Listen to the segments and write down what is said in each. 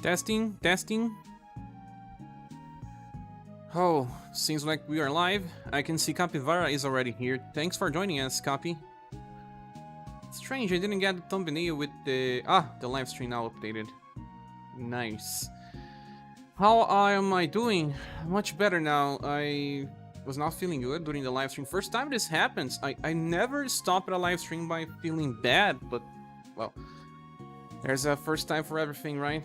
Testing, testing. Oh, seems like we are live. I can see Capivara is already here. Thanks for joining us, Capi. Strange, I didn't get the thumbnail with the... the live stream now updated. Nice. How am I doing? Much better now. I was not feeling good during the live stream. First time this happens. I never stop at a live stream by feeling bad, but, well, there's a first time for everything, right?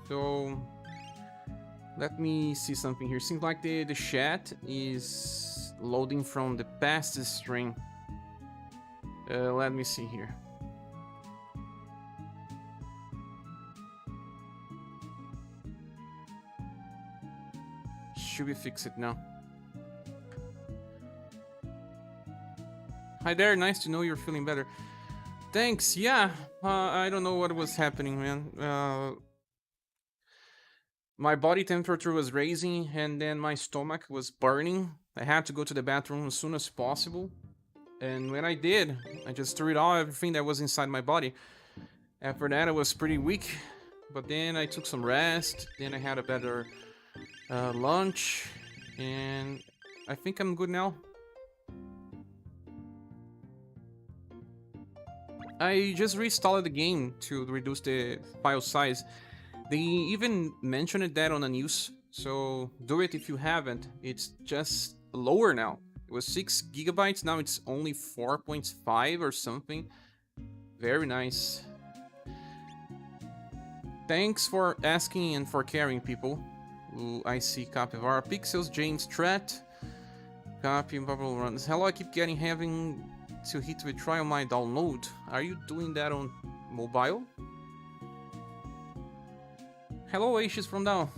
So, let me see something here. Seems like the chat is loading from the past stream. Let me see here. Should we fix it now? Hi there, nice to know you're feeling better. Thanks, yeah. I don't know what was happening, man. My body temperature was raising and then my stomach was burning. I had to go to the bathroom as soon as possible. And when I did, I just threw it all, everything that was inside my body. After that, I was pretty weak. But then I took some rest. Then I had a better lunch. And I think I'm good now. I just reinstalled the game to reduce the file size. They even mentioned that on the news, so do it if you haven't. It's just lower now. It was 6 gigabytes, now it's only 4.5 or something. Very nice. Thanks for asking and for caring, people. Ooh, I see Capivara, Pixels, James, Tret, Copy, Bubble Runs. Hello, I keep having to hit retry on my download. Are you doing that on mobile? Hello, Ashes from down.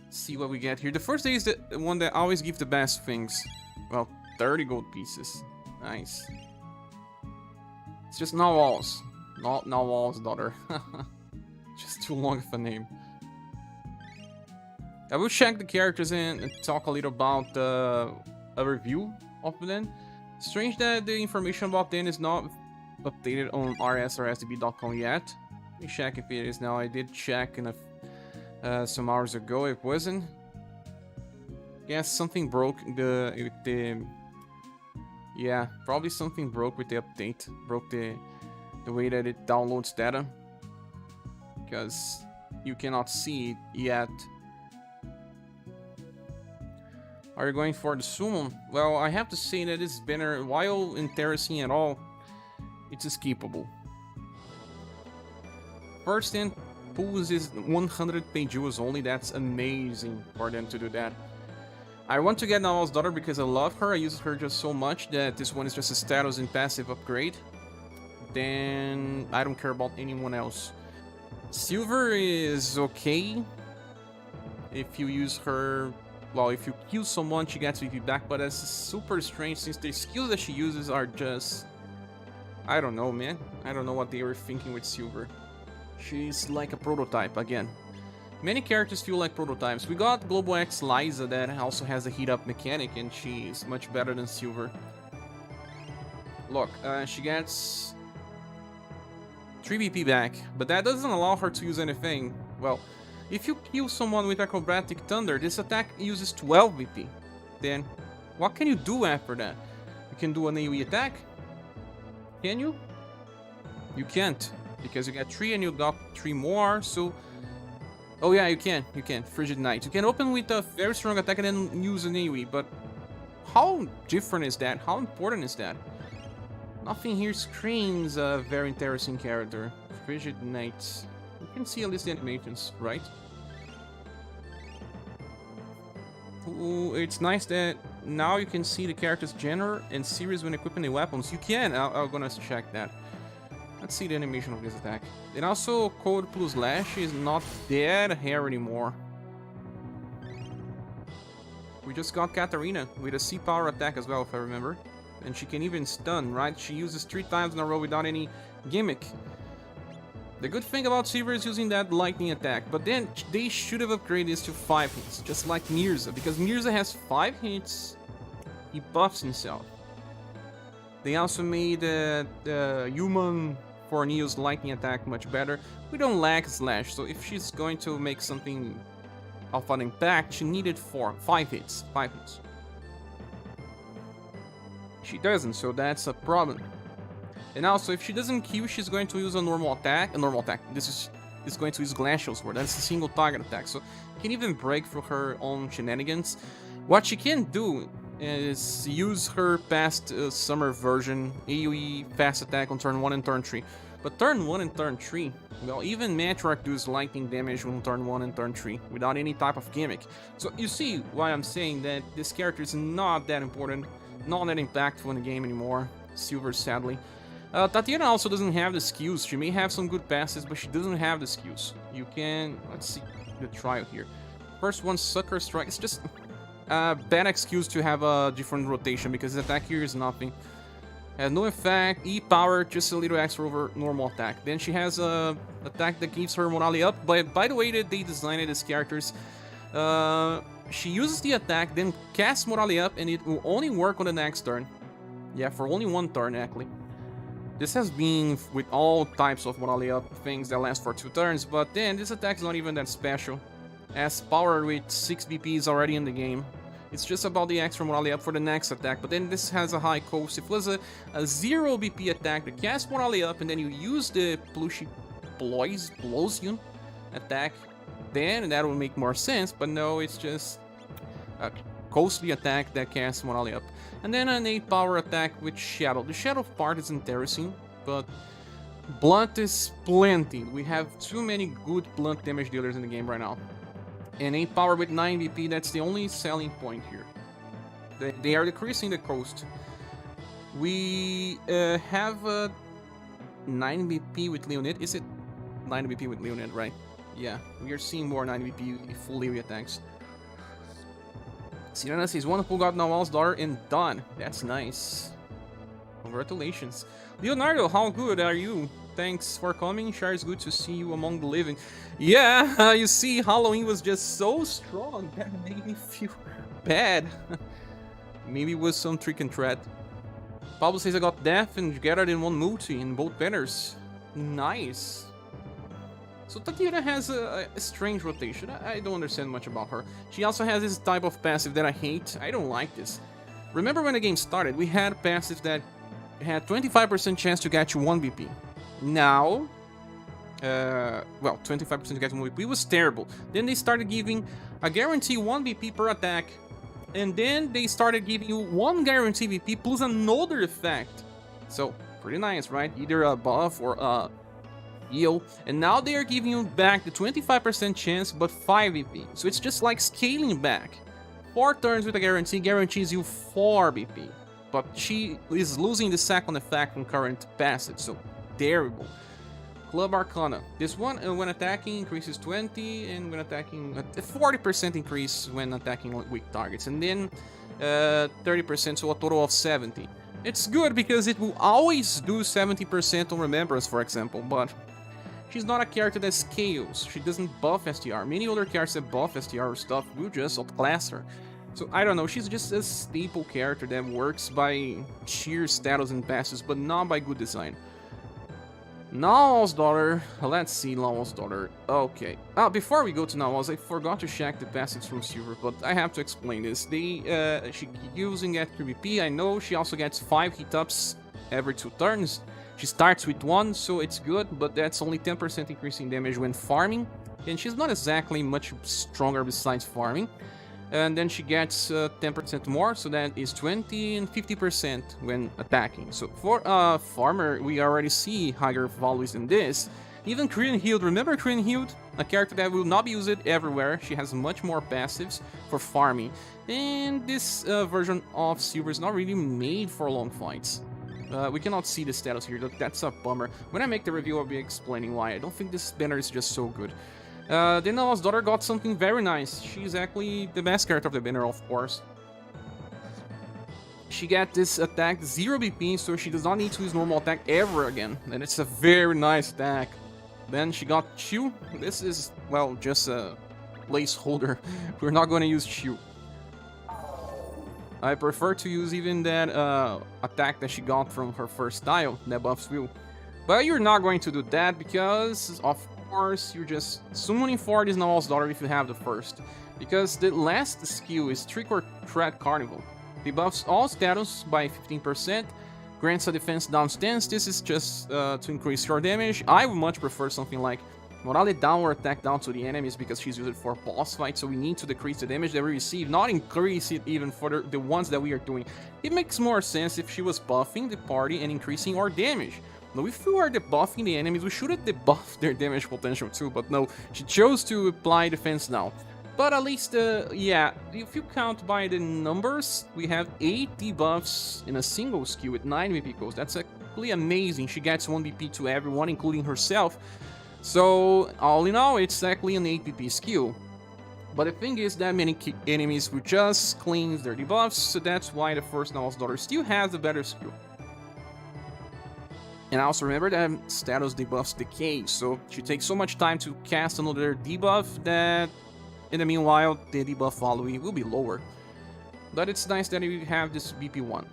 See what we get here. The first day is the one that always gives the best things. Well, 30 gold pieces. Nice. It's just Nawal's. Not Nawal's daughter. Just too long of a name. I will check the characters and talk a little about a review of them. Strange that the information about them is not updated on rs or sdb.com yet. Let me check if it is now. I did check in some hours ago. It wasn't. Yes, something broke yeah, probably something broke with the update. Broke the way that it downloads data, because you cannot see it yet. Are you going for the summon? Well, I have to say that this banner, while interesting at all, it's skippable. First in pulls is 100 pages only. That's amazing for them to do that. I want to get Nawal's daughter because I love her. I use her just so much that this one is just a status and passive upgrade. Then I don't care about anyone else. Silver is okay if you use her. Well, if you kill someone, she gets VP back, but that's super strange since the skills that she uses are just... I don't know, man. I don't know what they were thinking with Silver. She's like a prototype, again. Many characters feel like prototypes. We got Global X Liza that also has a heat-up mechanic, and she's much better than Silver. Look, she gets 3 BP back, but that doesn't allow her to use anything. Well, if you kill someone with Acrobatic Thunder, this attack uses 12 BP. Then, what can you do after that? You can do an AoE attack? Can you? You can't, because you get 3 and you got 3 more, so... Oh yeah, you can. Frigid Knight. You can open with a very strong attack and then use an AoE, but... how different is that? How important is that? Nothing here screams a very interesting character. Frigid Knight. You can see at least the animations, right? Ooh, it's nice that now you can see the character's genre and series when equipping the weapons. You can, I'm gonna check that. Let's see the animation of this attack. And also, Code plus Slash is not that hair anymore. We just got Katarina with a C-power attack as well, if I remember. And she can even stun, right? She uses 3 times in a row without any gimmick. The good thing about Silver is using that lightning attack, but then they should have upgraded this to 5 hits, just like Mirza, because Mirza has 5 hits, he buffs himself. They also made the human for Neo's lightning attack much better. We don't lack slash, so if she's going to make something of an impact, she needed 5 hits. 5 hits. She doesn't, so that's a problem. And also, if she doesn't Q, she's going to use a normal attack. This is going to use Glacial Sword. That's a single target attack, so you can even break through her own shenanigans. What she can do is use her past summer version, AoE fast attack on turn 1 and turn 3. But turn 1 and turn 3, well, even Matriarch does lightning damage on turn 1 and turn 3, without any type of gimmick. So you see why I'm saying that this character is not that important, not that impactful in the game anymore, Silver sadly. Tatiana also doesn't have the skills. She may have some good passes, but she doesn't have the skills. You can... let's see the trial here. First one, Sucker Strike. It's just a bad excuse to have a different rotation, because the attack here is nothing. Has no effect, E-power, just a little extra over normal attack. Then she has a attack that gives her morale up, but by the way that they designed these characters, she uses the attack, then casts morale up, and it will only work on the next turn. Yeah, for only one turn, actually. This has been with all types of morale up things that last for 2 turns, but then this attack is not even that special, as power with 6 BP is already in the game. It's just about the extra morale up for the next attack, but then this has a high cost. If it was a 0 BP attack that casts morale up and then you use the Plushy Plosium attack, then that would make more sense, but no, it's just a costly attack that casts morale up. And then an 8 power attack with Shadow. The Shadow part is interesting, but blunt is plenty. We have too many good blunt damage dealers in the game right now. And 8 power with 9 BP, that's the only selling point here. They are decreasing the cost. We have 9 BP with Leonid. Is it 9 BP with Leonid, right? Yeah, we are seeing more 9 BP full AoE attacks. Sirena says, one who got Nawal's daughter and done. That's nice. Congratulations. Leonardo, how good are you? Thanks for coming. Char, it's good to see you among the living. Yeah, you see, Halloween was just so strong that made me feel bad. Maybe it was some trick and threat. Pablo says I got Death and Gerard in one multi in both banners. Nice. So Tatiana has a strange rotation. I don't understand much about her. She also has this type of passive that I hate. I don't like this. Remember when the game started, we had passive that had 25% chance to get you 1 BP. Now, well, 25% to get 1 BP was terrible. Then they started giving a guarantee 1 BP per attack. And then they started giving you 1 guarantee BP plus another effect. So, pretty nice, right? Either a buff or a heal, and now they are giving you back the 25% chance but 5 BP, so it's just like scaling back. 4 turns with a guarantee guarantees you 4 BP, but she is losing the second effect from current passive, so terrible. Club Arcana, this one when attacking increases 20, and when attacking a 40% increase when attacking weak targets, and then 30%, so a total of 70. It's good because it will always do 70% on Remembrance, for example, but she's not a character that scales. She doesn't buff STR. Many other characters that buff STR stuff will just outclass her. So I don't know, she's just a staple character that works by sheer status and passes, but not by good design. Nawal's daughter. Let's see Nawal's daughter. Okay. Before we go to Nawal's, I forgot to check the passives from Silver, but I have to explain this. She using at 3 BP. I know she also gets 5 hit-ups every 2 turns. She starts with 1, so it's good, but that's only 10% increase in damage when farming, and she's not exactly much stronger besides farming. And then she gets 10% more, so that is 20 and 50% when attacking. So for a farmer, we already see higher values than this. Even Korean Healed, remember Korean Healed? A character that will not be used everywhere. She has much more passives for farming. And this version of Silver is not really made for long fights. We cannot see the status here, that's a bummer. When I make the review, I'll be explaining why. I don't think this banner is just so good. Then Nawal's daughter got something very nice. She's actually the best character of the banner, of course. She got this attack 0 BP, so she does not need to use normal attack ever again. And it's a very nice attack. Then she got Chill. This is, well, just a placeholder. We're not going to use Chill. I prefer to use even that attack that she got from her first style, that buffs Will. But you're not going to do that because, of course, you're just summoning for this Nawal's Daughter if you have the first. Because the last skill is Trick or Treat Carnival. Debuffs all status by 15%, grants a defense down stance. This is just to increase your damage. I would much prefer something like Morale down or attack down to the enemies because she's used it for boss fights, so we need to decrease the damage that we receive, not increase it even for the ones that we are doing. It makes more sense if she was buffing the party and increasing our damage. Now, if we are debuffing the enemies, we should have debuffed their damage potential too, but no, she chose to apply defense now. But at least, yeah, if you count by the numbers, we have 8 debuffs in a single skill with 9 BP goals. That's actually amazing. She gets 1 BP to everyone, including herself. So, all in all, it's exactly an 8 BP skill. But the thing is that many enemies will just cleanse their debuffs, so that's why the first Nawal's Daughter still has the better skill. And also remember that status debuffs decay, so she takes so much time to cast another debuff that in the meanwhile the debuff value will be lower. But it's nice that we have this BP1.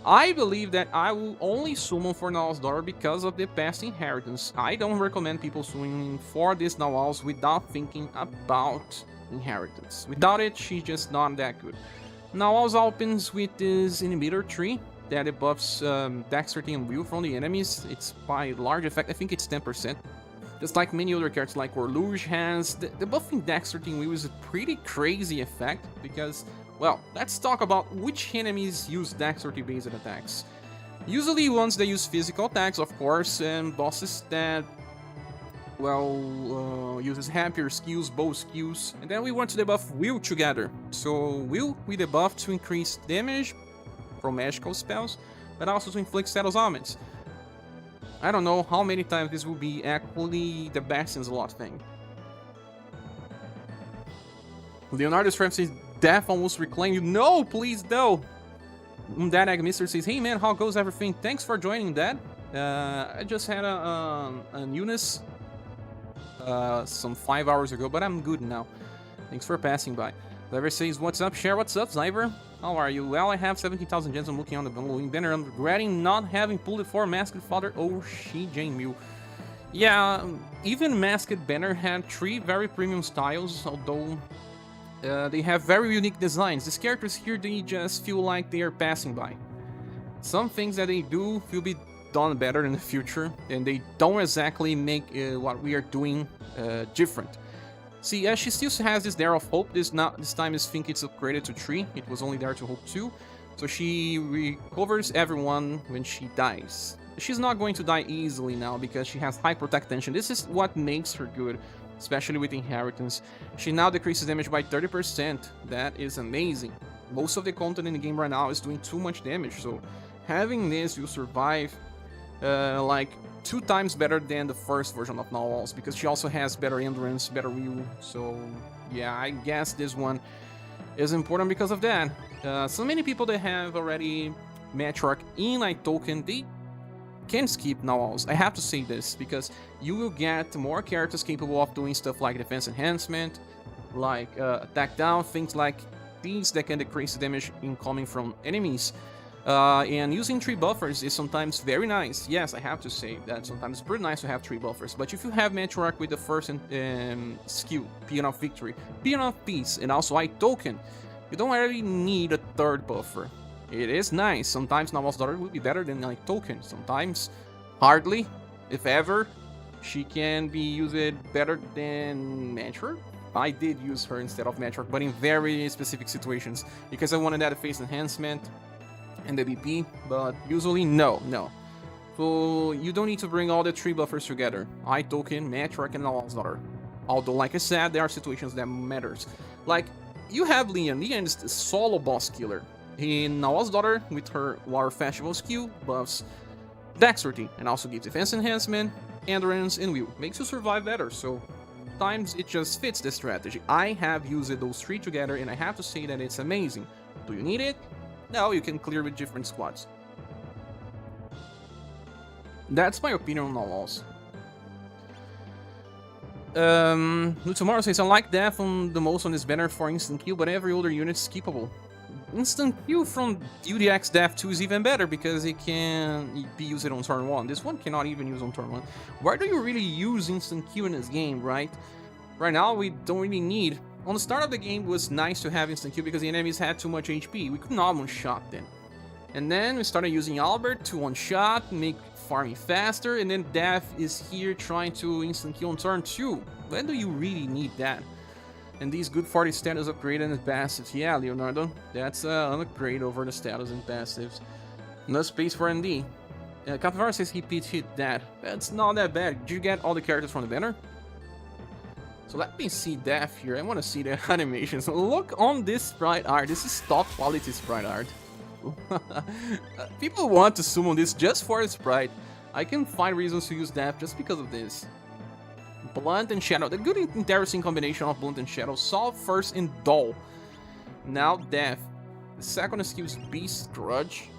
I believe that I will only summon for Nawal's Daughter because of the past inheritance. I don't recommend people summoning for this Nawal's without thinking about inheritance. Without it, she's just not that good. Nawal's opens with this inhibitor tree that buffs dexterity and will from the enemies. It's by large effect, I think it's 10%. Just like many other characters like Orluge has, the buffing dexterity and will is a pretty crazy effect because, well, let's talk about which enemies use dexterity-based attacks. Usually ones that use physical attacks, of course, and bosses that, well, uses happier skills, bow skills, and then we want to debuff will together. So will we debuff to increase damage from magical spells, but also to inflict status augments. I don't know how many times this will be actually the best in Slot thing. Leonardo Strap says, Death almost reclaimed you. No, please, no! That Egg Mister says, hey man, how goes everything? Thanks for joining, Dad. I just had a UniverSe some 5 hours ago, but I'm good now. Thanks for passing by. Lever says, what's up, Cher? What's up, Sniper? How are you? Well, I have 17,000 gems. I'm looking on the Halloween banner. I'm regretting not having pulled it for Masked Father. Oh, she Jane Mew. Yeah, even Masked Banner had 3 very premium styles, although they have very unique designs. These characters here, they just feel like they are passing by. Some things that they do will be done better in the future, and they don't exactly make what we are doing different. See, she still has this Dare of Hope. This time I think it's upgraded to 3. It was only Dare to Hope 2. So she recovers everyone when she dies. She's not going to die easily now because she has high protect tension. This is what makes her good, especially with inheritance. She now decreases damage by 30%. That is amazing. Most of the content in the game right now is doing too much damage, so having this, you survive like 2 times better than the first version of Nawal's, because she also has better endurance, better will. So yeah, I guess this one is important because of that. So many people that have already Matriarch in a token, they can skip Nawal's. I have to say this because you will get more characters capable of doing stuff like defense enhancement, like attack down, things like these that can decrease the damage incoming from enemies. And using 3 buffers is sometimes very nice. Yes, I have to say that sometimes it's pretty nice to have 3 buffers. But if you have Matriarch with the first skill, Peon of Victory, Peon of Peace, and also I token, you don't really need a 3rd buffer. It is nice. Sometimes Nawal's Daughter will be better than I token. Sometimes, hardly, if ever, she can be used better than Matriarch. I did use her instead of Matriarch, but in very specific situations, because I wanted that face enhancement and the BP, but usually no. So you don't need to bring all the 3 buffers together. I token, Matriarch, and Nawal's Daughter. Although, like I said, there are situations that matters. Like, you have Leon. Leon is the solo boss killer. In Nawal's Daughter, with her War Festival skill, buffs dexterity, and also gives defense enhancement, endurance, and will. Makes you survive better, so times it just fits the strategy. I have used those 3 together, and I have to say that it's amazing. Do you need it? No, you can clear with different squads. That's my opinion on Nawal's. Tomorrow says, I like Death on the most on this banner for instant kill, but every other unit is skippable. instant Q from UDX Def 2 is even better because it can be used on turn 1. This one cannot even use on turn 1. Why do you really use instant Q in this game, right? Right now, we don't really need... On the start of the game, it was nice to have instant Q because the enemies had too much HP. We could not one-shot them. And then we started using Albert to one-shot, make farming faster, and then Def is here trying to instant Q on turn 2. When do you really need that? And these good 40 status upgrade and passives. Yeah, Leonardo, that's an upgrade over the status and passives. No space for ND. Capivara says he hit that. That's not that bad. Did you get all the characters from the banner? So let me see Def here. I want to see the animations. Look on this sprite art. This is top quality sprite art. People want to summon this just for the sprite. I can find reasons to use Def just because of this. Blunt and Shadow. The good interesting combination of Blunt and Shadow. Solve first in Dull. Now Def. The second skill is Beast Grudge.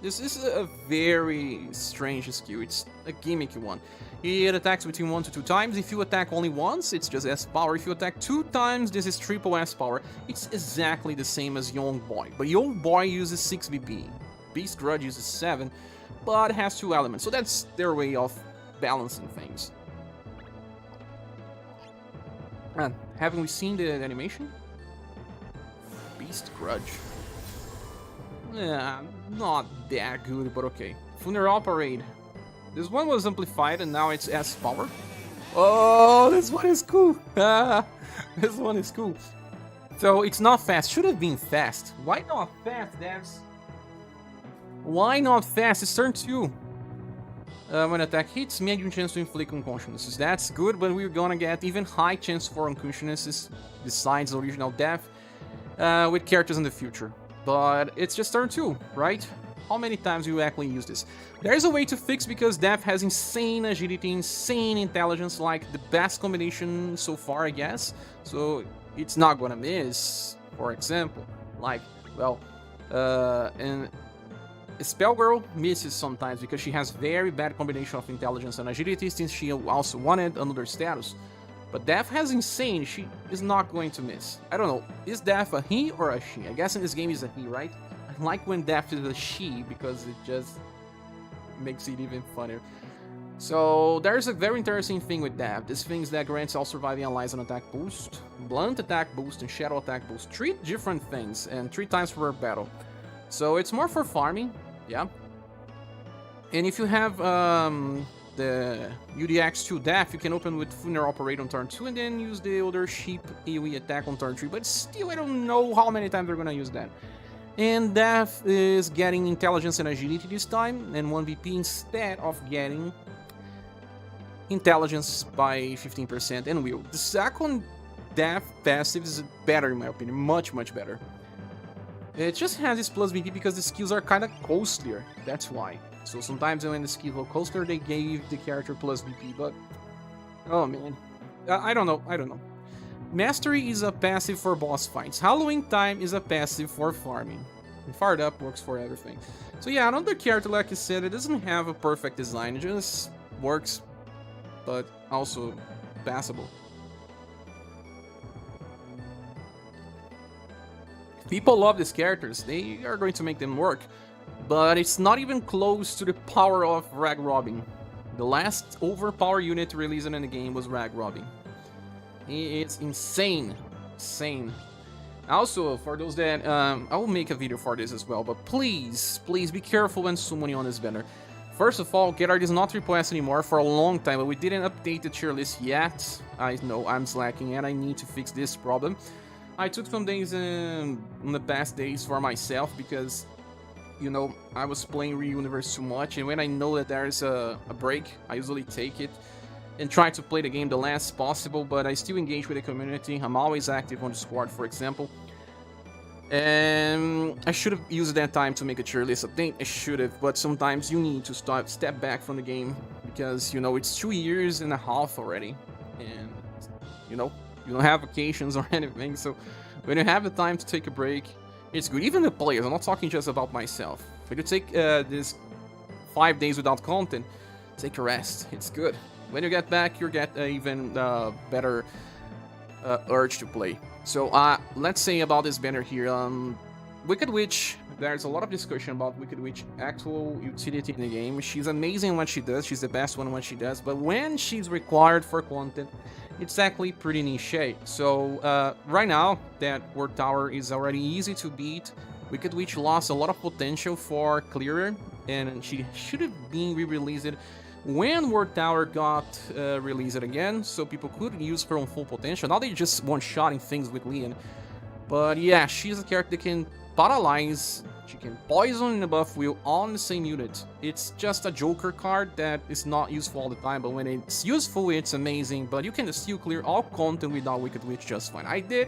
This is a very strange skill. It's a gimmicky one. It attacks between 1 to 2 times. If you attack only once, it's just S power. If you attack 2 times, this is triple S power. It's exactly the same as Young Boy. But Young Boy uses 6 BP. Beast Grudge uses 7, but has 2 elements. So that's their way of balancing things. And haven't we seen the animation? Beast Grudge. Yeah, not that good, but okay. Funeral Parade. This one was amplified and now it's S power. Oh, this one is cool. This one is cool. So it's not fast. Should have been fast. Why not fast, devs? Why not fast? It's turn 2. When attack hits, medium chance to inflict unconsciousness. That's good, but we're gonna get even high chance for unconsciousness besides the original death with characters in the future. But it's just turn 2, right? How many times do you actually use this? There's a way to fix because Def has insane agility, insane intelligence, like the best combination so far, I guess. So it's not gonna miss, for example. Like, well, and Spell Girl misses sometimes because she has very bad combination of intelligence and agility since she also wanted another status. But Def has insane, she is not going to miss. I don't know, is Def a he or a she? I guess in this game is a he, right? I like when Def is a she because it just makes it even funnier. So there's a very interesting thing with Def. This thing is that grants all surviving allies an attack boost, blunt attack boost, and shadow attack boost. 3 different things and 3 times per battle. So it's more for farming, yeah. And if you have the UDX2 Def, you can open with Funeral Parade on turn 2 and then use the other sheep AoE attack on turn 3. But still, I don't know how many times they're gonna use that. And Def is getting intelligence and agility this time, and 1 VP instead of getting intelligence by 15% and will. The second Def passive is better in my opinion, much better. It just has this plus VP because the skills are kind of costlier, that's why. So sometimes when the skills are costlier, they gave the character plus VP, but... oh man. I don't know. Mastery is a passive for boss fights. Halloween Time is a passive for farming. And Fired Up works for everything. So yeah, another character, like I said, it doesn't have a perfect design. It just works, but also passable. People love these characters. They are going to make them work. But it's not even close to the power of Rag Robin. The last overpowered unit released in the game was Rag Robin. It's insane. Also, for those that... I will make a video for this as well, but please be careful when summoning on this banner. First of all, Gerard is not triple S anymore for a long time, but we didn't update the tier list yet. I know I'm slacking and I need to fix this problem. I took some days in the past days for myself because, you know, I was playing UniverSe too much, and when I know that there's a break, I usually take it and try to play the game the last possible, but I still engage with the community. I'm always active on Discord, for example. And I should have used that time to make a tier list update. I should have, but sometimes you need to step back from the game because, you know, it's 2 years and a half already, and, you know, you don't have vacations or anything, so when you have the time to take a break, it's good. Even the players, I'm not talking just about myself. When you take this 5 days without content, take a rest. It's good. When you get back, you get even better urge to play. So let's say about this banner here. Wicked Witch, there's a lot of discussion about Wicked Witch actual utility in the game. She's amazing in what she does, she's the best one in what she does, but when she's required for content, it's actually pretty niche. So right now that Ward Tower is already easy to beat, Wicked Witch lost a lot of potential for clearer, and she should have been re-released when Ward Tower got released again, so people could use her on full potential. Now they just one-shotting things with Leon. But yeah, she's a character that can paralyze, she can poison in the buff wheel on the same unit. It's just a Joker card that is not useful all the time, but when it's useful, it's amazing. But you can still clear all content without Wicked Witch just fine. I did.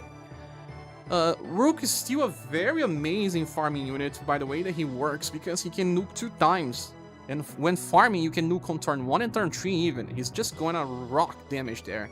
Rook is still a very amazing farming unit by the way that he works, because he can nuke 2 times. And when farming, you can nuke on turn 1 and turn 3 even. He's just gonna rock damage there.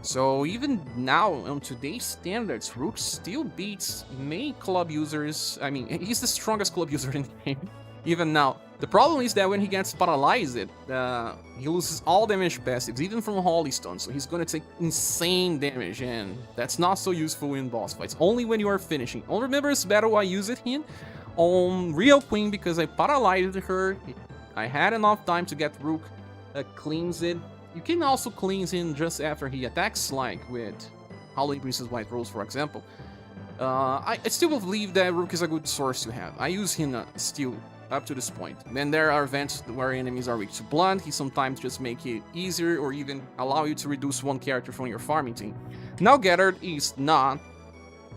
So even now, on today's standards, Rook still beats many club users. I mean, he's the strongest club user in the game, even now. The problem is that when he gets paralyzed, he loses all damage passives, even from Holy Stone, so he's gonna take insane damage, and that's not so useful in boss fights, only when you are finishing. On Remember's Battle, I used him on Real Queen because I paralyzed her. I had enough time to get Rook cleanse it. You can also cleanse him just after he attacks, like with Halloween Princess White Rose, for example. I still believe that Rook is a good source to have. I use him still up to this point. Then there are events where enemies are weak to blunt. He sometimes just make it easier or even allow you to reduce one character from your farming team. Now Gettard is not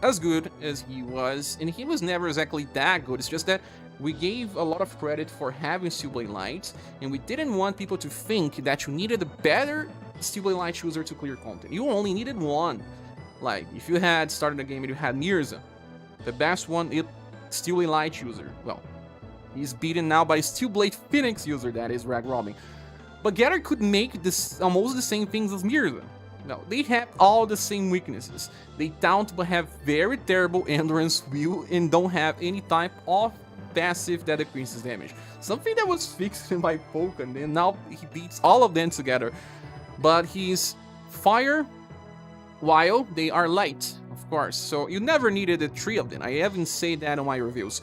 as good as he was, and he was never exactly that good. It's just that we gave a lot of credit for having Steel Blade Light, and we didn't want people to think that you needed a better Steel Blade Light user to clear content. You only needed one. Like, if you had started a game and you had Mirza, the best one is Steel Blade Light user. Well, he's beaten now by Steel Blade Phoenix user, that is Rag Robbing. But Gettard could make this almost the same things as Mirza. No, they have all the same weaknesses. They taunt but have very terrible endurance wheel and don't have any type of passive that decreases damage. Something that was fixed by Pokken, and now he beats all of them together. But he's fire while they are light, of course. So you never needed the 3 of them. I haven't said that on my reviews.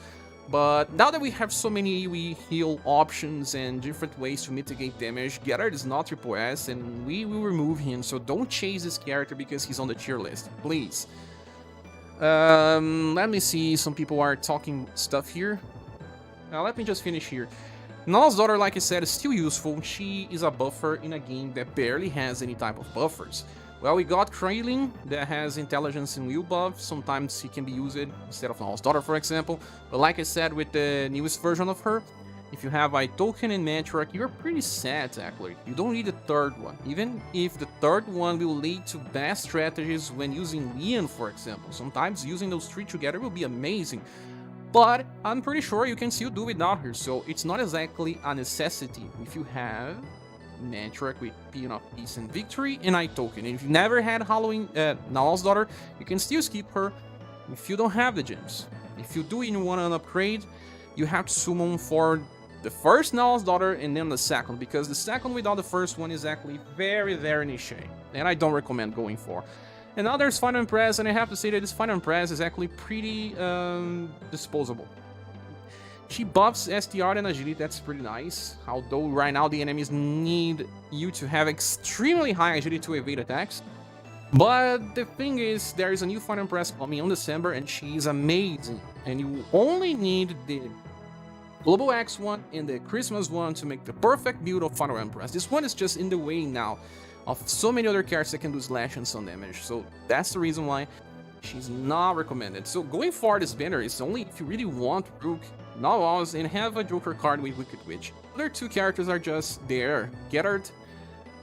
But now that we have so many AoE heal options and different ways to mitigate damage, Gettard is not triple S, and we will remove him. So don't chase this character because he's on the tier list, please. Let me see, some people are talking stuff here. Let me just finish here. Null's Daughter, like I said, is still useful. She is a buffer in a game that barely has any type of buffers. Well, we got Kraylin that has intelligence and wheel buff. Sometimes he can be used instead of Null's Daughter, for example. But like I said, with the newest version of her, if you have a token and Matriarch, you're pretty set, actually. You don't need a third one, even if the third one will lead to best strategies when using Leon, for example. Sometimes using those 3 together will be amazing. But I'm pretty sure you can still do without her, so it's not exactly a necessity if you have Matriarch with Peon of Peace and Victory and token. And if you never had Halloween, Null's Daughter, you can still skip her if you don't have the gems. If you do and you want an upgrade, you have to summon for the first Null's Daughter and then the second, because the second without the first one is actually very, very niche, and I don't recommend going for. And now there's Final Impress, and I have to say that this Final Impress is actually pretty disposable. She buffs STR and Agility, that's pretty nice. Although right now the enemies need you to have extremely high Agility to evade attacks. But the thing is, there is a new Final Impress coming in December, and she's amazing. And you only need the Global X one and the Christmas one to make the perfect build of Final Impress. This one is just in the way now of so many other characters that can do slash and some damage, so that's the reason why she's not recommended. So going forward, this banner is only if you really want Rook, Nawaz, and have a Joker card with Wicked Witch. The other 2 characters are just there. Gettard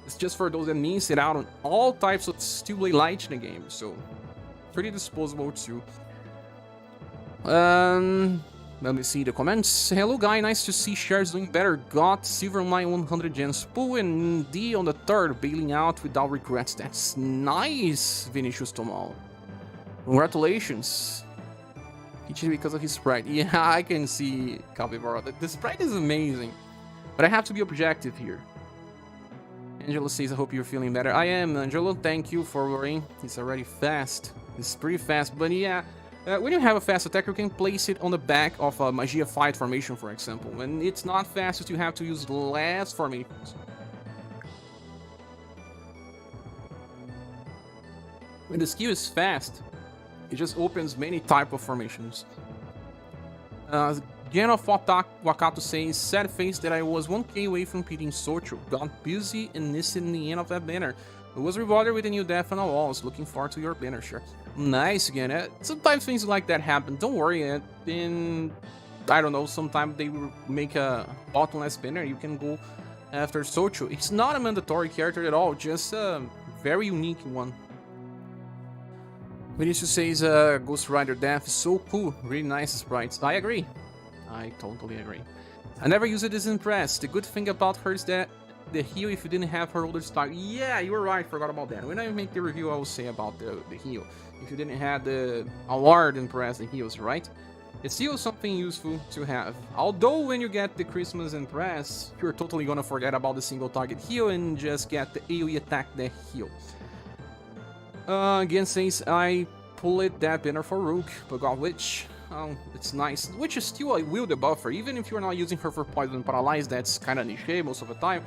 is just for those that miss it out on all types of Steel Blade Light in the game, so pretty disposable too. Let me see the comments. Hello guy, nice to see shares doing better. Got Silver Mine 100 gems pool and D on the 3rd, bailing out without regrets. That's nice, Vinicius Tomal. Congratulations. He cheated because of his sprite. Yeah, I can see Capybara. The sprite is amazing, but I have to be objective here. Angelo says, I hope you're feeling better. I am, Angelo. Thank you for worrying. He's already fast. He's pretty fast, but yeah. When you have a fast attack, you can place it on the back of a Magia Fight formation, for example. When it's not fastest, you have to use less formations. When the skill is fast, it just opens many type of formations. Gen of Wakato says, sad face that I was 1k away from beating Socho. Got busy and missed in the end of that banner. I was rewarded with a new death on the walls. Looking forward to your banner, sure. Nice again. Sometimes things like that happen. Don't worry. In I don't know, sometimes they will make a bottomless banner. You can go after Socho. It's not a mandatory character at all, just a very unique one. Vinicius says Ghost Rider Death is so cool. Really nice sprites. I agree. I totally agree. I never used it as Impress. The good thing about her is that the heal if you didn't have her older style. Yeah, you were right, forgot about that. When I make the review, I will say about the heal. If you didn't have the award Impress, the heals, right? It's still something useful to have. Although when you get the Christmas Impress, you're totally gonna forget about the single target heal and just get the AoE attack that heal. Again says, I pulled that banner for Rook, but got Witch. Oh, it's nice. Witch is still a will debuffer, even if you're not using her for Poison and Paralyze, that's kinda niche most of the time.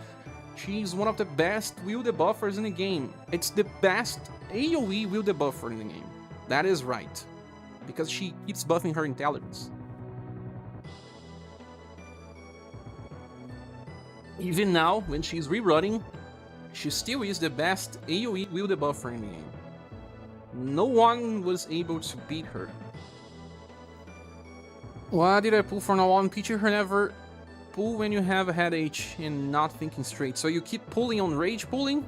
She's one of the best will debuffers in the game. It's the best AoE will debuffer in the game. That is right. Because she keeps buffing her intelligence. Even now, when she's rerunning, she still is the best AoE will debuffer in the game. No one was able to beat her. Why did I pull for now on? Picture her never pull when you have a headache and not thinking straight. So you keep pulling on rage pulling.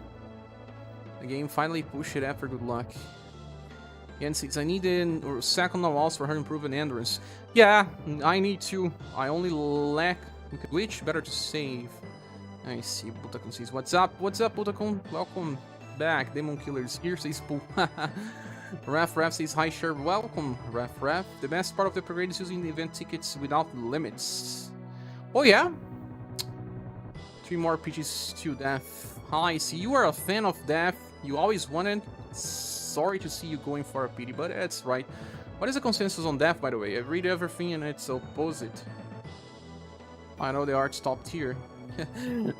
The game finally pushed it after good luck. Again, since I need a second walls for her improving endurance. Yeah, I need to. I only lack which better to save. I see. Butakun says, what's up? What's up, Butakun? Welcome back. Demon Killers here says pull. Ref says hi, sure. Welcome, Ref. The best part of the parade is using the event tickets without limits. Oh yeah? 3 more pitches to death. Hi, see you are a fan of death. You always wanted. Sorry to see you going for a pity, but that's right. What is the consensus on death, by the way? I read everything and it's opposite. I know the art's top tier.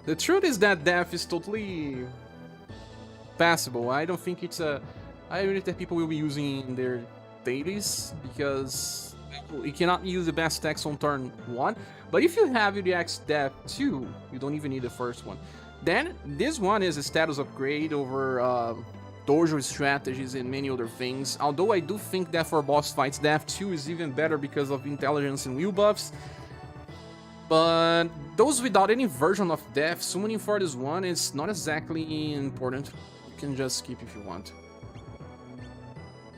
The truth is that death is totally passable. I don't think it's a... I believe that people will be using in their dailies because you cannot use the best text on turn 1. But if you have UDX Death 2, you don't even need the first one. Then this one is a status upgrade over dojo strategies and many other things. Although I do think that for boss fights, Death 2 is even better because of intelligence and will buffs. But those without any version of Death, summoning for this one is not exactly important. You can just skip if you want.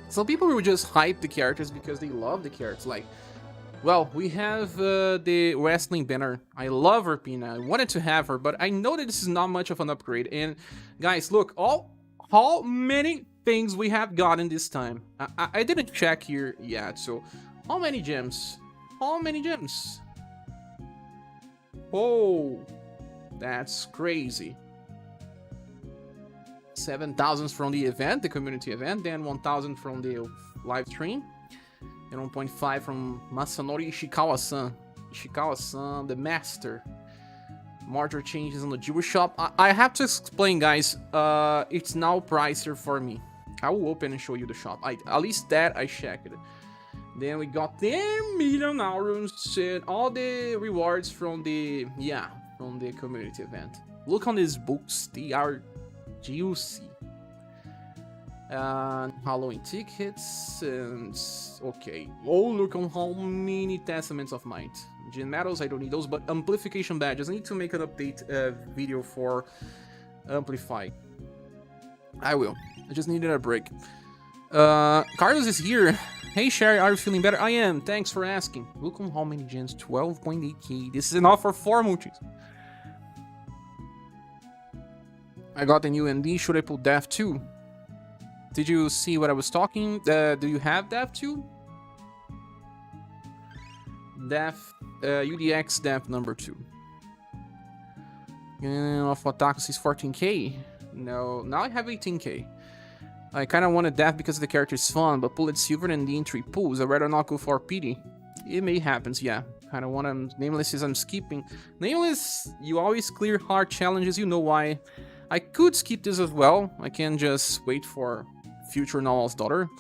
Some people will just hype the characters because they love the characters. Like, well, we have the wrestling banner. I love Erpina. I wanted to have her, but I know that this is not much of an upgrade. And guys, look, how many things we have gotten this time. I didn't check here yet, so how many gems? How many gems? Oh, that's crazy. 7,000 from the event, the community event, then 1,000 from the live stream, and 1.5 from Masanori Ishikawa-san. Ishikawa-san, the master. Major changes on the jewelry shop. I have to explain, guys. It's now pricier for me. I will open and show you the shop. At least that I checked. Then we got 10 million auros and all the rewards from the community event. Look on these books. They are juicy. Halloween tickets and okay. Oh, look on how many Testaments of Might. Gem medals, I don't need those, but amplification badges. I need to make an update video for Amplify. I will. I just needed a break. Carlos is here. Hey Sherry, are you feeling better? I am. Thanks for asking. Look on how many gens. 12.8k. This is enough for 4 multis. I got a new ND. Should I pull Death 2? Did you see what I was talking? Do you have Death 2? Death, UDX Death number 2. And of Otaku is 14k. No, now I have 18k. I kind of wanted that because the character is fun, but pull it silver and the entry pulls. I'd rather not go for PD. It may happen, yeah. Kind of want to. Nameless is I'm skipping. Nameless, you always clear hard challenges, you know why. I could skip this as well. I can just wait for future Noel's daughter.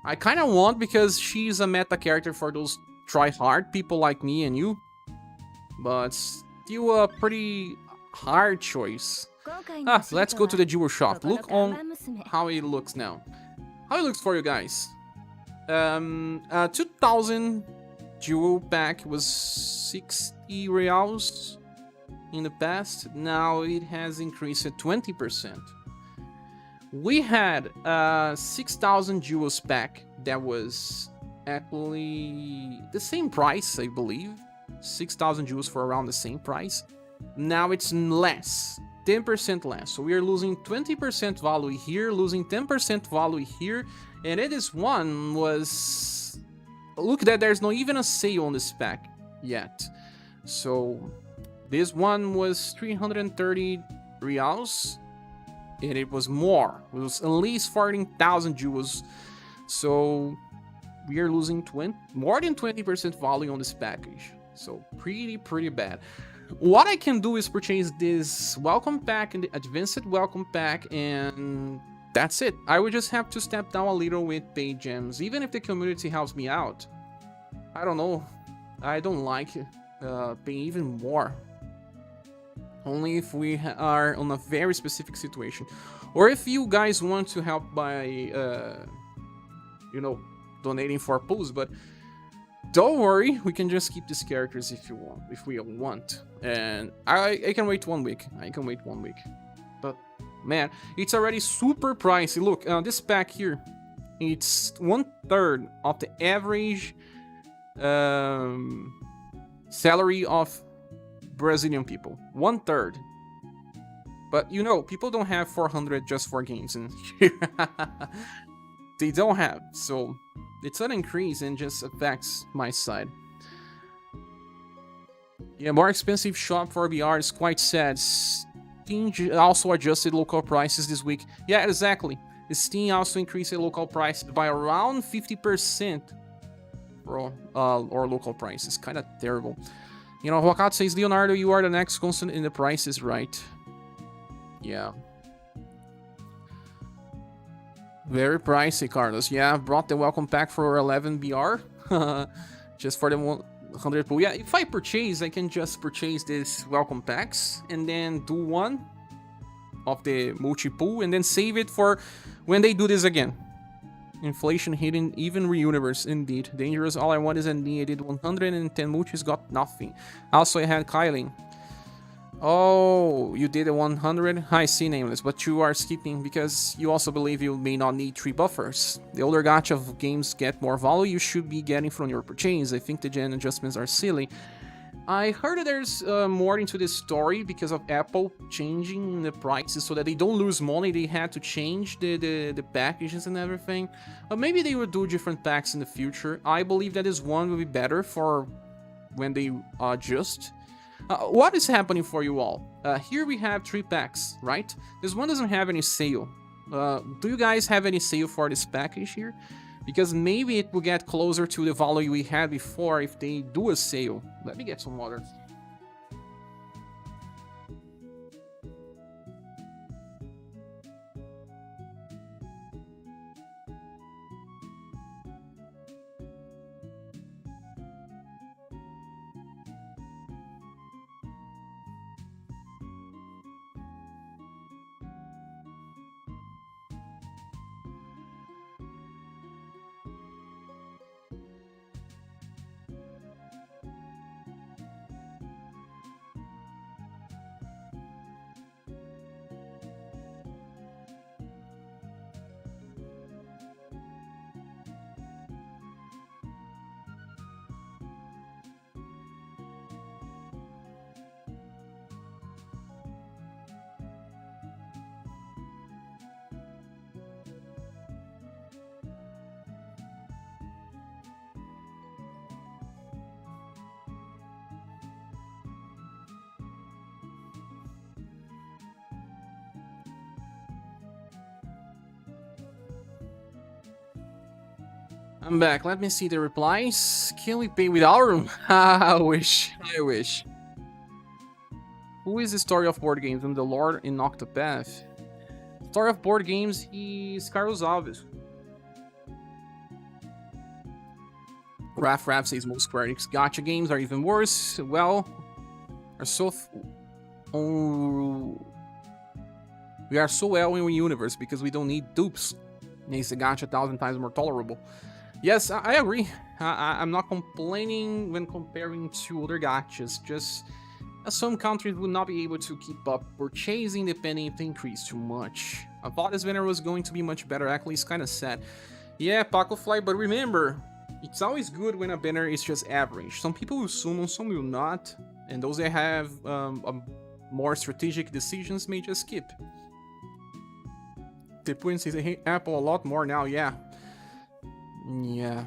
I kind of want because she's a meta character for those try-hard people like me and you. But still a pretty hard choice. Let's go to the jewel shop. Look on how it looks now. How it looks for you guys. 2000 jewel pack was 60 reals in the past. Now it has increased at 20%. We had 6,000 jewels pack that was actually the same price, I believe. 6,000 jewels for around the same price. Now it's less, 10% less. So we are losing 20% value here, losing 10% value here. And this one was... Look that there's not even a sale on this pack yet. So this one was 330 reals. And it was more. It was at least 14,000 jewels. So we are losing more than 20% value on this package. So pretty bad. What I can do is purchase this welcome pack and the advanced welcome pack, and that's it. I would just have to step down a little with paid gems, even if the community helps me out. I don't know. I don't like paying even more. Only if we are on a very specific situation. Or if you guys want to help by, you know, donating for pools, but don't worry, we can just keep these characters if you want, if we want. And I can wait 1 week. I can wait 1 week. But man, it's already super pricey. Look, this pack here, it's 1/3 of the average salary of Brazilian people. 1/3. But you know, people don't have 400 just for games in here. They don't have, so it's an increase and just affects my side. Yeah, more expensive shop for VR is quite sad. Steam also adjusted local prices this week. Yeah, exactly. Steam also increased the local prices by around 50% for our local prices. Kind of terrible. You know, Wakat says, Leonardo, you are the next constant in the prices, right? Yeah. Very pricey, Carlos. Yeah, brought the welcome pack for 11 BR. Just for the 100 pool. Yeah, if I purchase, I can just purchase this welcome packs and then do one of the multi-pool and then save it for when they do this again. Inflation hitting even UniverSe, indeed. Dangerous, all I want is ND. I did 110 multis, got nothing. Also, I had Kyling. Oh, you did a 100? I see, Nameless, but you are skipping because you also believe you may not need 3 buffers. The older gacha of games get more value you should be getting from your purchase. I think the gen adjustments are silly. I heard that there's more into this story because of Apple changing the prices so that they don't lose money. They had to change the packages and everything. But maybe they will do different packs in the future. I believe that this one will be better for when they adjust. What is happening for you all? Here we have 3 packs, right? This one doesn't have any sale. Do you guys have any sale for this package here? Because maybe it will get closer to the value we had before if they do a sale. Let me get some water. I'm back. Let me see the replies. Can we pay with our? I wish. I wish. Who is the story of board games? I'm the Lord in Octopath. Story of board games is Carlos Alves. Raf says most Square Enix gacha games are even worse. Well, are so. We are so well in UniverSe because we don't need dupes. Makes the gacha 1,000 times more tolerable. Yes, I agree. I'm not complaining when comparing to other gachas. Just some countries would not be able to keep up purchasing depending if they increase too much. I thought this banner was going to be much better. Actually, it's kind of sad. Yeah, Paco Fly, but remember, it's always good when a banner is just average. Some people will summon, some will not. And those that have more strategic decisions may just skip. The point says I hate Apple a lot more now, yeah. Yeah.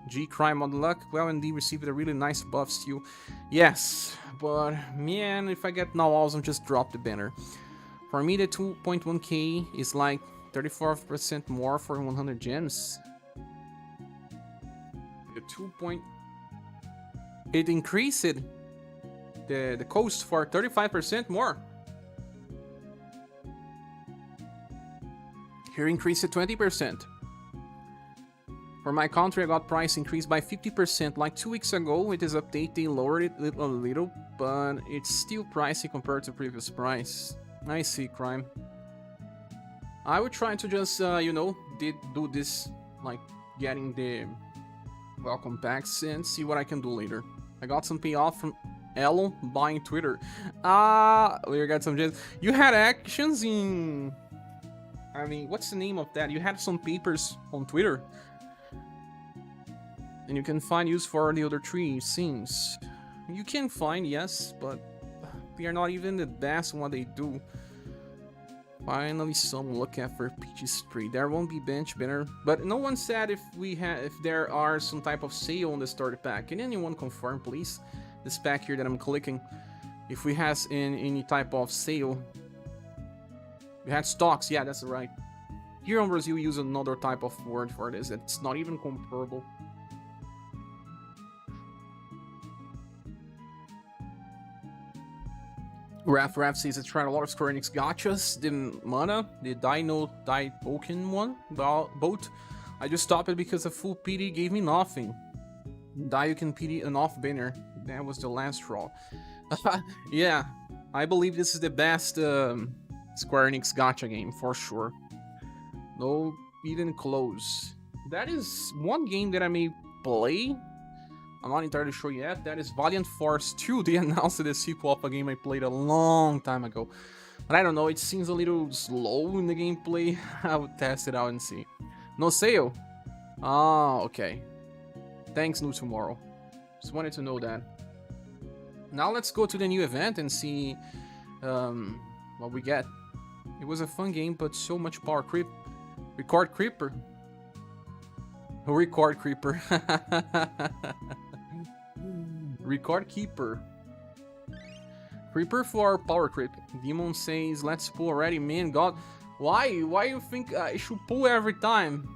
G Crime on luck. Well, and they received a really nice buff still. Yes, but man, if I get now I'll just drop the banner. For me, the 2.1k is like 34% more for 100 gems. The 2. It increased the cost for 35% more. Here increased 20%. For my country, I got price increased by 50%. Like 2 weeks ago, with this update, they lowered it a little, but it's still pricey compared to previous price. I see, Crime. I would try to just, you know, do this, like getting the welcome packs and see what I can do later. I got some payoff from Elo buying Twitter. We got some gems. You had actions in... I mean, what's the name of that? You had some papers on Twitter. And you can find use for the other 3 scenes. You can find, yes, but they are not even the best in what they do. Finally, some look at for Peachy Spree. There won't be bench banner, but no one said if there are some type of sale on the starter pack. Can anyone confirm, please? This pack here that I'm clicking, if we has any type of sale. We had stocks, yeah, that's right. Here in Brazil, we use another type of word for this. It's not even comparable. Raf says it's tried a lot of Square Enix gachas. The Mana, the Daiboken one, both. I just stopped it because the full PD gave me nothing. Daiboken PD an off banner. That was the last straw. Yeah, I believe this is the best Square Enix gacha game for sure. No, even close. That is one game that I may play. I'm not entirely sure yet. That is Valiant Force 2. They announced the sequel of a game I played a long time ago. But I don't know, it seems a little slow in the gameplay. I would test it out and see. No sale? Ah, okay. Thanks, New Tomorrow. Just wanted to know that. Now let's go to the new event and see what we get. It was a fun game, but so much power creep. Record Creeper. Record Creeper. Record Keeper. Creeper for power creep. Demon says, let's pull already, man. God, why you think I should pull every time?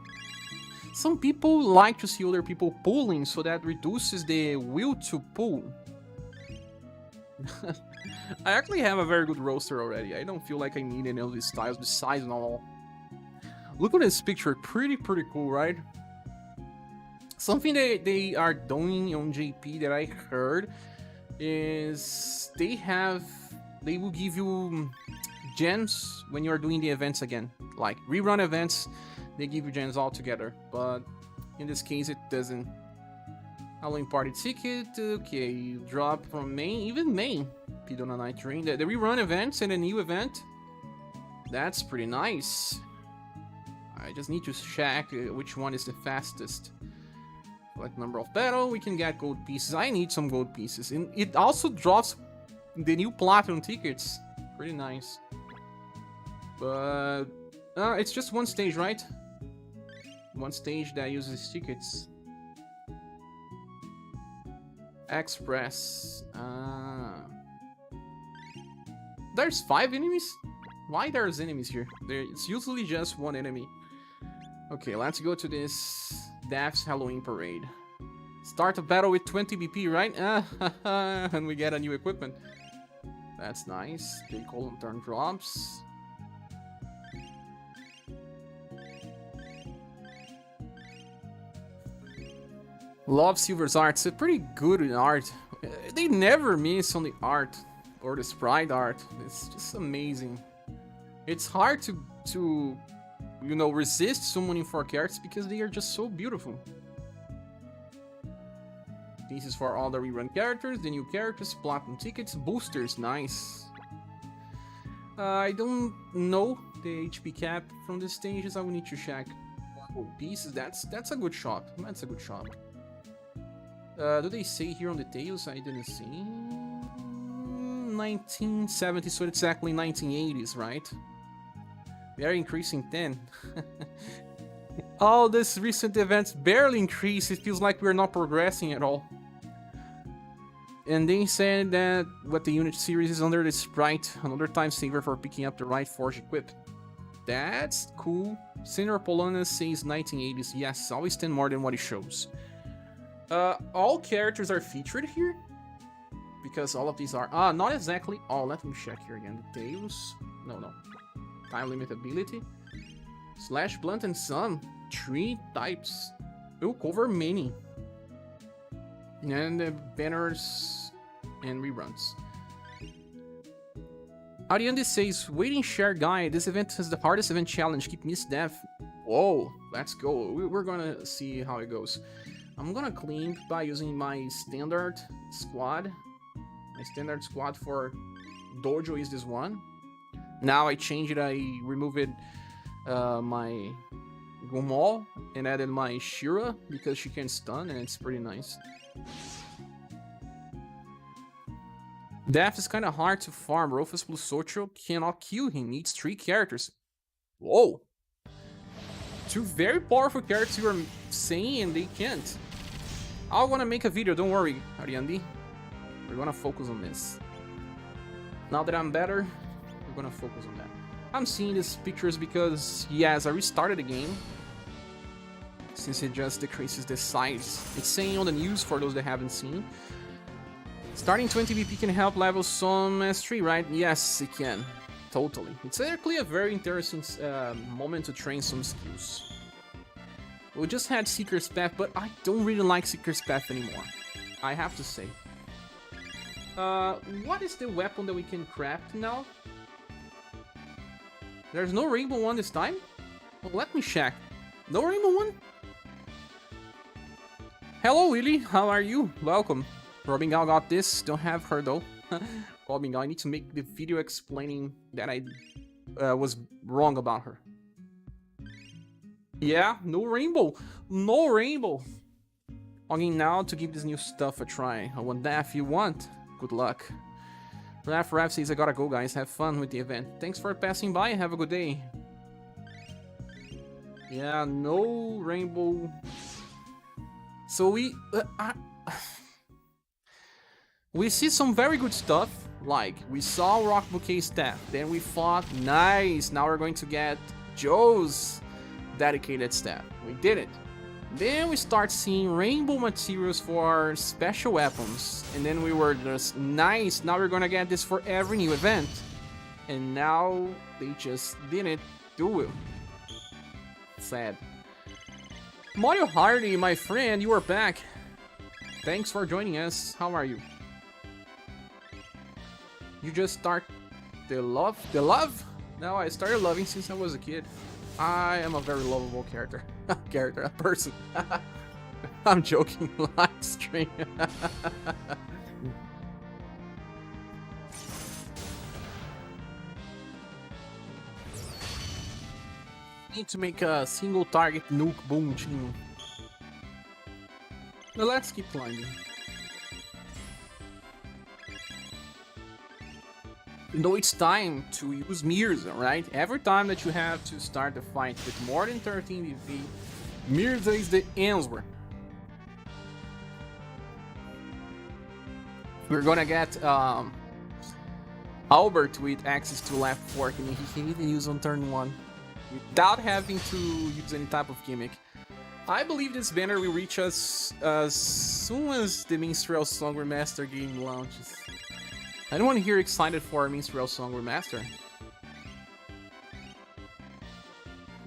Some people like to see other people pulling, so that reduces the will to pull. I actually have a very good roster already. I don't feel like I need any of these styles besides all. Look at this picture, pretty cool, right? Something that they are doing on JP that I heard is they will give you gems when you're doing the events again. Like rerun events, they give you gems all together. But in this case, it doesn't. Halloween party ticket, okay, you drop from main, even main. Pidona Night Train. The rerun events and a new event, that's pretty nice. I just need to check which one is the fastest. Like number of battle, we can get gold pieces. I need some gold pieces. And it also drops the new platinum tickets. Pretty nice. But it's just one stage, right? One stage that uses tickets. Express. There's 5 enemies? Why there's enemies here? It's usually just one enemy. Okay, let's go to this Death's Halloween Parade. Start a battle with 20 BP, right? And we get a new equipment. That's nice. They call them turn drops. Love Silver's art. It's pretty good in art. They never miss on the art or the sprite art. It's just amazing. It's hard to you know, resist summoning 4 characters because they are just so beautiful. This is for all the rerun characters, the new characters, platinum tickets, boosters, nice. I don't know the HP cap from the stages. I will need to check. Oh, pieces. That's a good shop. That's a good shop. Do they say here on the tails? I didn't see. 1970, so it's exactly 1980s, right? They are increasing 10. All these recent events barely increase. It feels like we're not progressing at all. And they said that what the unit series is under the sprite, another time saver for picking up the right forge equip. That's cool. Senator Polonus says 1980s. Yes, always 10 more than what it shows. All characters are featured here because all of these are not exactly all. Let me check here again. Details. No. Time limit ability. Slash blunt and some 3 types. Will cover many. And the banners and reruns. Ariande says, waiting share guide. This event is the hardest event challenge. Keep miss death. Whoa, let's go. We're gonna see how it goes. I'm gonna clean by using my standard squad. My standard squad for Dojo is this one. Now I changed it. I removed my Gumal and added my Shira because she can stun and it's pretty nice. Death is kind of hard to farm. Rufus plus Socho cannot kill him. Needs 3 characters. Whoa! 2 very powerful characters you are saying and they can't. I want to make a video, don't worry, Ariandi. We're gonna focus on this. Now that I'm better, we're gonna focus on that. I'm seeing these pictures because, yes, I restarted the game. Since it just decreases the size. It's saying on the news for those that haven't seen. Starting 20 BP can help level some S3, right? Yes, it can. Totally. It's actually a very interesting moment to train some skills. We just had Seeker's Path, but I don't really like Seeker's Path anymore. I have to say. What is the weapon that we can craft now? There's no rainbow one this time? Well, let me check. No rainbow one? Hello, Willy. How are you? Welcome. Robin Gal got this. Don't have her, though. Robin Gal, I need to make the video explaining that I was wrong about her. Yeah, no rainbow. No rainbow. Logging now to give this new stuff a try. I want that if you want. Good luck. Raf says, I gotta go, guys. Have fun with the event. Thanks for passing by. Have a good day. Yeah, no rainbow. So we see some very good stuff. Like, we saw Rock Bouquet staff. Then we thought, nice. Now we're going to get Joe's dedicated staff. We did it. Then we start seeing rainbow materials for special weapons. And then we were just, nice, now we're gonna get this for every new event. And now they just didn't do it. Sad. Mario Hardy, my friend, you are back. Thanks for joining us. How are you? You just start the love? The love? No, I started loving since I was a kid. I am a very lovable character. A person. I'm joking. Livestream. Need to make a single target nuke boom team. Now let's keep climbing. You know it's time to use Mirza, right? Every time that you have to start the fight with more than 13 DP, Mirza is the answer. We're gonna get Albert with access to left fork, and he can even use on turn 1 without having to use any type of gimmick. I believe this banner will reach us as soon as the Minstrel Song Remaster game launches. Anyone here excited for a Minstrel Song Remaster?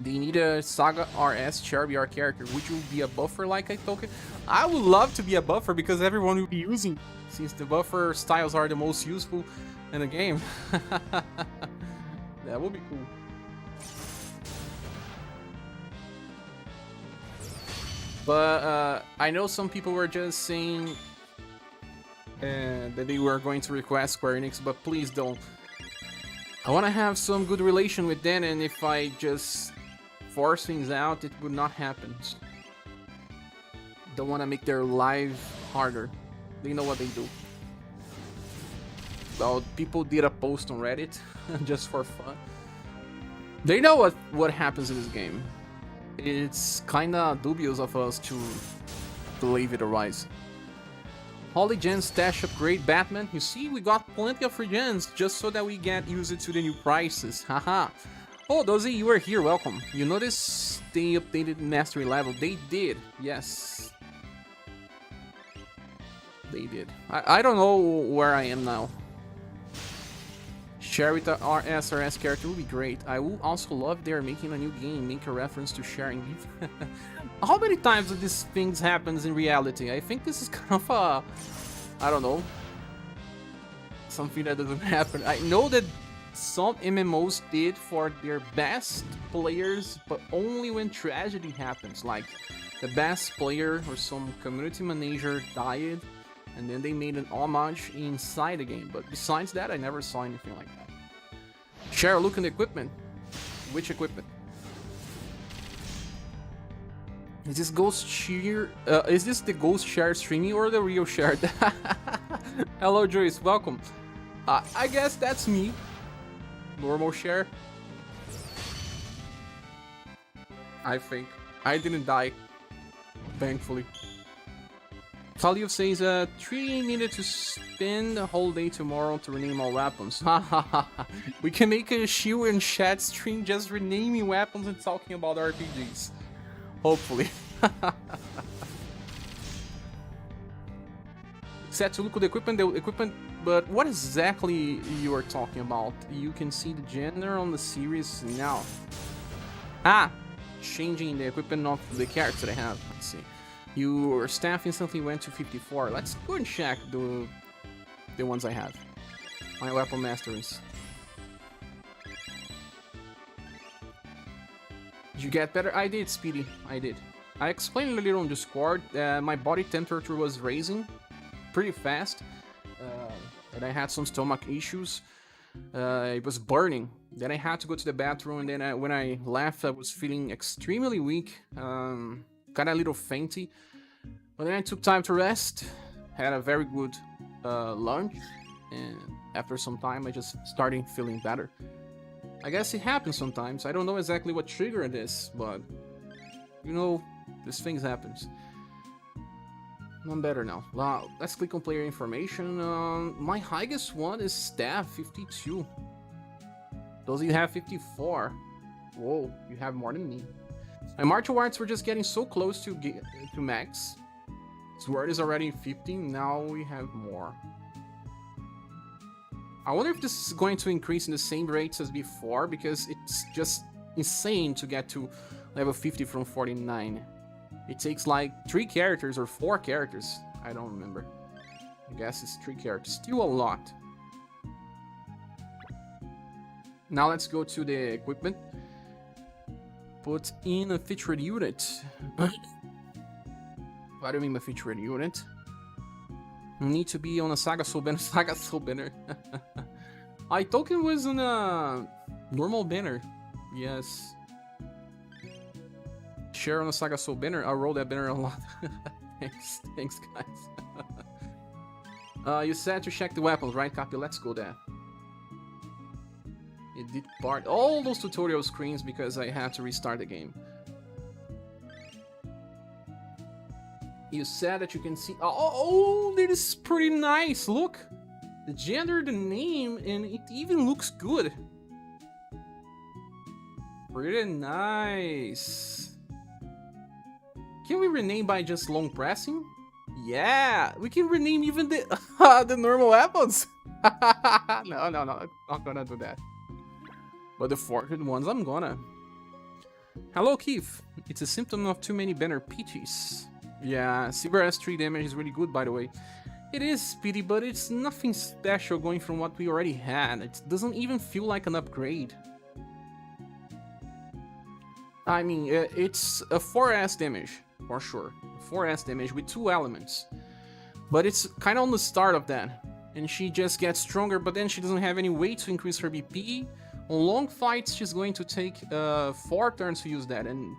They need a SaGa RS ScherBR character. Would you be a buffer like a token? I would love to be a buffer because everyone will be using, since the buffer styles are the most useful in the game. That would be cool. But I know some people were just saying that they were going to request Square Enix, but please don't. I want to have some good relation with them, and if I just force things out, it would not happen. Don't want to make their life harder. They know what they do. Well, people did a post on Reddit just for fun. They know what happens in this game. It's kinda dubious of us to believe it otherwise. Holy Gen stash upgrade Batman. You see, we got plenty of free gens just so that we get used to the new prices. Haha. Oh, Dozy, you are here. Welcome. You notice they updated mastery level? They did. Yes. They did. I don't know where I am now. Share with the RSRS character would be great. I would also love they're making a new game, make a reference to sharing. How many times do these things happens in reality? I think this is kind of a, I don't know, something that doesn't happen. I know that some MMOs did for their best players, but only when tragedy happens, like the best player or some community manager died, and then they made an homage inside the game. But besides that, I never saw anything like that. Share a look in the equipment. Which equipment? Is this Ghost Share? Is this the Ghost Share streaming or the real Share? Hello, Joyce. Welcome. I guess that's me. Normal Share. I think. I didn't die. Thankfully. Khalil says, 3 needed to spend the whole day tomorrow to rename all weapons. We can make a shield and chat stream just renaming weapons and talking about RPGs. Hopefully. Set to look at the equipment, but what exactly you are talking about? You can see the gender on the series now. Changing the equipment of the character that I have. Let's see. Your staff instantly went to 54. Let's go and check the ones I have. My weapon masters. Did you get better? I did, Speedy. I did. I explained a little on Discord. My body temperature was raising pretty fast. And I had some stomach issues. It was burning. Then I had to go to the bathroom. And then when I left, I was feeling extremely weak. Got a little fainty, but then I took time to rest, had a very good lunch, and after some time I just started feeling better. I guess it happens sometimes. I don't know exactly what triggered this, but you know, these things happens. I'm better now. Wow, let's click on player information. My highest one is staff 52. Does you have 54? Whoa, you have more than me. My martial arts were just getting so close to max. Sword is already 15, now we have more. I wonder if this is going to increase in the same rates as before, because it's just insane to get to level 50 from 49. It takes like 3 characters or 4 characters. I don't remember. I guess it's 3 characters. Still a lot. Now let's go to the equipment. Put in a featured unit. What do you mean by featured unit? You need to be on a SaGa Soul banner. SaGa Soul banner. I token was on a normal banner. Yes. Share on a SaGa Soul banner. I'll roll that banner a lot. Thanks guys. You said to check the weapons, right, Capi? Let's go there. It did part all those tutorial screens because I had to restart the game. You said that you can see. Oh, that is pretty nice. Look, the gender, the name, and it even looks good. Pretty nice. Can we rename by just long pressing? Yeah, we can rename even the the normal weapons. No, I'm not gonna do that. But the forked ones, I'm gonna. Hello, Keith. It's a symptom of too many banner peaches. Yeah, ScherBR 3 damage is really good, by the way. It is speedy, but it's nothing special going from what we already had. It doesn't even feel like an upgrade. I mean, it's a 4S damage, for sure. 4S damage with 2 elements. But it's kind of on the start of that. And she just gets stronger, but then she doesn't have any way to increase her BP. On long fights, she's going to take 4 turns to use that, and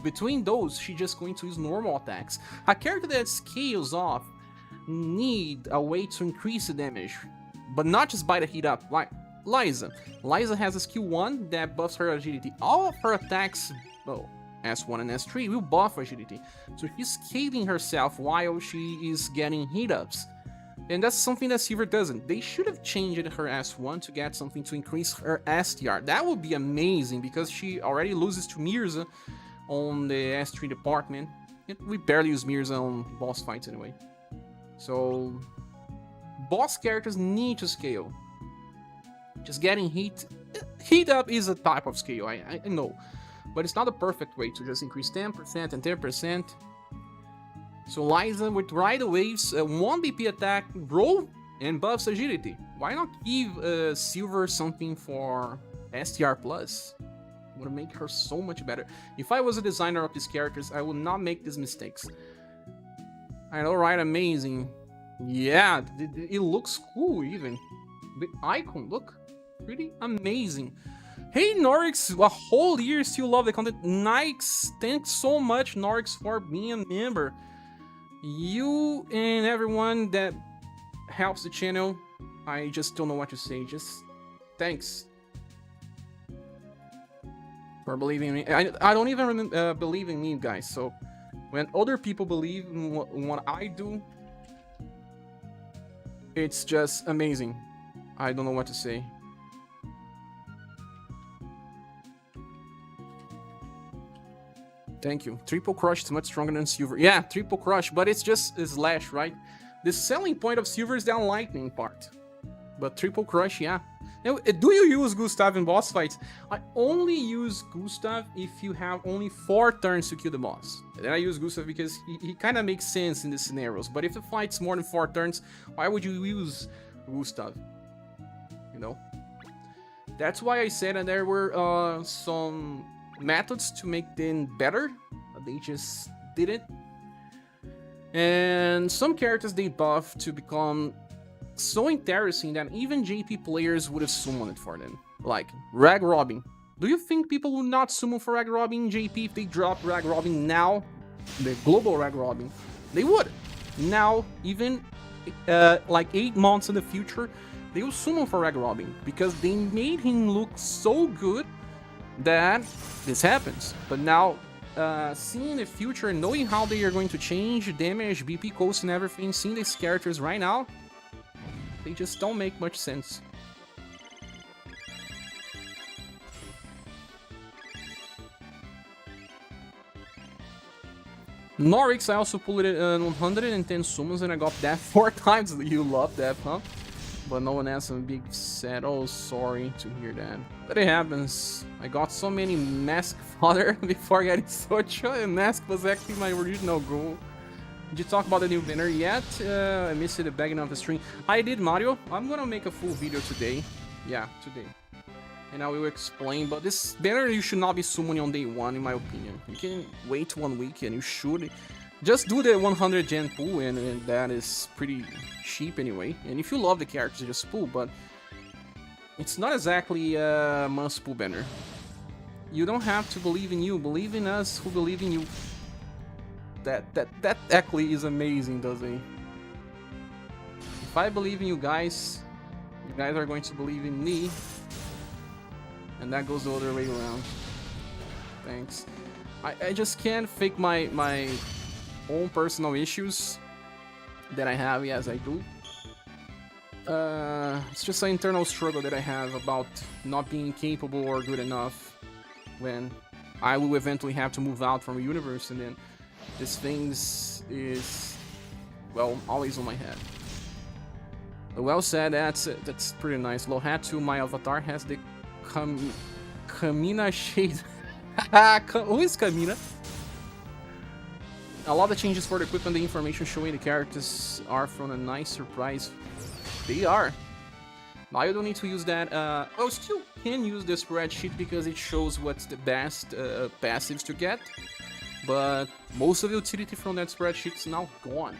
between those, she's just going to use normal attacks. A character that scales off need a way to increase the damage, but not just by the heat up, like Liza. Liza has a skill 1 that buffs her agility. All of her attacks, well, S1 and S3 will buff agility, so she's scaling herself while she is getting heat ups. And that's something that ScherBR doesn't. They should have changed her S1 to get something to increase her STR. That would be amazing, because she already loses to Mirza on the S3 department. We barely use Mirza on boss fights anyway. So, boss characters need to scale. Just getting heat up is a type of scale, I know. But it's not the perfect way to just increase 10% and 10%. So Liza with Rider Waves, 1 BP attack, roll, and buffs agility. Why not give ScherBR something for STR+? Would make her so much better. If I was a designer of these characters, I would not make these mistakes. I know, right? Amazing. Yeah, it looks cool even. The icon, look. Pretty amazing. Hey Norix, a whole year still love the content. Nice, thanks so much Norix for being a member. You and everyone that helps the channel, I just don't know what to say. Just thanks for believing in me. I don't even believe in me, guys. So when other people believe in what I do, it's just amazing. I don't know what to say. Thank you. Triple Crush is much stronger than ScherBR. Yeah, Triple Crush, but it's just a slash, right? The selling point of ScherBR is the lightning part. But Triple Crush, yeah. Now, do you use Gustav in boss fights? I only use Gustav if you have only 4 turns to kill the boss. And then I use Gustav because he kind of makes sense in the scenarios. But if the fight's more than 4 turns, why would you use Gustav? You know? That's why I said that there were some methods to make them better, but they just didn't. And some characters they buff to become so interesting that even JP players would have summoned it for them, like Rag Robin. Do you think people would not summon for Rag Robin in JP if they drop Rag Robin now, the global Rag Robin? They would. Now, even like 8 months in the future, they will summon for Rag Robin because they made him look so good that this happens. But now, seeing the future, knowing how they are going to change damage, BP cost and everything, seeing these characters right now, they just don't make much sense. Norix, I also pulled it 110 summons and I got death 4 times. You love death, huh? But no one has a big set. Oh, sorry to hear that. But it happens. I got so many Mask fodder before getting Socha, and Mask was actually my original goal. Did you talk about the new banner yet? I missed the beginning of the stream. I did, Mario. I'm gonna make a full video today. Yeah, today. And I will explain, but this banner you should not be summoning on day 1, in my opinion. You can wait 1 week and you should. Just do the 100 gen pool, and that is pretty cheap anyway. And if you love the characters, just pull, but it's not exactly a must pull banner. You don't have to believe in you, believe in us who believe in you. That actually is amazing, doesn't it? If I believe in you guys are going to believe in me. And that goes the other way around. Thanks. I just can't fake my own personal issues that I have, yes I do. It's just an internal struggle that I have about not being capable or good enough when I will eventually have to move out from UniverSe, and then This thing is, well, always on my head. Well said, that's pretty nice. Lohatu, my avatar, has the Kamina shade. Who is Kamina? A lot of changes for the equipment, the information showing the characters are from a nice surprise. They are. Now you don't need to use that. Oh, still can use the spreadsheet because it shows what's the best passives to get. But most of the utility from that spreadsheet is now gone.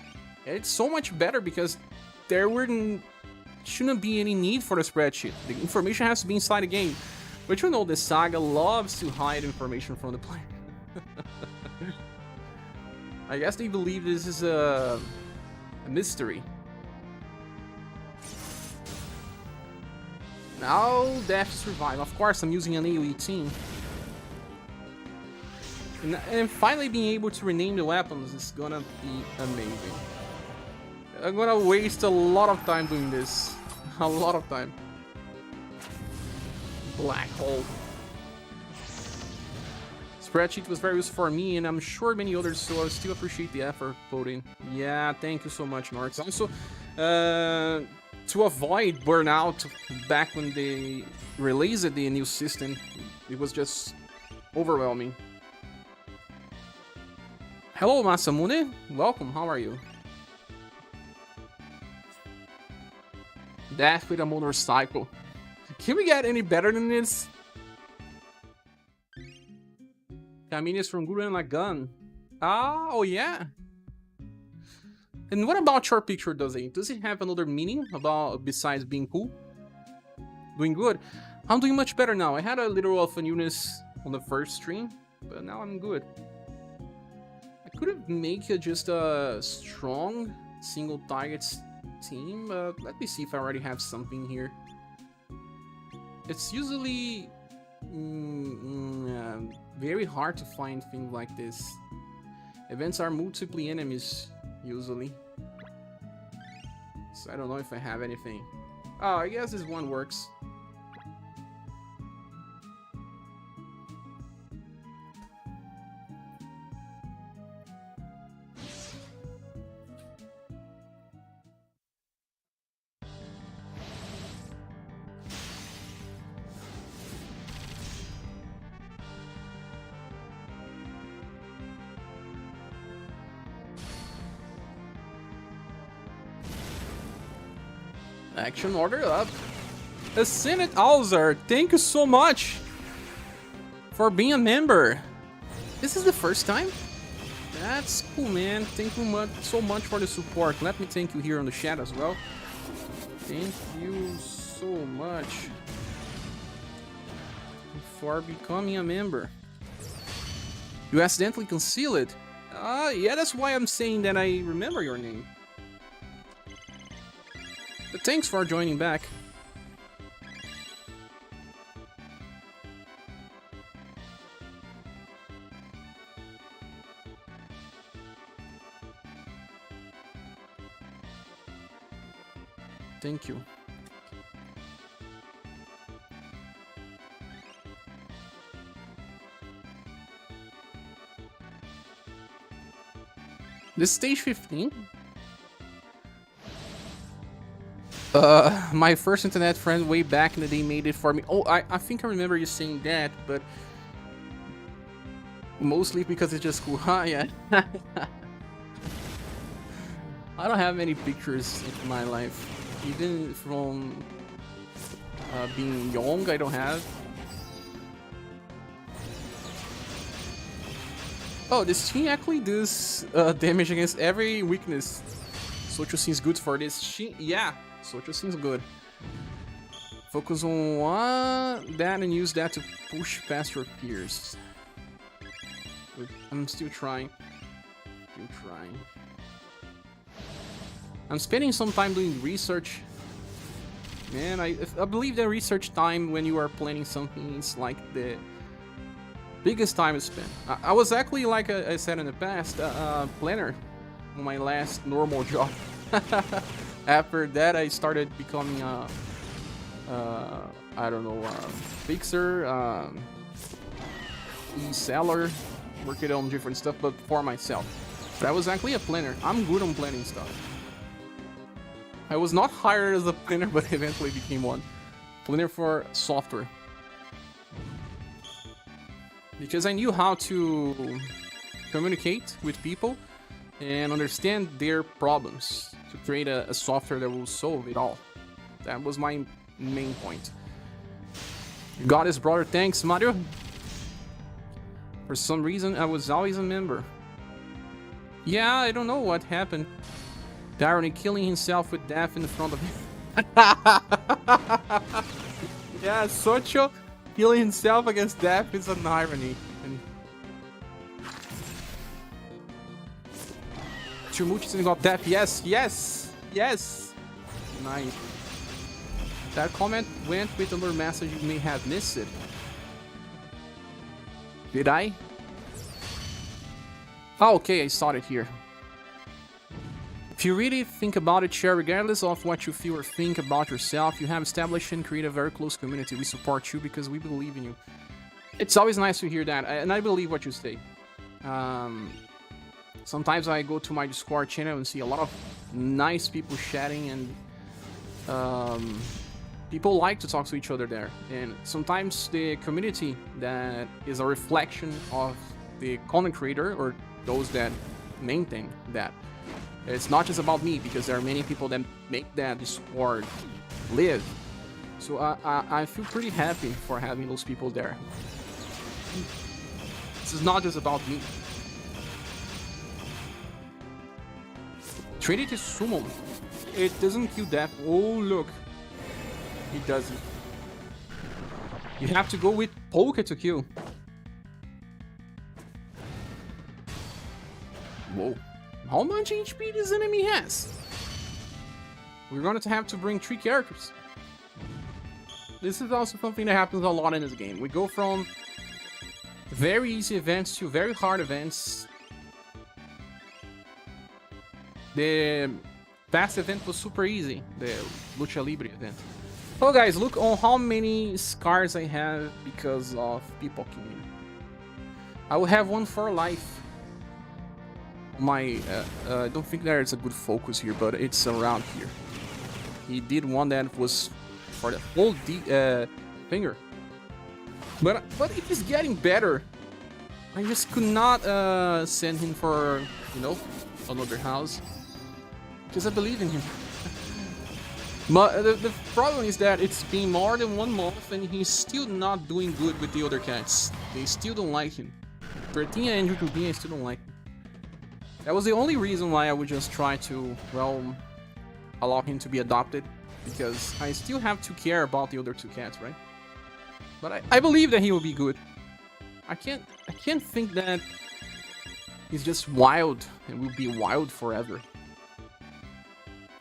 And it's so much better because there shouldn't be any need for the spreadsheet. The information has to be inside the game. But you know, the SaGa loves to hide information from the player. I guess they believe this is a mystery. Now, Death Survive. Of course, I'm using an AoE team. And finally being able to rename the weapons is gonna be amazing. I'm gonna waste a lot of time doing this. A lot of time. Black hole. Spreadsheet was very useful for me, and I'm sure many others, so I still appreciate the effort put in. Yeah, thank you so much, Norx. Also, to avoid burnout back when they released the new system, it was just overwhelming. Hello, Masamune. Welcome, how are you? Death with a motorcycle. Can we get any better than this? Caminius from Gurren Lagann. Oh yeah. And what about your picture, does it? Does it have another meaning about besides being cool? Doing good. I'm doing much better now. I had a little of an illness on the first stream, but now I'm good. I could make just a strong single targets team. Let me see if I already have something here. It's usually very hard to find things like this. Events are multiple enemies, usually. So I don't know if I have anything. Oh, I guess this one works. Action order up. A Senate Alzar, thank you so much for being a member. This is the first time? That's cool, man. Thank you so much for the support. Let me thank you here on the chat as well. Thank you so much for becoming a member. You accidentally conceal it? Yeah, that's why I'm saying that I remember your name. But thanks for joining back. Thank you. This is stage 15. My first internet friend way back in the day made it for me. Oh, I think I remember you saying that, but mostly because it's just cool. Yeah. I don't have many pictures in my life. Even from being young, I don't have. Oh, this team actually does damage against every weakness. Social seems good for this. Yeah. Social seems good. Focus on that and use that to push past your peers. I'm still trying. I'm spending some time doing research. Man, I believe the research time when you are planning something is like the biggest time to spend. I was actually, like I said in the past, a planner on my last normal job. After that, I started becoming a, I don't know, fixer, e-seller, working on different stuff, but for myself. But I was actually a planner. I'm good on planning stuff. I was not hired as a planner, but eventually became one. Planner for software. Because I knew how to communicate with people and understand their problems to create a software that will solve it all. That was my main point. Goddess brother, thanks, Mario. For some reason, I was always a member. Yeah, I don't know what happened. The irony, killing himself with death in front of him. Yeah, Socho killing himself against death is an irony. And Chumuchi got death. Yes, yes, yes. Nice. That comment went with another message, you may have missed it. Did I? Oh, okay, I saw it here. If you really think about it, share, regardless of what you feel or think about yourself, you have established and created a very close community. We support you because we believe in you. It's always nice to hear that, and I believe what you say. Sometimes I go to my Discord channel and see a lot of nice people chatting, and people like to talk to each other there. And sometimes the community that is a reflection of the content creator or those that maintain that. It's not just about me, because there are many people that make that Discord live. So I feel pretty happy for having those people there. This is not just about me. Trinity Summon. It doesn't kill death. Oh, look. It doesn't. You have to go with Poke to kill. Whoa. How much HP this enemy has? We're going to have to bring 3 characters. This is also something that happens a lot in this game. We go from very easy events to very hard events. The past event was super easy, the Lucha Libre event. Oh guys, look on how many scars I have because of people killing me. I will have one for life. I don't think there's a good focus here, but it's around here. He did one that was for the whole finger. But it is getting better. I just could not send him for, you know, another house. Because I believe in him. But the problem is that it's been more than 1 month and he's still not doing good with the other cats. They still don't like him. Bertinha and Jujubinha still don't like him. That was the only reason why I would just try to, well, allow him to be adopted. Because I still have to care about the other 2 cats, right? But I believe that he will be good. I can't think that he's just wild and will be wild forever.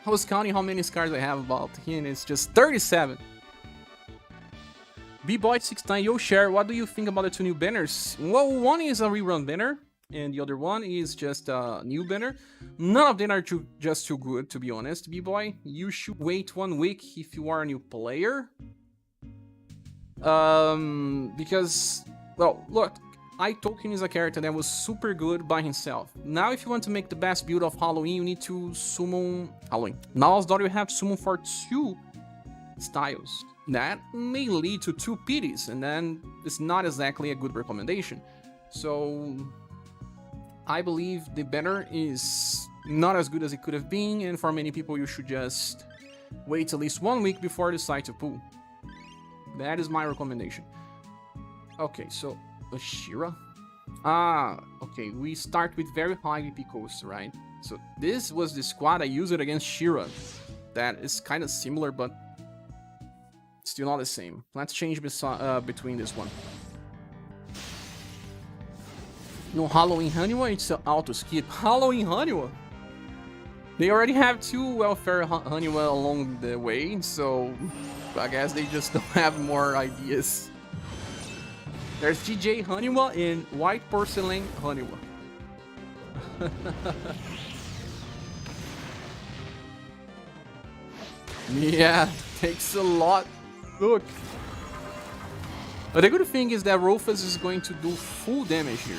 I was counting how many scars I have about him, and it's just 37. B-Boy69, yo, Cher, what do you think about the 2 new banners? Well, one is a rerun banner, and the other one is just a new banner. None of them are just too good, to be honest. B-Boy, you should wait 1 week if you are a new player. Because, well, look, iToken is a character that was super good by himself. Now, if you want to make the best build of Halloween, you need to summon Halloween. Now's daughter, you have summon for 2 styles. That may lead to 2 pities, and then it's not exactly a good recommendation. So, I believe the banner is not as good as it could have been, and for many people, you should just wait at least 1 week before you decide to pull. That is my recommendation. Okay, so Shira. Okay, we start with very high VP cost, right? So this was the squad I used it against Shira. That is kind of similar, but still not the same. Let's change between this one. No Halloween Haniwa, it's an auto skip. Halloween Haniwa? They already have 2 welfare Haniwa along the way, so I guess they just don't have more ideas. There's GJ Haniwa and White Porcelain Haniwa. Yeah, takes a lot. Look. But the good thing is that Rufus is going to do full damage here.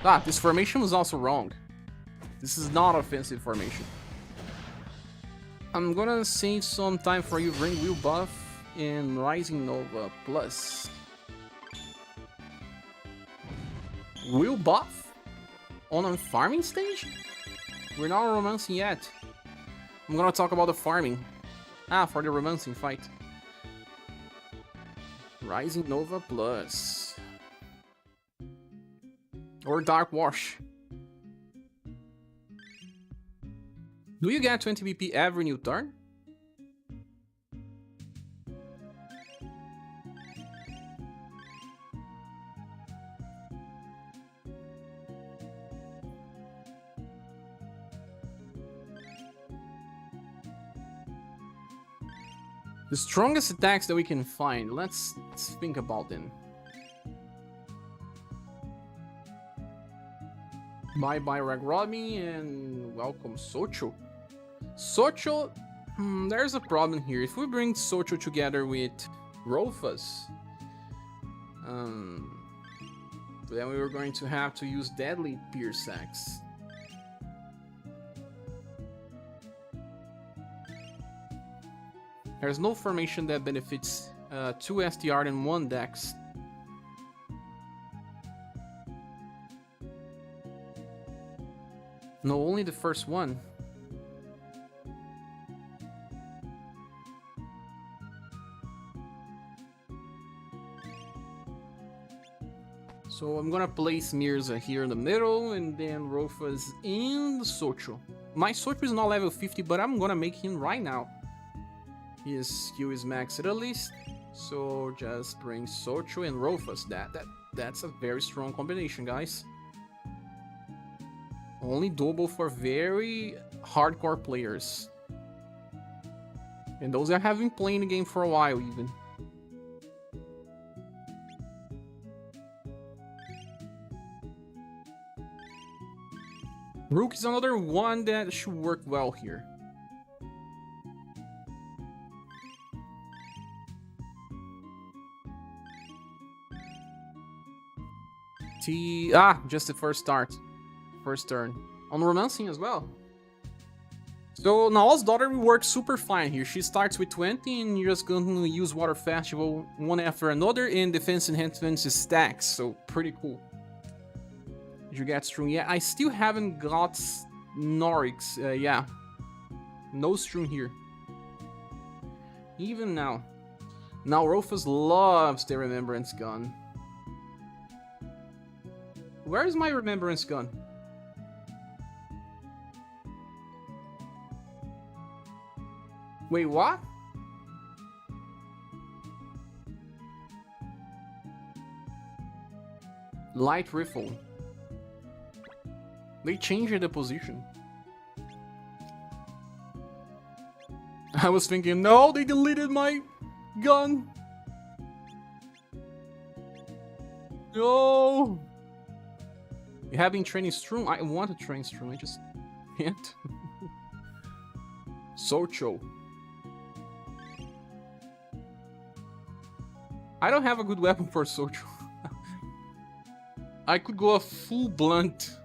Ah, this formation was also wrong. This is not offensive formation. I'm gonna save some time for you, bring Will buff and Rising Nova plus. Will buff? On a farming stage? We're not romancing yet. I'm gonna talk about the farming. Ah, for the romancing fight. Rising Nova plus. Or Dark Wash. Do you get 20 BP every new turn? The strongest attacks that we can find. Let's think about them. Bye-bye Ragromi and welcome Socho. Socho, there's a problem here. If we bring Socho together with Rofus, then we were going to have to use Deadly Pierce Axe. There's no formation that benefits 2 STR and 1 Dex. No, only the first one. So I'm gonna place Mirza here in the middle and then Rofus in the Socho. My Socho is not level 50, but I'm gonna make him right now. His skill is maxed at least, so just bring Socho and Rofus. That's a very strong combination, guys. Only doable for very hardcore players. And those that have been playing the game for a while even. Rook is another one that should work well here. Just the first turn. On romancing as well. So Naol's daughter will work super fine here. She starts with 20 and you're just going to use Water Festival one after another and defense enhancements stacks. So pretty cool. Did you get Strun? Yeah, I still haven't got Norix. Yeah. No Strun here. Even now. Now Rofus loves the Remembrance Gun. Where is my Remembrance Gun? Wait, what? Light Rifle. They changed the position. I was thinking, no, they deleted my gun. No. You have been training Strun? I want to train Strun, I just can't. Socho. I don't have a good weapon for Socho. I could go a full blunt.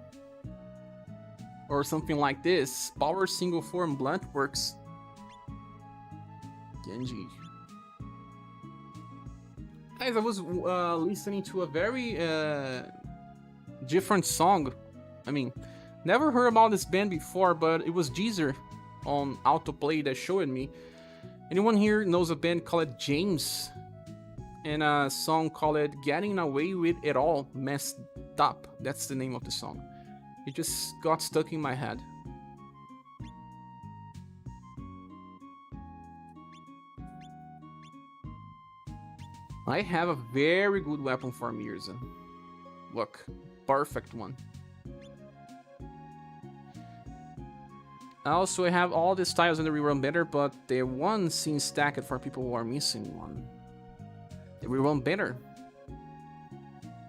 Or something like this. Power single form blunt works. Genji. Guys, I was listening to a very different song. I mean, never heard about this band before, but it was Jeezer on autoplay that showed me. Anyone here knows a band called James? And a song called Getting Away With It All Messed Up. That's the name of the song. It just got stuck in my head. I have a very good weapon for Mirza. Look, perfect one. Also, I have all the styles in the rerun better, but the one seems stacked for people who are missing one. The rerun better.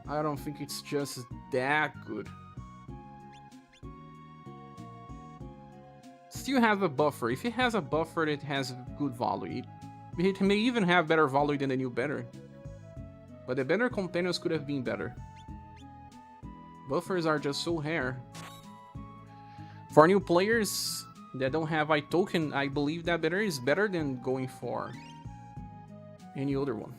I don't think it's just that good. Still have a buffer. If it has a buffer, it has good value. It may even have better value than the new better. But the better companions could have been better. Buffers are just so rare. For new players that don't have I token, I believe that better is better than going for any other one.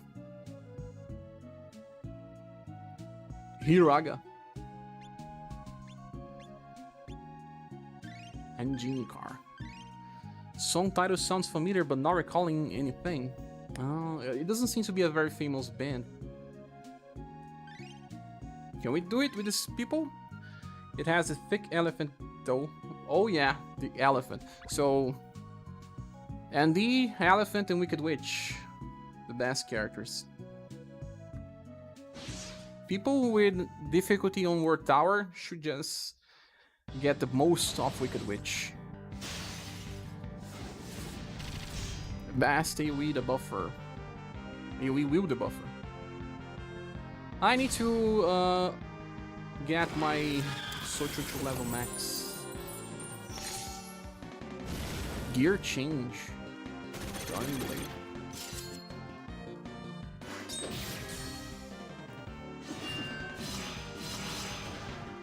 Hiraga. Engine car. Song title sounds familiar, but not recalling anything. It doesn't seem to be a very famous band. Can we do it with these people? It has a thick elephant though. Oh yeah, the elephant. So, and the elephant and Wicked Witch, the best characters. People with difficulty on Word Tower should just get the most of Wicked Witch. Best AoE the buffer. AoE will the buffer. I need to get my social to level max. Gear change. Gun blade.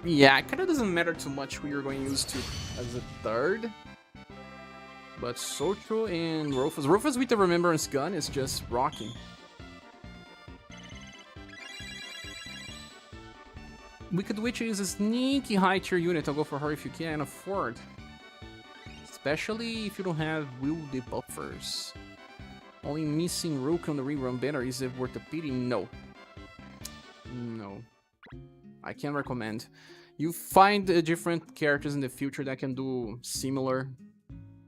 Yeah, it kind of doesn't matter too much who you're going to use to as a third. But Socho and Rufus. Rufus with the Remembrance gun is just rocking. Wicked Witch is a sneaky high tier unit. I'll go for her if you can afford. Especially if you don't have will the buffers. Only missing Rook on the rerun banner. Is it worth a pity? No. No. I can't recommend. You find different characters in the future that can do similar.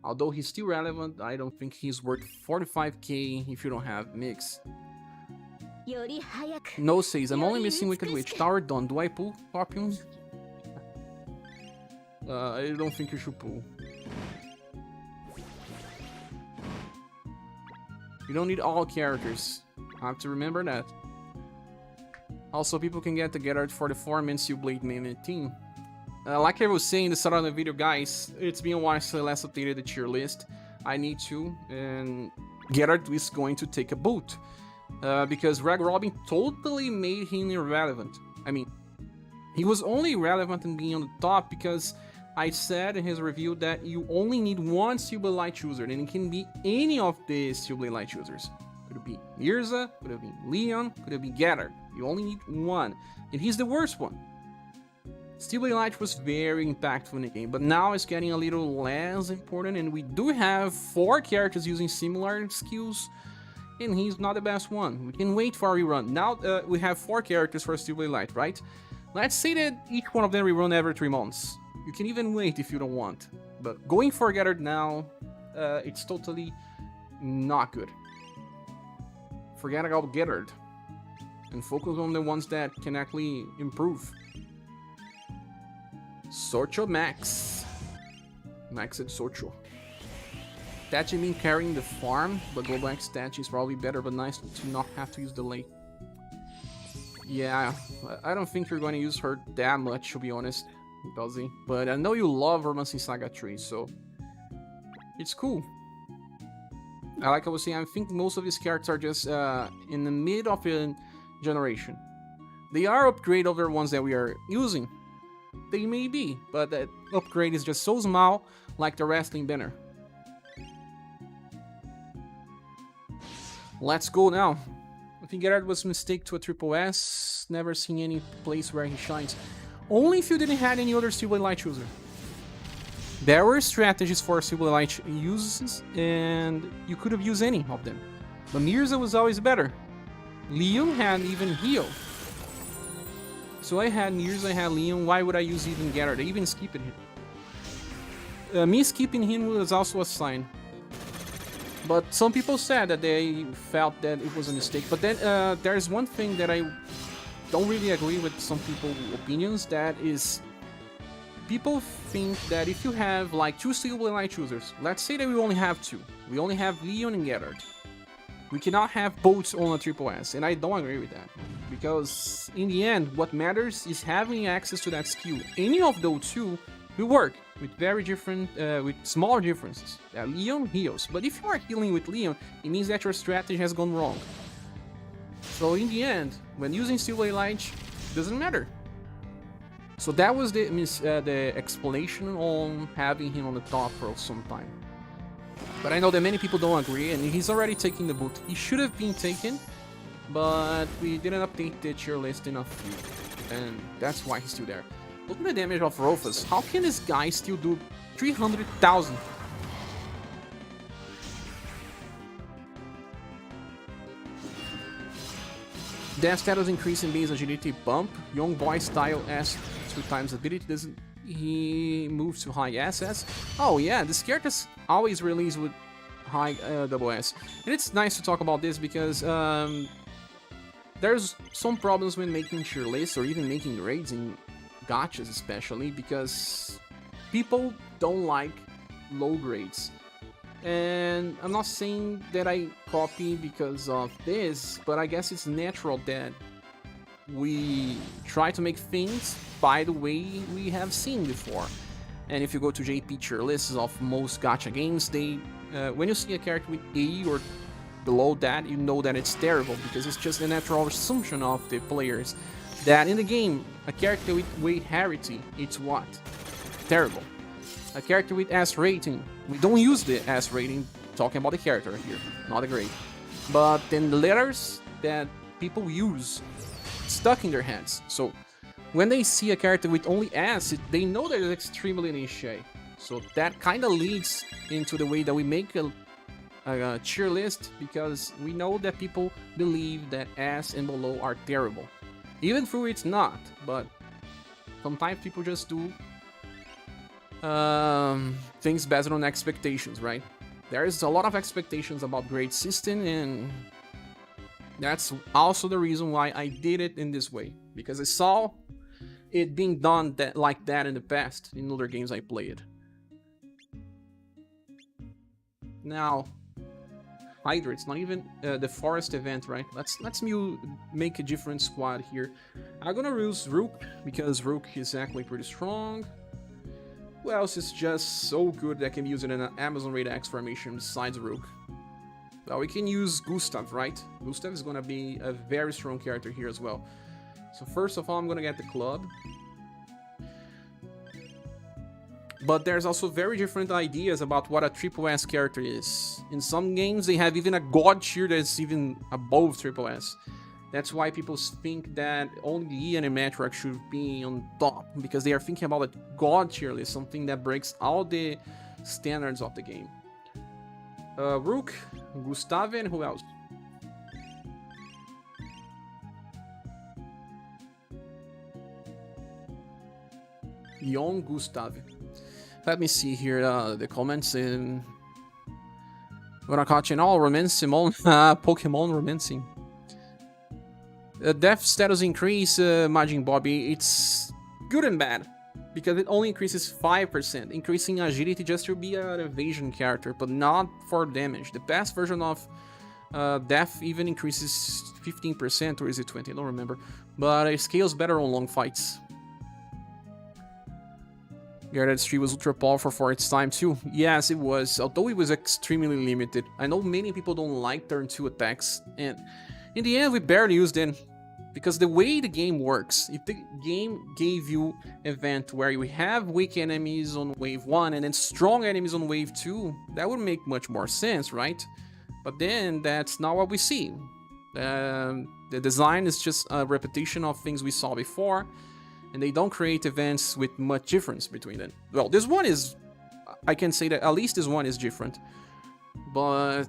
Although he's still relevant, I don't think he's worth 45k if you don't have mix. No says, I'm only missing Wicked Witch. Tower done. Do I pull Popium? I don't think you should pull. You don't need all characters. I have to remember that. Also, people can get together for the 4 minutes you blade main team. Like I was saying in the start of the video, guys, it's been a while since I last updated the tier list. I need to, and Gerard is going to take a boot. Because Rag Robin totally made him irrelevant. I mean, he was only relevant in being on the top because I said in his review that you only need one Steel Light chooser, and it can be any of the Steel Light choosers. Could it be Mirza, could it be Leon, could it be Gerard. You only need one, and he's the worst one. Steel Light was very impactful in the game, but now it's getting a little less important, and we do have 4 characters using similar skills, and he's not the best one. We can wait for a rerun. Now we have 4 characters for Steel Light, right? Let's say that each one of them rerun every 3 months. You can even wait if you don't want, but going for Gerard now, it's totally not good. Forget about Gerard and focus on the ones that can actually improve. Socho Max. Maxed Socho. Tachi mean carrying the farm, but Global X Tachi is probably better, but nice to not have to use delay. Yeah, I don't think you're going to use her that much, to be honest, does he? But I know you love Romancing Saga 3, so it's cool. Like I was saying, I think most of these characters are just in the mid of a generation. They are upgrade over ones that we are using. They may be, but that upgrade is just so small, like the wrestling banner. Let's go now. I think Gerard was a mistake to a triple S. Never seen any place where he shines. Only if you didn't have any other Steel Light chooser. There were strategies for Steel Light uses, and you could have used any of them. But Mirza was always better. Leon had even heal. So I had Mirza, I had Leon. Why would I use even Gerard? I even skipped him. Me skipping him was also a sign. But some people said that they felt that it was a mistake. But then there's one thing that I don't really agree with some people's opinions. That is, people think that if you have like 2 Steel Light choosers, let's say that we only have 2. We only have Leon and Gerard. We cannot have both on a triple S, and I don't agree with that. Because in the end, what matters is having access to that skill. Any of those 2 will work with very different, with smaller differences. Leon heals, but if you are healing with Leon, it means that your strategy has gone wrong. So in the end, when using Steel Light, it doesn't matter. So that was the explanation on having him on the top for some time. But I know that many people don't agree, and he's already taking the boot. He should have been taken, but we didn't update the tier list enough, and that's why he's still there. Look at the damage of Rufus. How can this guy still do 300,000? Death status increase in base agility bump. Young boy style S 2x ability. Doesn't he moves to high SS? Oh yeah, this character's always released with high double S. And it's nice to talk about this because there's some problems when making tier lists or even making raids in gachas especially, because people don't like low grades. And I'm not saying that I copy because of this, but I guess it's natural that we try to make things by the way we have seen before. And if you go to JP tier lists of most gacha games, they when you see a character with A or below that, you know that it's terrible, because it's just a natural assumption of the players that in the game, a character with weight parity, it's what? Terrible. A character with S rating, we don't use the S rating talking about the character here, not the grade. But then the letters that people use stuck in their heads. So when they see a character with only S, they know that it's extremely niche. So that kind of leads into the way that we make a tier list, because we know that people believe that S and below are terrible. Even though it's not, but sometimes people just do things based on expectations, right? There is a lot of expectations about grade system, and that's also the reason why I did it in this way, because I saw it being done like that in the past in other games I played. Now, Hydra, it's not even the forest event, right? Let's make a different squad here. I'm gonna use Rook, because Rook is actually pretty strong. Who else is just so good that can be used in an Amazon Raid X formation besides Rook? Well, we can use Gustav, right? Gustav is gonna be a very strong character here as well. So first of all, I'm gonna get the club. But there's also very different ideas about what a triple S character is. In some games, they have even a god tier that's even above triple S. That's why people think that only Ian and Matriarch should be on top, because they are thinking about a god tier list, something that breaks all the standards of the game. Rook, Gustav, and who else? Young Gustav. Let me see here the comments. Gonna catch in all Romancimon, Pokemon Romancing. Death status increase, Majin Bobby, it's good and bad, because it only increases 5%, increasing agility just to be an evasion character, but not for damage. The best version of Death even increases 15%, or is it 20? I don't remember, but it scales better on long fights. Gyarados 3 was ultra powerful for its time too. Yes, it was, although it was extremely limited. I know many people don't like turn 2 attacks, and in the end we barely used them, because the way the game works, if the game gave you an event where you have weak enemies on wave 1 and then strong enemies on wave 2, that would make much more sense, right? But then that's not what we see. The design is just a repetition of things we saw before, and they don't create events with much difference between them. Well, this one is, I can say that at least this one is different, but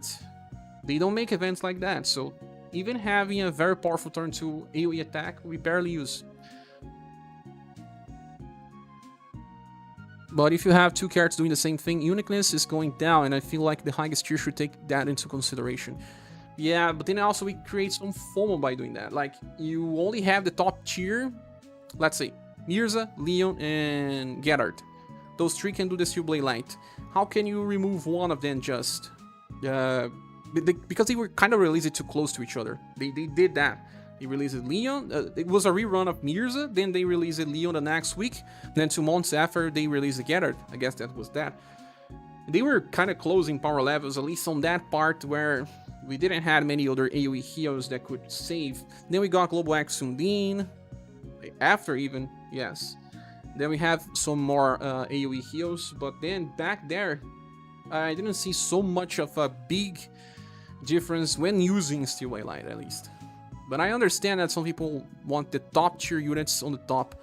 they don't make events like that, so even having a very powerful turn 2 AoE attack, we barely use. But if you have two characters doing the same thing, uniqueness is going down, and I feel like the highest tier should take that into consideration. Yeah, but then also we create some FOMO by doing that. Like, you only have the top tier, let's say, Mirza, Leon, and Gerard. Those three can do the Steel Blade Light. How can you remove one of them just? Because they were kind of released too close to each other. They did that. They released Leon. It was a rerun of Mirza. Then they released Leon the next week. Then 2 months after, they released Gerard. I guess that was that. They were kind of close in power levels, at least on that part where we didn't have many other AoE heroes that could save. Then we got Global X Sundin. After even, yes. Then we have some more AoE heals, but then back there, I didn't see so much of a big difference when using Steel Light, at least. But I understand that some people want the top tier units on the top.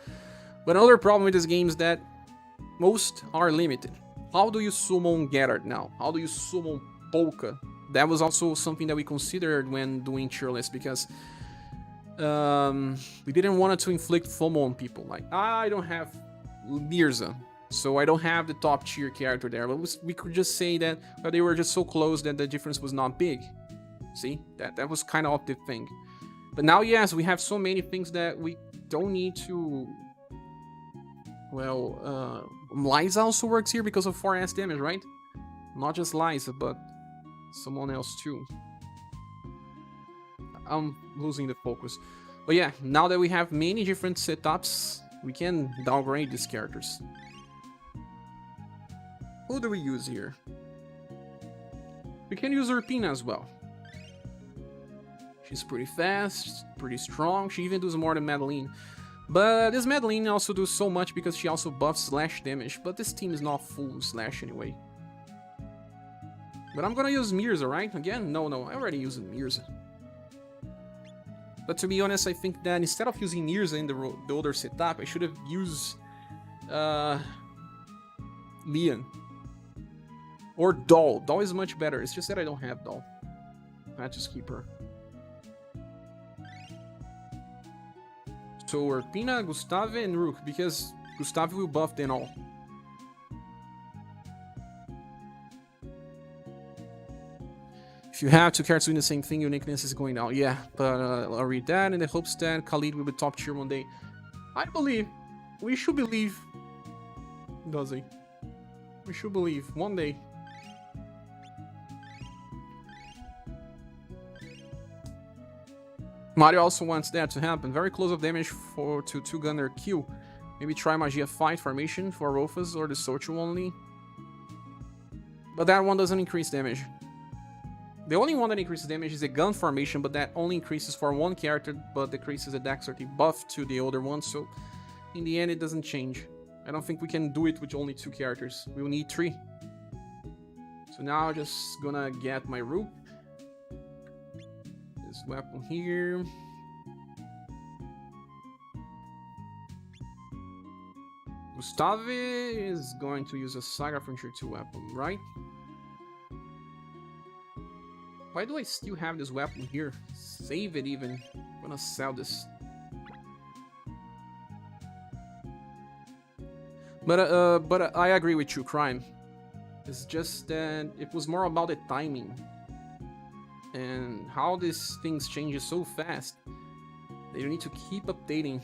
But another problem with this game is that most are limited. How do you summon Geralt now? How do you summon Polka? That was also something that we considered when doing tier list, because we didn't want to inflict FOMO on people. Like, I don't have Mirza, so I don't have the top tier character there. But we could just say that they were just so close that the difference was not big. See, that was kind of the thing. But now, yes, we have so many things that we don't need to. Well, Liza also works here because of 4S damage, right? Not just Liza, but someone else too. I'm losing the focus. But yeah, now that we have many different setups, we can downgrade these characters. Who do we use here? We can use Urpina as well. She's pretty fast, pretty strong. She even does more than Madeline. But this Madeline also does so much because she also buffs slash damage. But this team is not full slash anyway. But I'm gonna use Mirza, right? Again? No, I already used Mirza. But to be honest, I think that instead of using Mirza in the older setup, I should have used Leon. Or Doll. Doll is much better. It's just that I don't have Doll. I just keep her. So Urpina, Gustave, and Rook, because Gustave will buff then all. If you have two characters doing the same thing, uniqueness is going down. Yeah, but I'll read that in the hopes that Khalid will be top tier one day. I believe. We should believe. Does he? We should believe. One day. Mario also wants that to happen. Very close of damage to 2-gunner Q. Maybe try Magia Fight formation for Rofus or the social only. But that one doesn't increase damage. The only one that increases damage is a gun formation, but that only increases for one character, but decreases the dexterity buff to the other one, so in the end it doesn't change. I don't think we can do it with only 2 characters. We will need 3. So now I'm just gonna get my Rook. This weapon here. Gustave is going to use a SaGa Frontier 2 weapon, right? Why do I still have this weapon here? Save it even. I'm gonna sell this. But I agree with you, Crime. It's just that it was more about the timing. And how these things change so fast. That you need to keep updating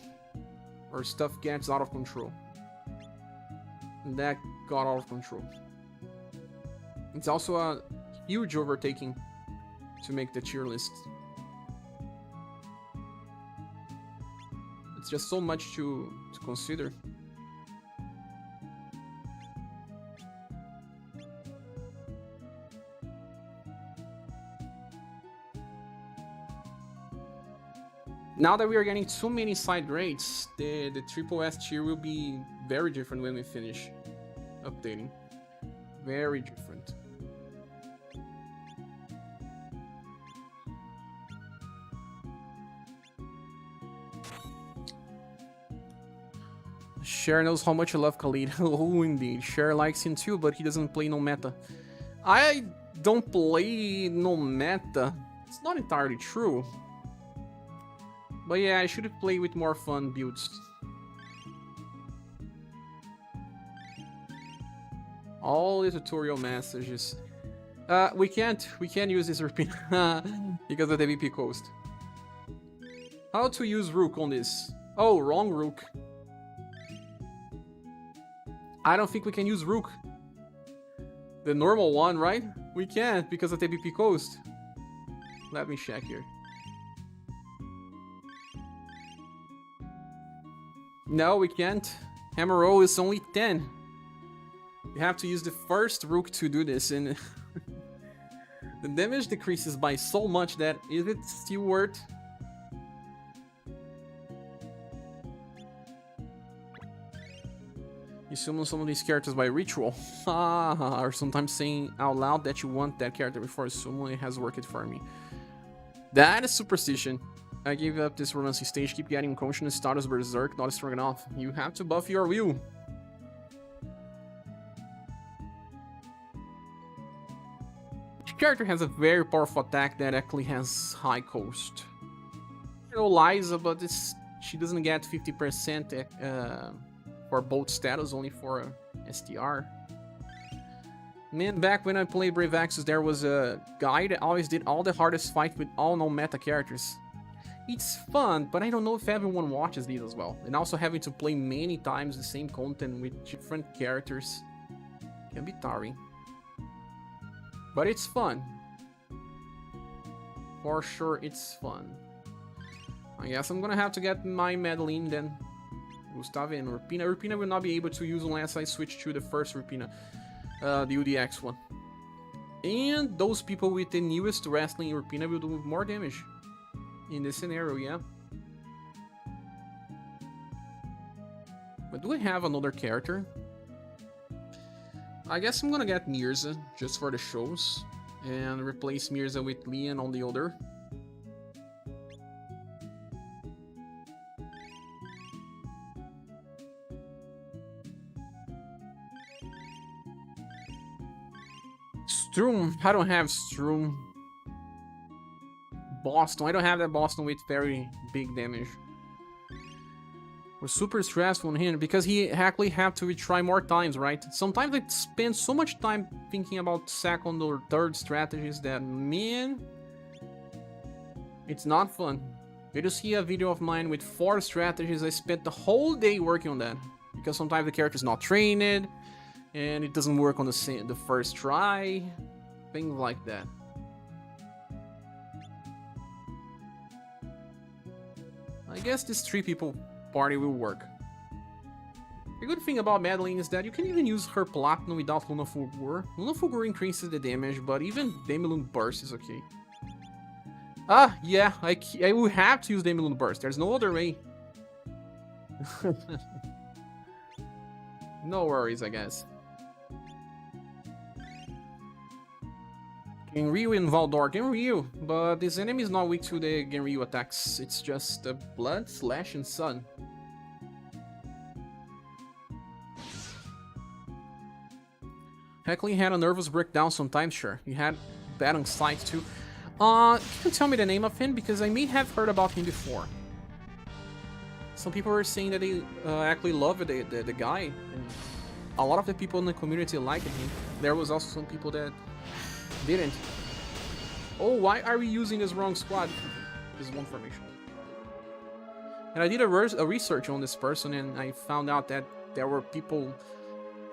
or stuff gets out of control. And that got out of control. It's also a huge overtaking to make the tier list. It's just so much to consider. Now that we are getting too many side grades, the triple S tier will be very different when we finish updating. Very different. Cher knows how much I love Khalid. Oh, indeed. Cher likes him too, but he doesn't play no meta. I don't play no meta. It's not entirely true. But yeah, I should play with more fun builds. All the tutorial messages. We can't use this repeat because of the VP coast. How to use Rook on this? Oh, wrong Rook. I don't think we can use Rook. The normal one, right? We can't because of the VP coast. Let me check here. No, we can't. Hammer roll is only 10. You have to use the first Rook to do this, and the damage decreases by so much that is it still worth? You summon some of these characters by ritual. Or sometimes saying out loud that you want that character before summoning has worked for me. That is superstition. I gave up this romancy stage, keep getting conscious status berserk, not strong enough. You have to buff your will. Each character has a very powerful attack that actually has high cost. You know, Liza, but she doesn't get 50% for both status, only for STR. Man, back when I played Brave Axis, there was a guy that always did all the hardest fight with all no-meta characters. It's fun, but I don't know if everyone watches these as well. And also having to play many times the same content with different characters can be tiring. But it's fun. For sure, it's fun. I guess I'm gonna have to get my Madeline then. Gustave and Rupina. Rupina will not be able to use unless I switch to the first Rupina. The UDX one. And those people with the newest wrestling Rupina will do more damage. In this scenario, yeah. But do I have another character? I guess I'm gonna get Mirza just for the shows. And replace Mirza with Leon on the other. Stroom. I don't have Stroom. Boston. I don't have that Boston with very big damage. Was super stressful on him because he actually had to retry more times, right? Sometimes I spend so much time thinking about second or third strategies that, man, it's not fun. You just see a video of mine with 4 strategies. I spent the whole day working on that because sometimes the character is not trained and it doesn't work on the first try, things like that. I guess this 3 people party will work. The good thing about Madeline is that you can even use her Platinum without Luna Fulgur. Luna Fulgur increases the damage, but even Demilune Burst is okay. Ah, yeah, I will have to use Demilune Burst. There's no other way. No worries, I guess. Genryu and Valdor. Genryu, but this enemy is not weak to the Genryu attacks. It's just Blood, Slash, and Sun. Heckley had a nervous breakdown sometimes, sure. He had bad anxiety too. Can you tell me the name of him? Because I may have heard about him before. Some people were saying that they actually loved the guy. And a lot of the people in the community liked him. There was also some people that didn't. Oh, why are we using this wrong squad? This one formation. And I did a research on this person and I found out that there were people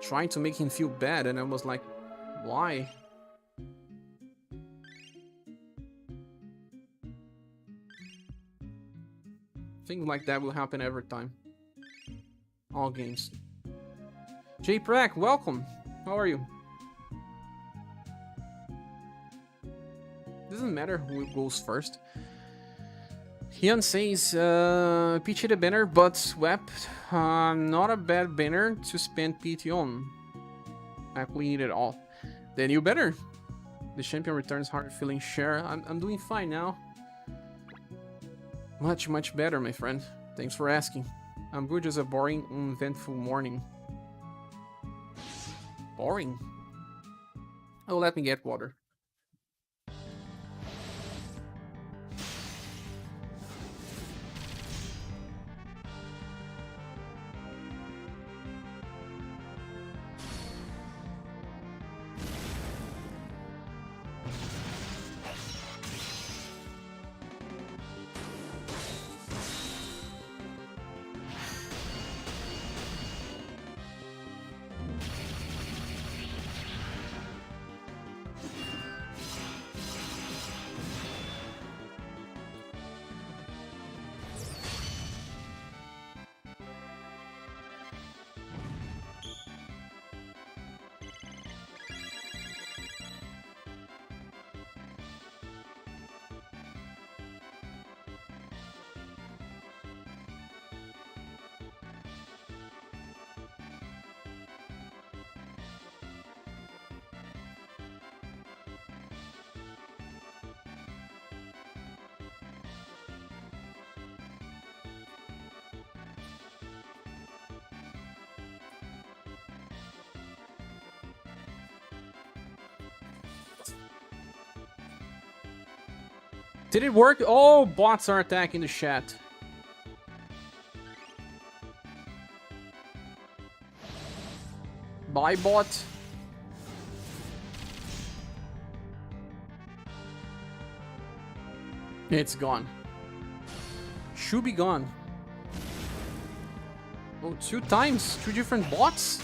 trying to make him feel bad and I was like, why? Things like that will happen every time. All games. J Prack, welcome. How are you? Doesn't matter who goes first. Hyun says, Peachy the banner, but swept. Not a bad banner to spend PT on. Actually need it all. Then you better. The champion returns hard feeling share. I'm doing fine now. Much better, my friend. Thanks for asking. I'm good, just a boring, uneventful morning. Boring? Oh, let me get water. Did it work? Oh, bots are attacking the chat. Bye, bot. It's gone. Should be gone. Oh, 2 times? 2 different bots?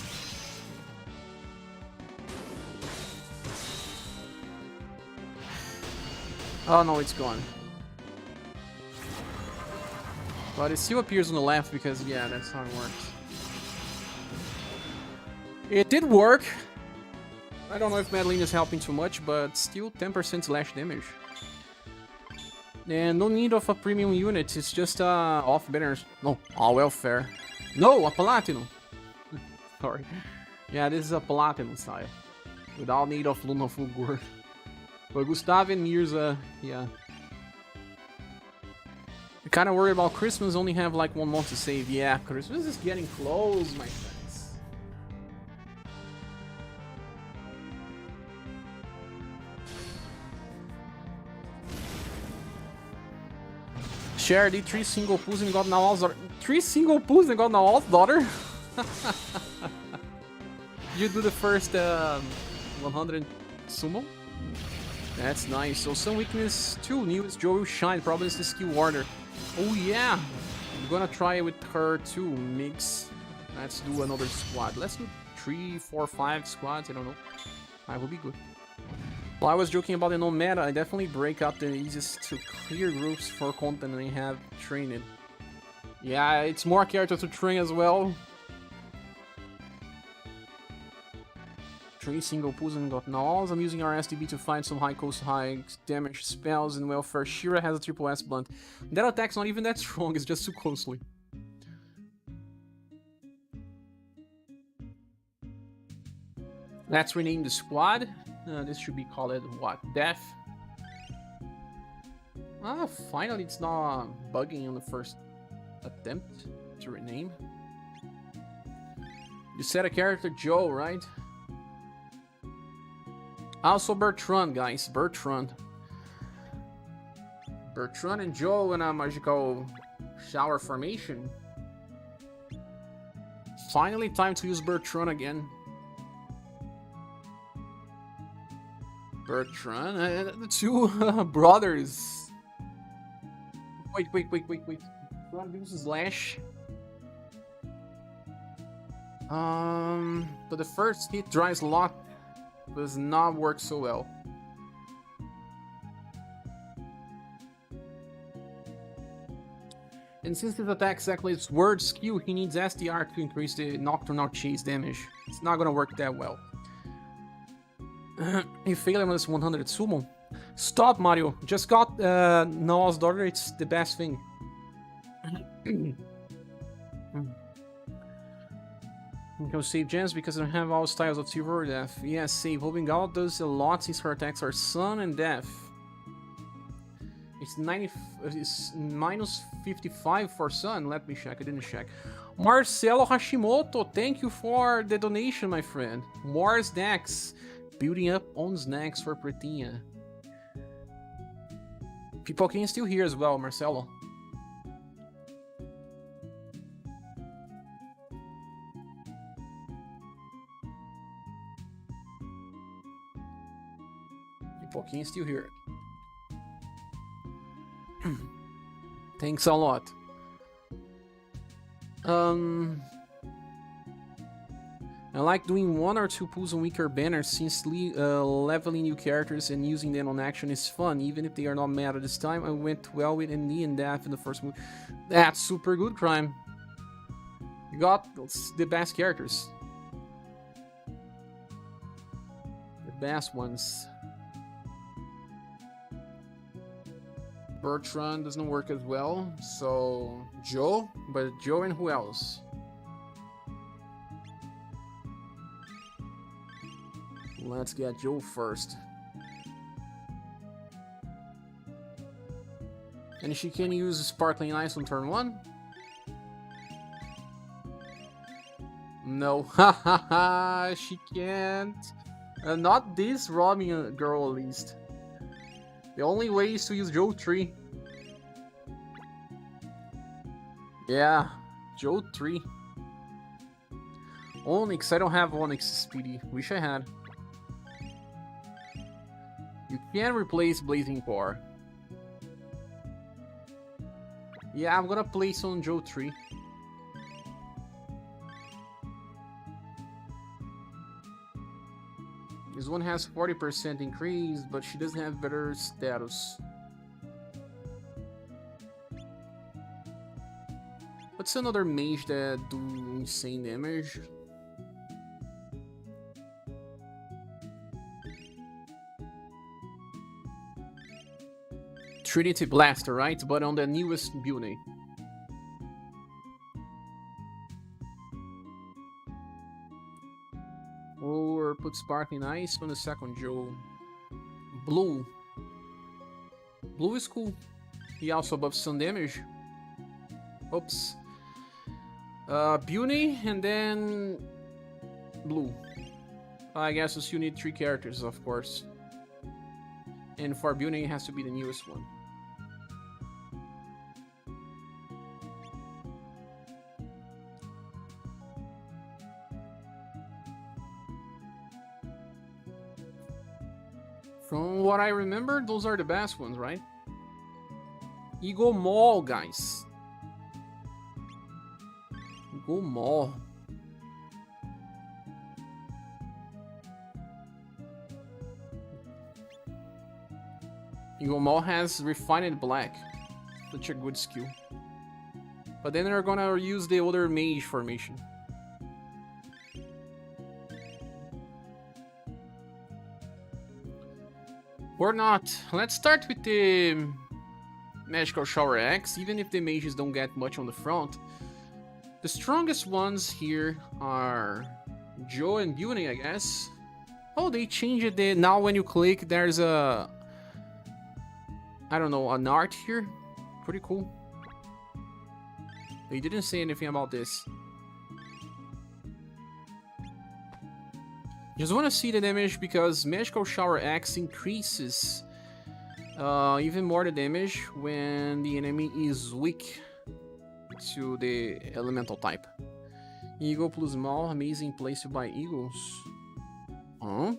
Oh no, it's gone. But it still appears on the left because, yeah, that's how it works. It did work. I don't know if Madeline is helping too much, but still 10% slash damage. And no need of a premium unit, it's just off banners. No, all welfare. No, a platinum. Sorry. Yeah, this is a platinum style. Without need of Luna Fulgur. But Gustav and Mirza, yeah. You're kind of worried about Christmas, only have like 1 month to save. Yeah, Christmas is getting close, my friends. Cher did 3 single pulls and got Nawal's daughter. 3 single pulls and got Nawal's daughter? You do the first 100 sumo? That's nice. So some weakness too. Newest Joe will shine. Problem is the skill order. Oh yeah. I'm gonna try it with her too. Mix. Let's do another squad. Let's do 3, 4, 5 squads. I don't know. I will be good. Well, I was joking about the no meta. I definitely break up the easiest to clear groups for content and I have trained. Yeah, it's more character to train as well. 3 single pulls and got nulls. I'm using our SDB to find some high cost high damage spells and welfare. Shira has a triple S blunt. That attack's not even that strong, it's just too closely. Let's rename the squad. This should be called what? Death. Ah, finally it's not bugging on the first attempt to rename. You set a character Joe, right? Also Bertrand, guys. Bertrand. Bertrand and Joe in a magical shower formation. Finally time to use Bertrand again. Bertrand, the 2 brothers. Wait. Bertrand uses Slash. But the first hit dries lock does not work so well. And since his attack exactly is word skew, he needs SDR to increase the nocturnal chase damage. It's not gonna work that well. You fail on this 100 sumo. Stop, Mario. Just got Noah's daughter. It's the best thing. You can save gems because I don't have all styles of silver or death. Yes, save. Hoping out does a lot since her attacks are sun and death. It's minus 55 for sun. Let me check. I didn't check. Marcelo Hashimoto, thank you for the donation, my friend. More snacks. Building up on snacks for Pretinha. People can still hear as well, Marcelo. People can still hear it. Thanks a lot. I like doing 1 or 2 pulls on weaker banners since leveling new characters and using them on action is fun, even if they are not meta this time. I went well with Knee and Death in the first move. That's super good, Crime. You got the best characters. The best ones. Bertrand doesn't work as well, so Joe, but Joe and who else? Let's get Joe first. And she can use Sparkling Ice on turn 1? No, haha, she can't. Not this robbing girl, at least. The only way is to use Joe 3. Yeah, Joe 3. Onyx, I don't have Onyx Speedy. Wish I had. You can replace Blazing Core. Yeah, I'm gonna place on Joe 3. This one has 40% increase, but she doesn't have better status. What's another mage that do insane damage? Trinity Blaster, right? But on the newest building. Or put Sparkling Ice on the second Joe. Blue. Blue is cool. He also buffs some damage. Oops. Beauty and then Blue. I guess you need 3 characters, of course. And for Beauty, it has to be the newest one. From what I remember, those are the best ones, right? Eagle Mall, guys. Eagle Mall. Eagle Mall has Refined Black. Such a good skill. But then they're gonna use the other mage formation. Or not. Let's start with the Magical Shower X, even if the mages don't get much on the front. The strongest ones here are Joe and Beauty, I guess. Oh, they changed it. Now when you click, there's a... I don't know, an art here. Pretty cool. They didn't say anything about this. Just want to see the damage because Magical Shower X increases even more the damage when the enemy is weak to the elemental type. Eagle plus Mall, amazing place to buy eagles. Huh?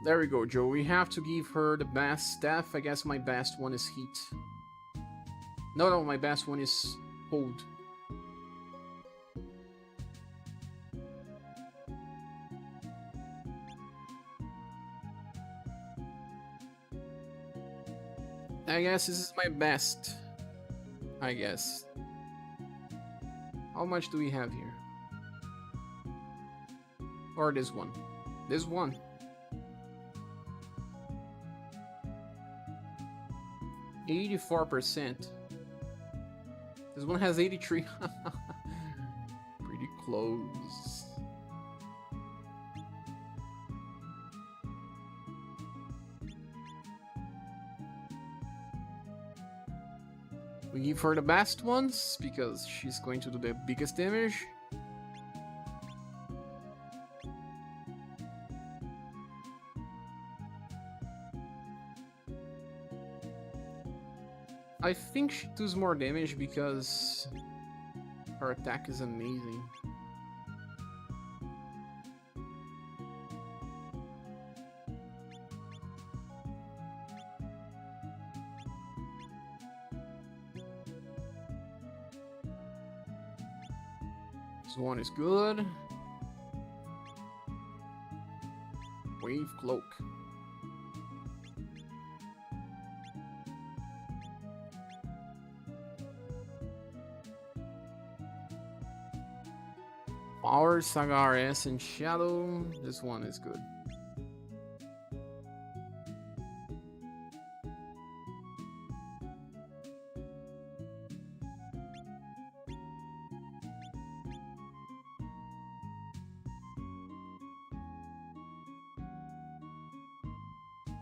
There we go, Joe. We have to give her the best staff. I guess my best one is heat. No, my best one is cold. I guess this is my best. I guess. How much do we have here? Or this one? This one. %84. This one has 83. Pretty close. We give her the best ones because she's going to do the biggest damage. I think she does more damage because her attack is amazing. This one is good. Wave Cloak. Power, SaGa RS, and Shadow. This one is good.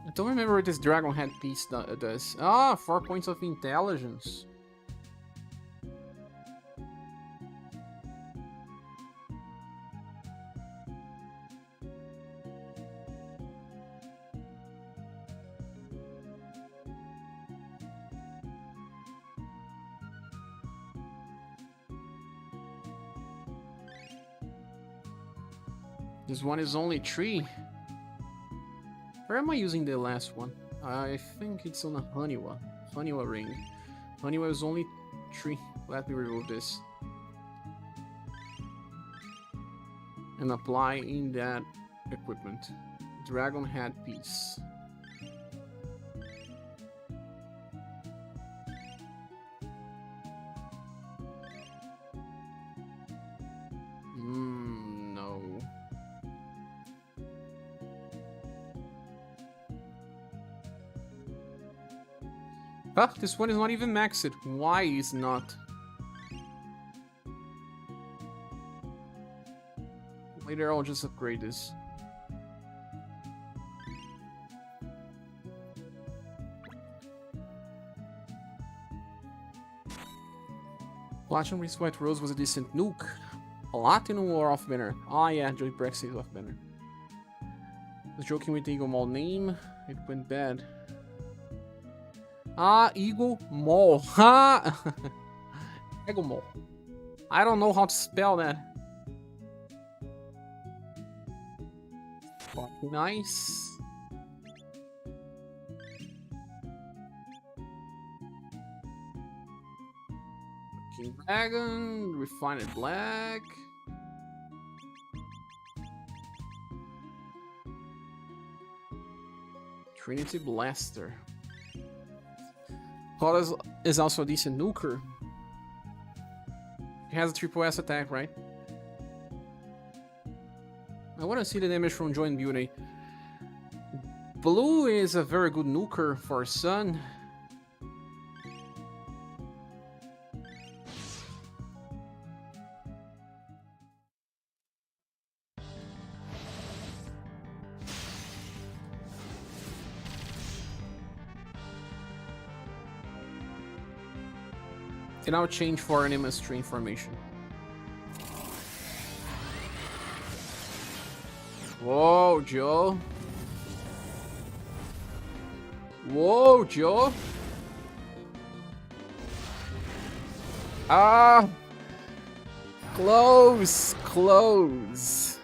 I don't remember what this Dragon Head piece does. Ah, 4 points of intelligence. This one is only 3. Where am I using the last one? I think it's on a Haniwa. Haniwa ring. Haniwa is only 3. Let me remove this. And apply in that equipment. Dragon head piece. No. Ah, this one is not even maxed. Why is not? Later I'll just upgrade this. Platinum Reese White Rose was a decent nuke. Platinum or off banner? Ah, yeah, Joey Brex is off banner. Was joking with the Eagle Mall name. It went bad. Ah, Eagle Mall. Ha! Eagle Mall. I don't know how to spell that. Nice. King Dragon, Refined Black. Trinity Blaster. Claudius is also a decent nuker. He has a triple S attack, right? I want to see the damage from Joy and Beauty. Blue is a very good nuker for Sun. And I'll change for an stream formation. Whoa, Joe. Whoa, Joe. Ah. Close, close.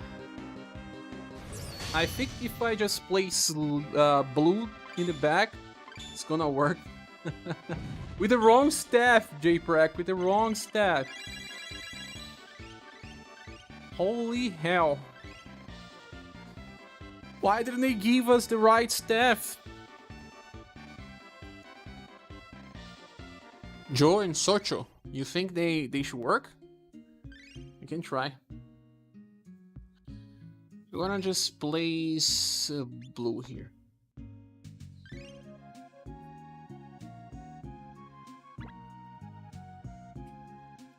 I think if I just place blue in the back, it's gonna work. With the wrong staff, J-Prac, with the wrong staff. Holy hell. Why didn't they give us the right staff? Joe and Socho, you think they should work? I can try. We're gonna just place blue here.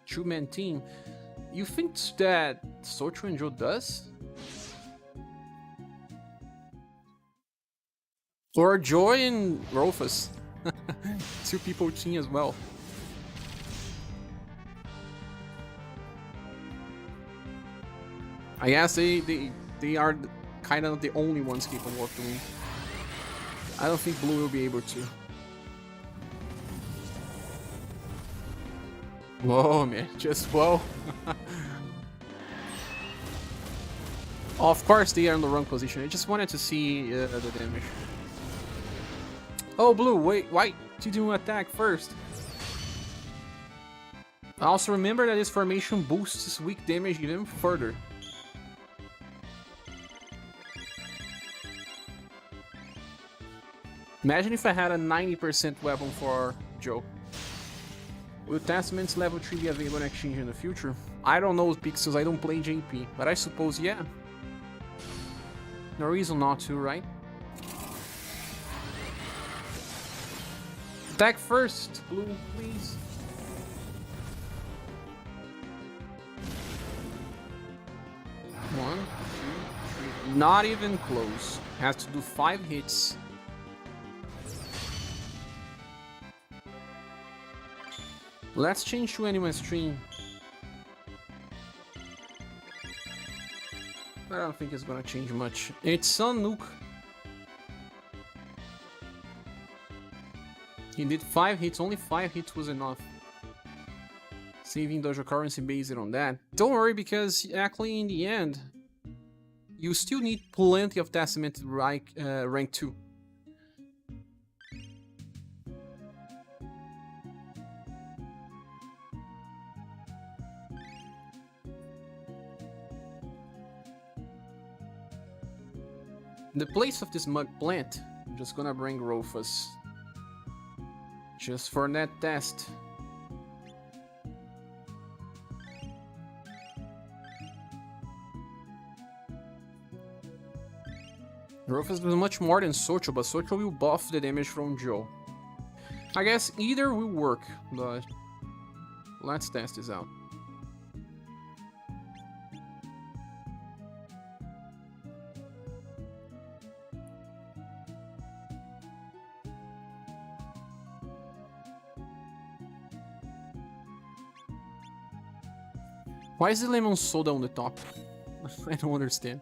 Two-man team. You think that Socho and Joe does? Or Joy and Rufus. 2 people team as well. I guess they are kind of the only ones capable of doing. I don't think Blue will be able to. Whoa, man, just whoa. Of course they are in the wrong position. I just wanted to see the damage. Oh, Blue, wait, why did you attack first? Also remember that this formation boosts weak damage even further. Imagine if I had a 90% weapon for Joe. Will Testament's level 3 be available in exchange in the future? I don't know, Pixels, I don't play JP, but I suppose yeah. No reason not to, right? Attack first, Blue, please. One, two, 3. Not even close. Has to do 5 hits. Let's change to Anime Stream. I don't think it's gonna change much. It's Sun Nuke. He did 5 hits, only 5 hits was enough. Saving Dojo currency based on that. Don't worry, because actually in the end, you still need plenty of Testament rank 2. In the place of this mug plant, I'm just gonna bring Rofus. Just for that test. Rofus does much more than Social, but Social will buff the damage from Joe. I guess either will work, but let's test this out. Why is the lemon soda on the top? I don't understand.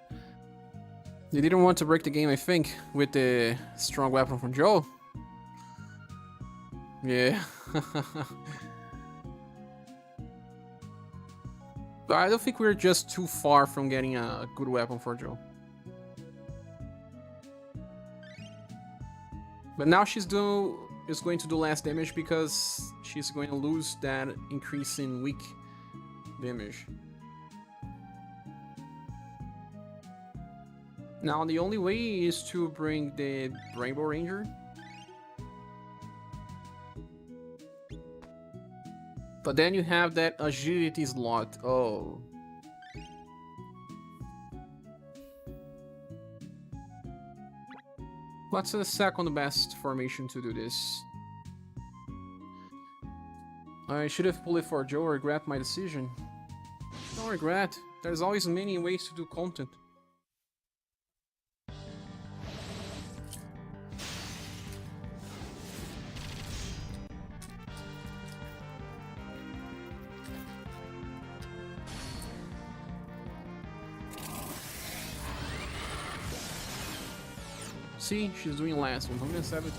They didn't want to break the game, I think, with the strong weapon from Joe. Yeah. But I don't think we're just too far from getting a good weapon for Joe. But now she's going to do less damage because she's going to lose that increase in weak damage. Now the only way is to bring the Rainbow Ranger. But then you have that agility slot. Oh. What's the second best formation to do this? I should have pulled it for Joe. Regret my decision. No regret. There's always many ways to do content. See, she's doing last, 172.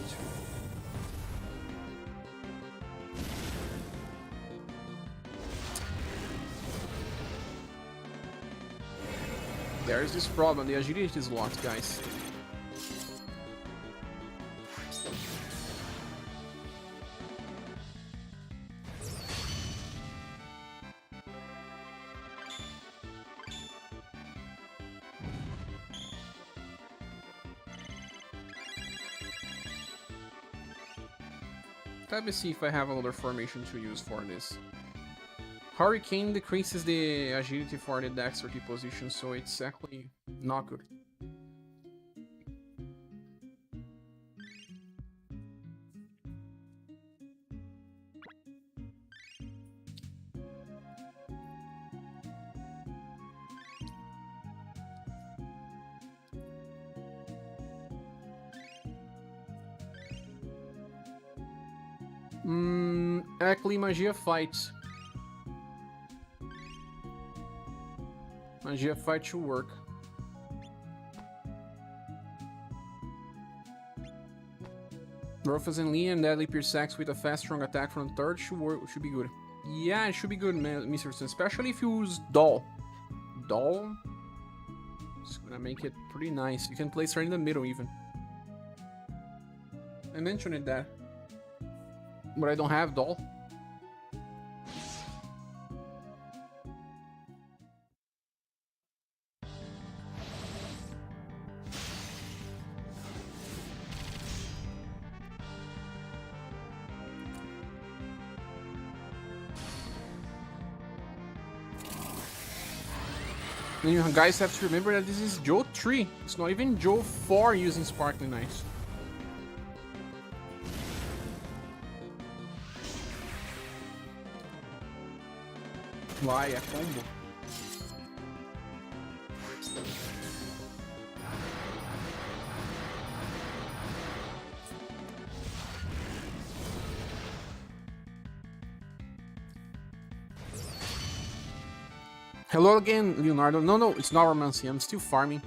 There's this problem, the agility is locked, guys. Let me see if I have another formation to use for this. Hurricane decreases the agility for the dexterity position, so it's actually not good. Actually, Magia Fight. Magia Fight should work. Rufus and Liam, Deadly Pierce Axe with a fast, strong attack from the third should be good. Yeah, it should be good, Mr. Sun, especially if you use Doll. Doll? It's gonna make it pretty nice. You can place her in the middle, even. I mentioned that. But I don't have Doll. And you guys have to remember that this is Joe 3. It's not even Joe 4 using Sparkling Knights. Why a combo? Hello again, Leonardo. No, it's not Romancy. I'm still farming.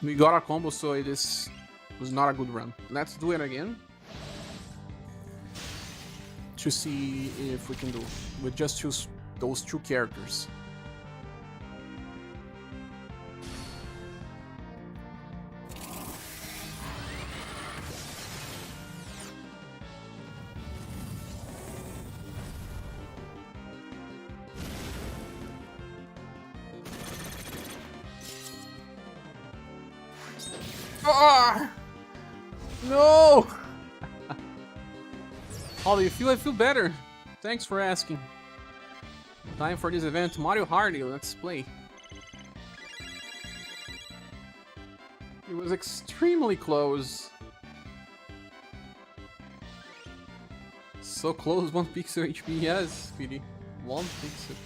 We got a combo, so it was not a good run. Let's do it again. to see if we can do with just those two characters. Ah! No! How do you feel? I feel better. Thanks for asking. Time for this event. Mario Hardy, let's play. It was extremely close. So close, 1 pixel HP. Yes, Speedy. 1 pixel.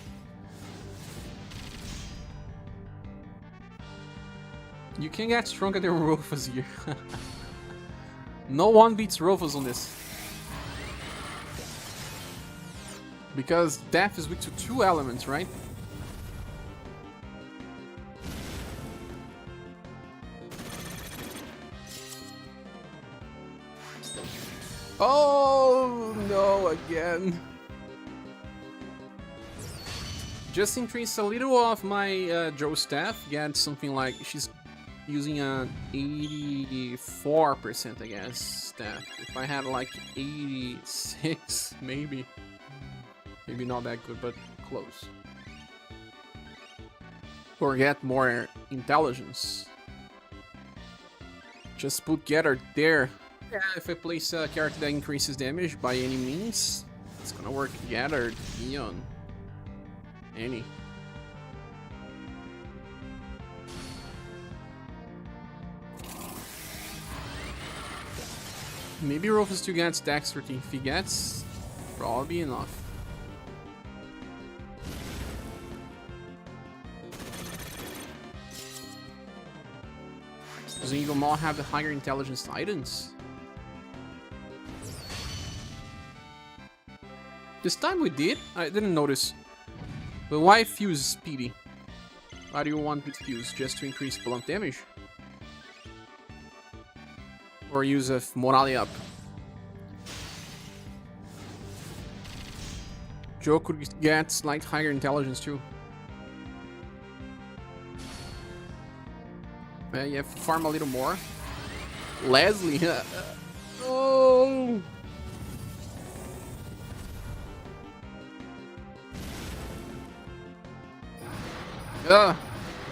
You can get stronger than Rufus here. No one beats Rufus on this. Because Death is weak to 2 elements, right? Oh no, again. Just increase a little of my Joe staff. Get something like she's using an 84%, I guess, staff. If I had like 86, maybe not that good, but close. Or get more intelligence. Just put Getter there. Yeah, if I place a character that increases damage by any means, it's gonna work. Getter, Dion, any. Maybe Rufus still gets dexterity. If he gets, probably enough. Does Eaglemall have the higher intelligence Titans? This time we did? I didn't notice. But why fuse Speedy? Why do you want with fuse? Just to increase blunt damage? Or use a morale up? Joe could get slight higher intelligence too. You have to farm a little more. Leslie! Oh!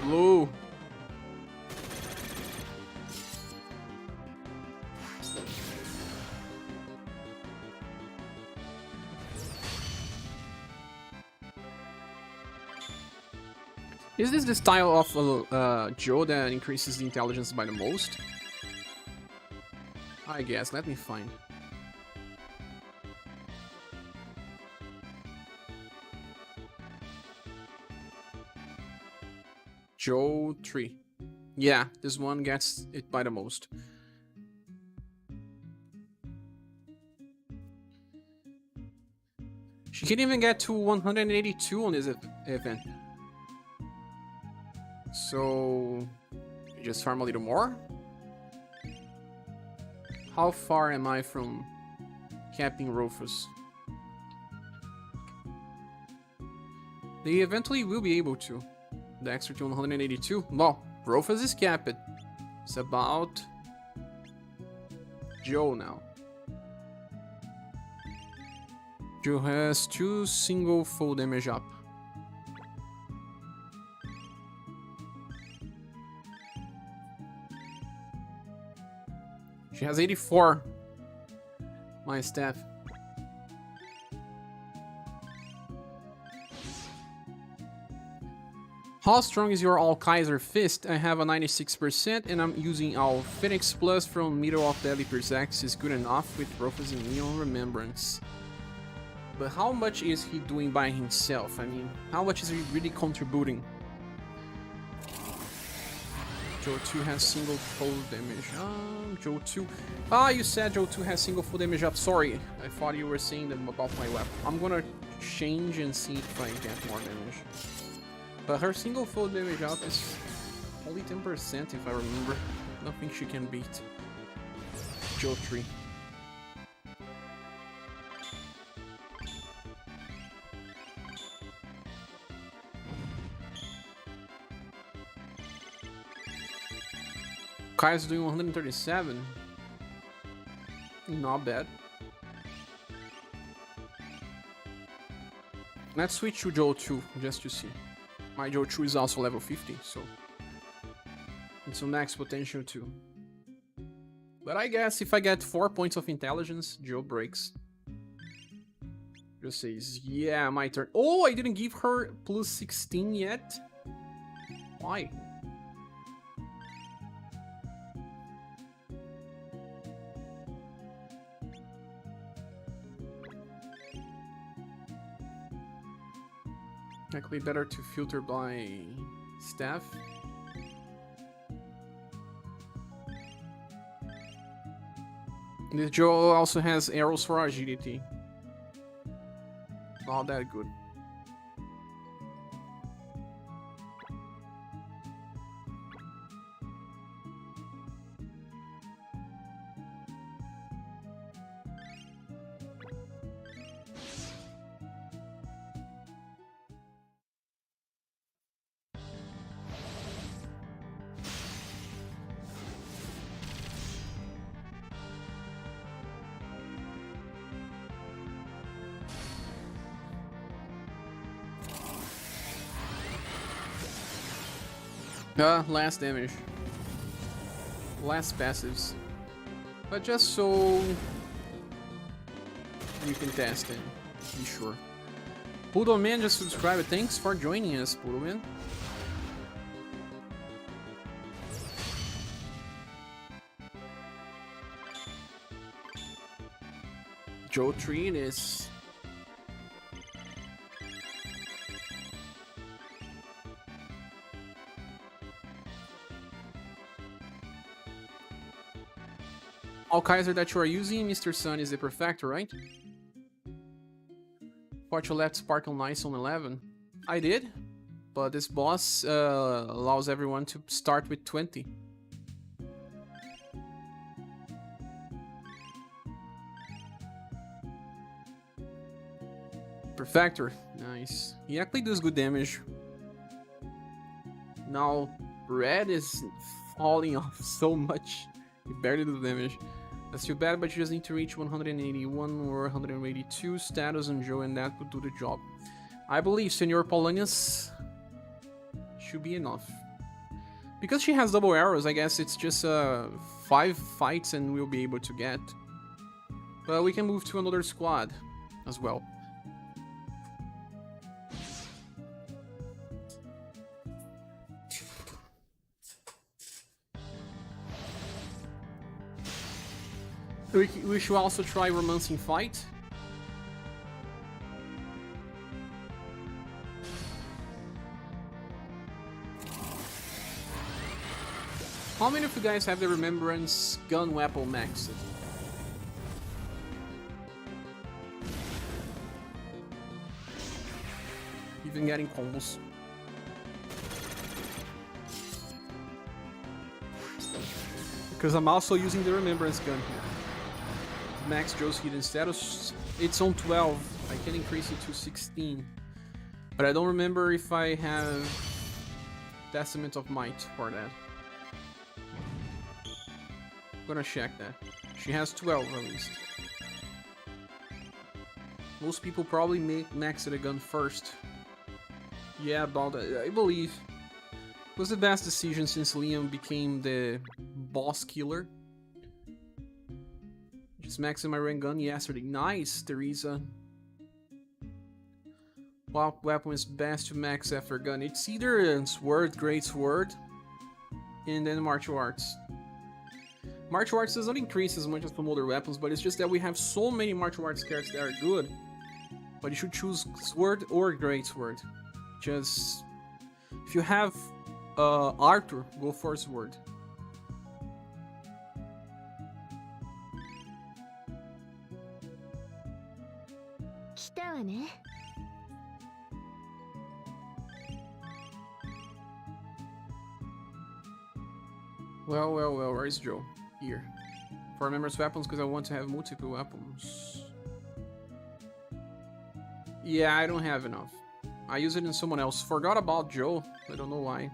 Blue! Is this the style of Joe that increases the intelligence by the most? I guess, let me find. Joe 3. Yeah, this one gets it by the most. She can even get to 182 on this event. So, you just farm a little more? How far am I from capping Rufus? They eventually will be able to. The extra to 182. Well, Rufus is capped. It's about Joe now. Joe has 2 single full damage up. She has 84. My staff. How strong is your All-Kaiser Fist? I have a 96% and I'm using our Phoenix Plus from Middle of Deadly Persex is good enough with Rufus and Neon Remembrance. But how much is he doing by himself? I mean, how much is he really contributing? Joe 2 has single full damage. Joe 2. You said Joe 2 has single full damage up. Sorry, I thought you were saying them about my weapon. I'm gonna change and see if I get more damage. But her single full damage up is only 10% if I remember. Nothing she can beat. Joe 3. Kai's doing 137. Not bad. Let's switch to Joe 2, just to see. My Joe 2 is also level 50, so... it's some max potential too. But I guess if I get 4 points of intelligence, Joe breaks. Just says, yeah, my turn. Oh, I didn't give her plus 16 yet? Why? Actually, better to filter by staff. This Joe also has arrows for agility. Not that good. Last damage. Last passives. But just so you can test it, be sure. Poodleman just subscribed. Thanks for joining us, Poodleman. Joe 3 is... all Kaiser that you are using, Mr. Sun, is the Perfector, right? Thought you left Sparkle Nice on 11. I did, but this boss allows everyone to start with 20. Perfector, nice. He actually does good damage. Now, Red is falling off so much. He barely does damage. That's too bad, but you just need to reach 181 or 182 status on Joe, and that would do the job. I believe Senor Polonius should be enough. Because she has double arrows, I guess it's just 5 fights and we'll be able to get. But we can move to another squad as well. We should also try Romancing Fight. How many of you guys have the Remembrance gun weapon maxed? Even getting combos. Because I'm also using the Remembrance gun here. Max Joe's hidden status, it's on 12. I can increase it to 16. But I don't remember if I have Testament of Might for that. I'm gonna check that. She has 12 at least. Most people probably max the gun first. Yeah, about that. I believe it was the best decision since Liam became the boss killer. Just maxing my ring gun yesterday. Nice, Teresa. What weapon is best to max after gun? It's either Sword, Great Sword, and then Martial Arts. Martial Arts does not increase as much as from other weapons, but it's just that we have so many Martial Arts characters that are good. But you should choose Sword or Great Sword. Just... if you have Arthur, go for Sword. Well, where is Joe? Here. For members weapons, because I want to have multiple weapons. Yeah, I don't have enough. I use it in someone else. Forgot about Joe. I don't know why.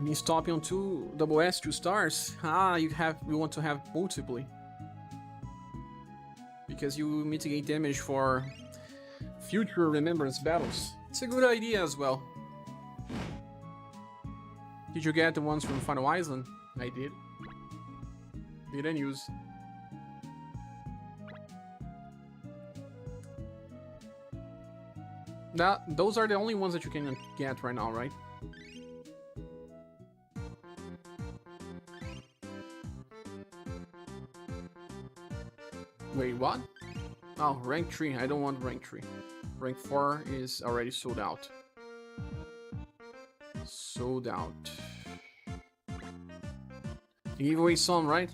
He's stopping on 2 double S 2 stars. Ah, you want to have multiply. Because you mitigate damage for future remembrance battles. It's a good idea as well. Did you get the ones from Final Island? I did. Didn't use. Those are the only ones that you can get right now, right? Wait, what? Oh, rank 3. I don't want rank 3. Rank 4 is already sold out. Sold out. You gave away some, right?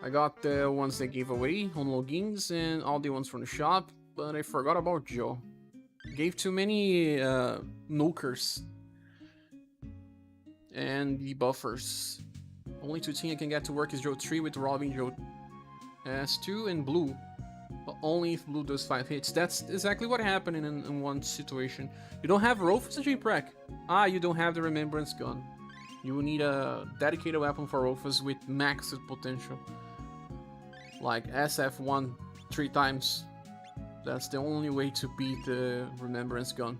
I got the ones they gave away on logins and all the ones from the shop, but I forgot about Joe. Gave too many nukers and the buffers. Only 2 things I can get to work is Joe 3 with Robin, Joe S2 and Blue. But only if Blue does 5 hits. That's exactly what happened in one situation. You don't have Rofus and J-Prek. Ah, you don't have the Remembrance Gun. You will need a dedicated weapon for Rofus with maxed potential. Like SF1 3 times. That's the only way to beat the Remembrance Gun.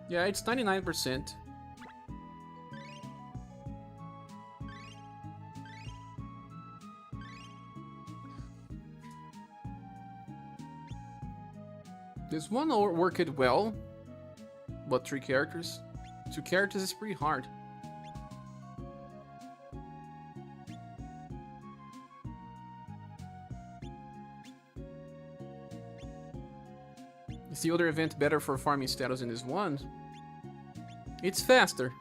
Yeah, it's 99%. This one worked well, but 3 characters. 2 characters is pretty hard. Is the other event better for farming status than this one? It's faster.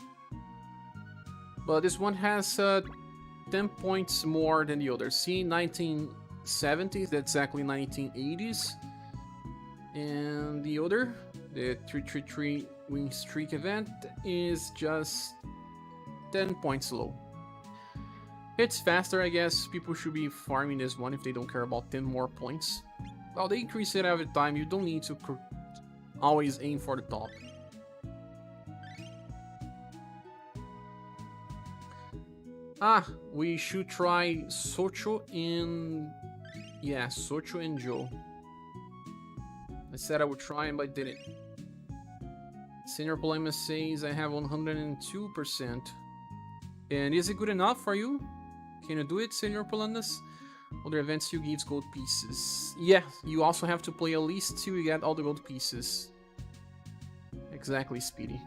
But this one has 10 points more than the other. See, 1970s, that's exactly 1980s. And the other, the 333 win streak event, is just 10 points low. It's faster, I guess. People should be farming this one if they don't care about 10 more points. Well, they increase it every time. You don't need to always aim for the top. Ah, we should try Socho and... yeah, Socho and Joe. I said I would try him, but I didn't. Senior Polema says I have 102%. And is it good enough for you? Can you do it, Senior Polandas? Other events you gives gold pieces. Yeah, you also have to play at least till you get all the gold pieces. Exactly, Speedy.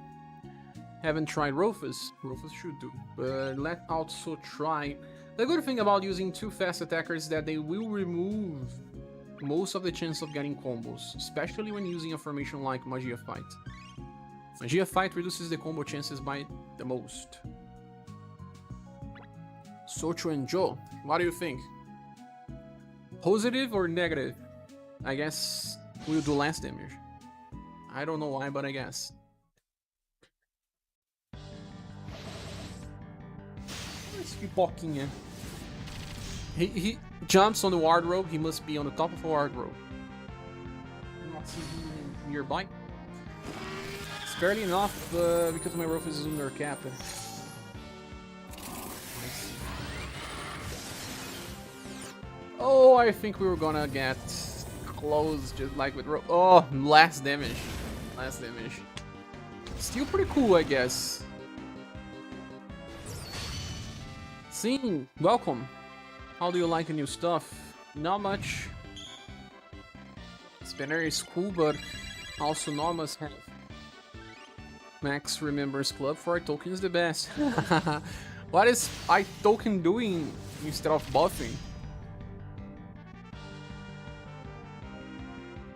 Haven't tried Rofus. Rofus should do. But let's also try... The good thing about using 2 fast attackers is that they will remove most of the chance of getting combos, especially when using a formation like Magia Fight. Magia Fight reduces the combo chances by the most. Socho and Joe, what do you think? Positive or negative? I guess we'll do less damage. I don't know why, but I guess. Let's be Pipoquinha. He jumps on the wardrobe, he must be on the top of the wardrobe. Not see him nearby. It's barely enough because my Rofus is under cap. Oh, I think we were gonna get close just like with oh, less damage. Less damage. Still pretty cool, I guess. Scene, welcome. How do you like the new stuff? Not much. Spanner is cool, but also not must have. Max Remembers Club for tokens the best. What is I token doing instead of buffing?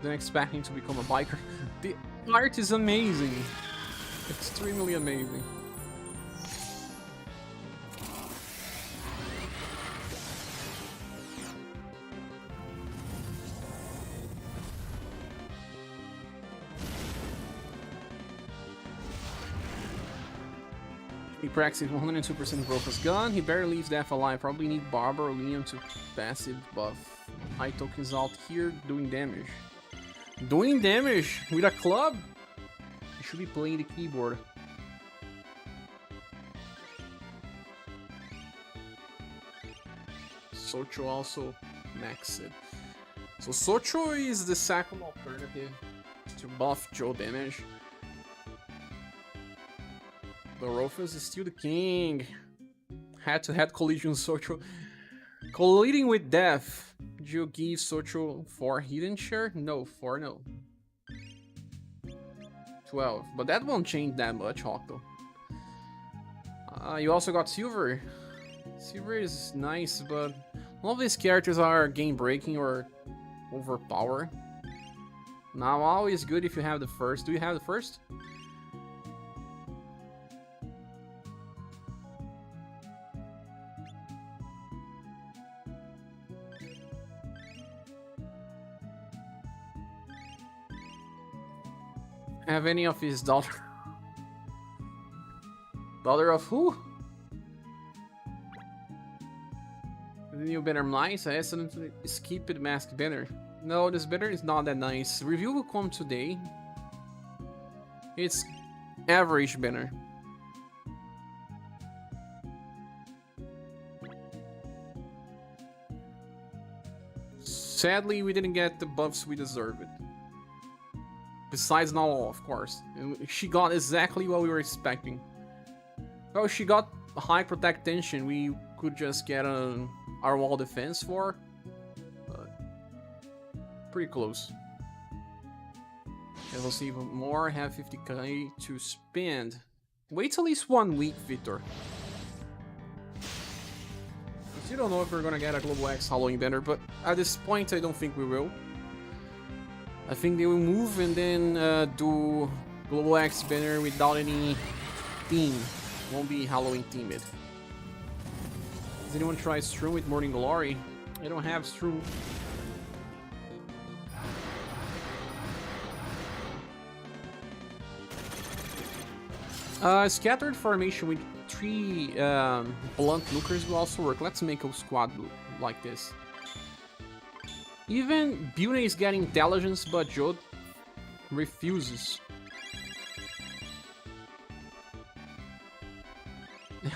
Then expecting to become a biker. The art is amazing. Extremely amazing. He practices 102% Rofus gun. He barely leaves death alive. Probably need Barber or Liam to passive buff. High tokens out here doing damage. Doing damage with a club? I should be playing the keyboard. Socho also maxed. So Socho is the second alternative to buff Joe damage. The Rufus is still the king. Head-to-head collision Socho. Colliding with death. Do you give Socho 4 hidden share? No, 4 no. 12, but that won't change that much, Hawkto. You also got Silver. Silver is nice, but all of these characters are game-breaking or overpowered. Now, always good if you have the first. Do you have the first? Have any of his daughter? Daughter of who? The new banner nice. I accidentally skipped mask banner. No, this banner is not that nice. Review will come today. It's average banner. Sadly, we didn't get the buffs we deserved. Besides Nala, of course. She got exactly what we were expecting. Oh, she got high protect tension. We could just get our wall defense for. Pretty close. And we'll see even more. Have 50k to spend. Wait at least 1 week, Victor. I still don't know if we're gonna get a Global X Halloween banner, but at this point, I don't think we will. I think they will move and then do Global X banner without any theme. Won't be Halloween themed. Does anyone try Stroom with Morning Glory? I don't have Stroom. Scattered formation with 3 blunt lookers will also work. Let's make a squad like this. Even Bune is getting intelligence, but Jode refuses.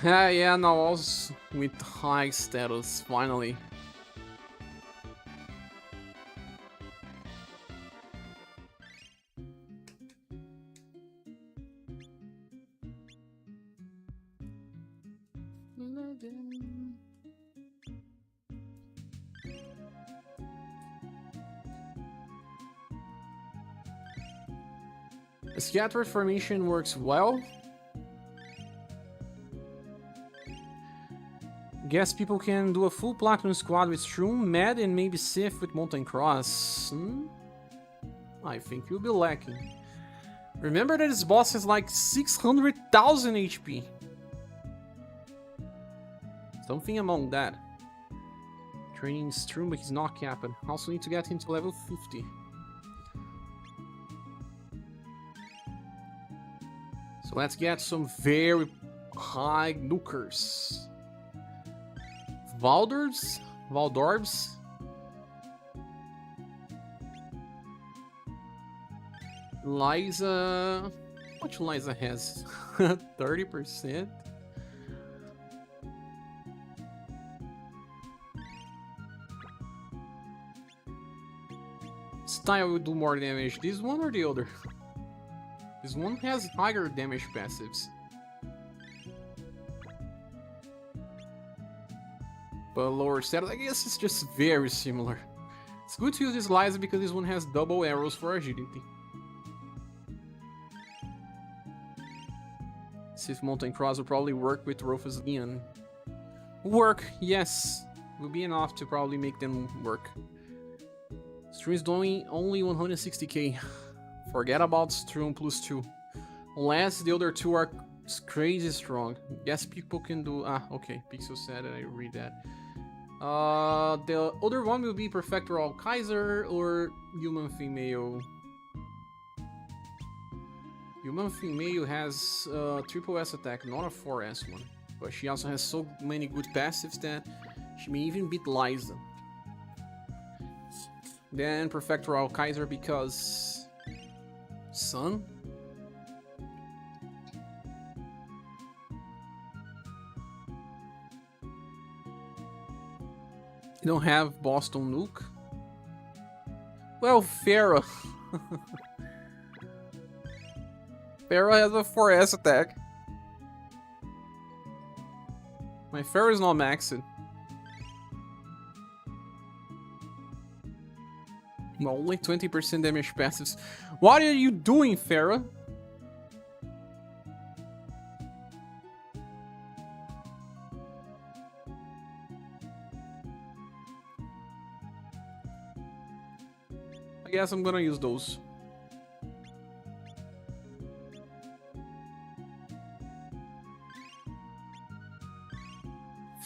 Yeah, now also with high status, finally. Scattered formation works well. Guess people can do a full platinum squad with Shroom, Mad, and maybe Sif with Mountain Cross. I think you'll be lacking. Remember that this boss has like 600,000 HP. Something among that. Training Stroom, but he's not capped. Also need to get him to level 50. So let's get some very high lookers. Valdorbs. Liza. How much Liza has? 30%. Style will do more damage. This one or the other? This one has higher damage passives. But lower status, I guess it's just very similar. It's good to use this Liza because this one has double arrows for agility. Sif Mountain Cross will probably work with Rufus Leon. Work, yes. Will be enough to probably make them work. Stroom is doing only 160k. Forget about Stroom plus 2. Unless the other two are crazy strong. Guess people can do... okay. Pixel said I read that. The other one will be Perfectoral Kaiser or Human Female. Human Female has triple S attack, not a 4S one. But she also has so many good passives that she may even beat Liza. Then Perfectoral Kaiser because... Sun? Don't have Boston Nuke. Well, Pharah. Pharah has a 4S attack. My Pharah is not maxed. Only 20% damage passives. What are you doing, Pharah? I guess I'm gonna use those.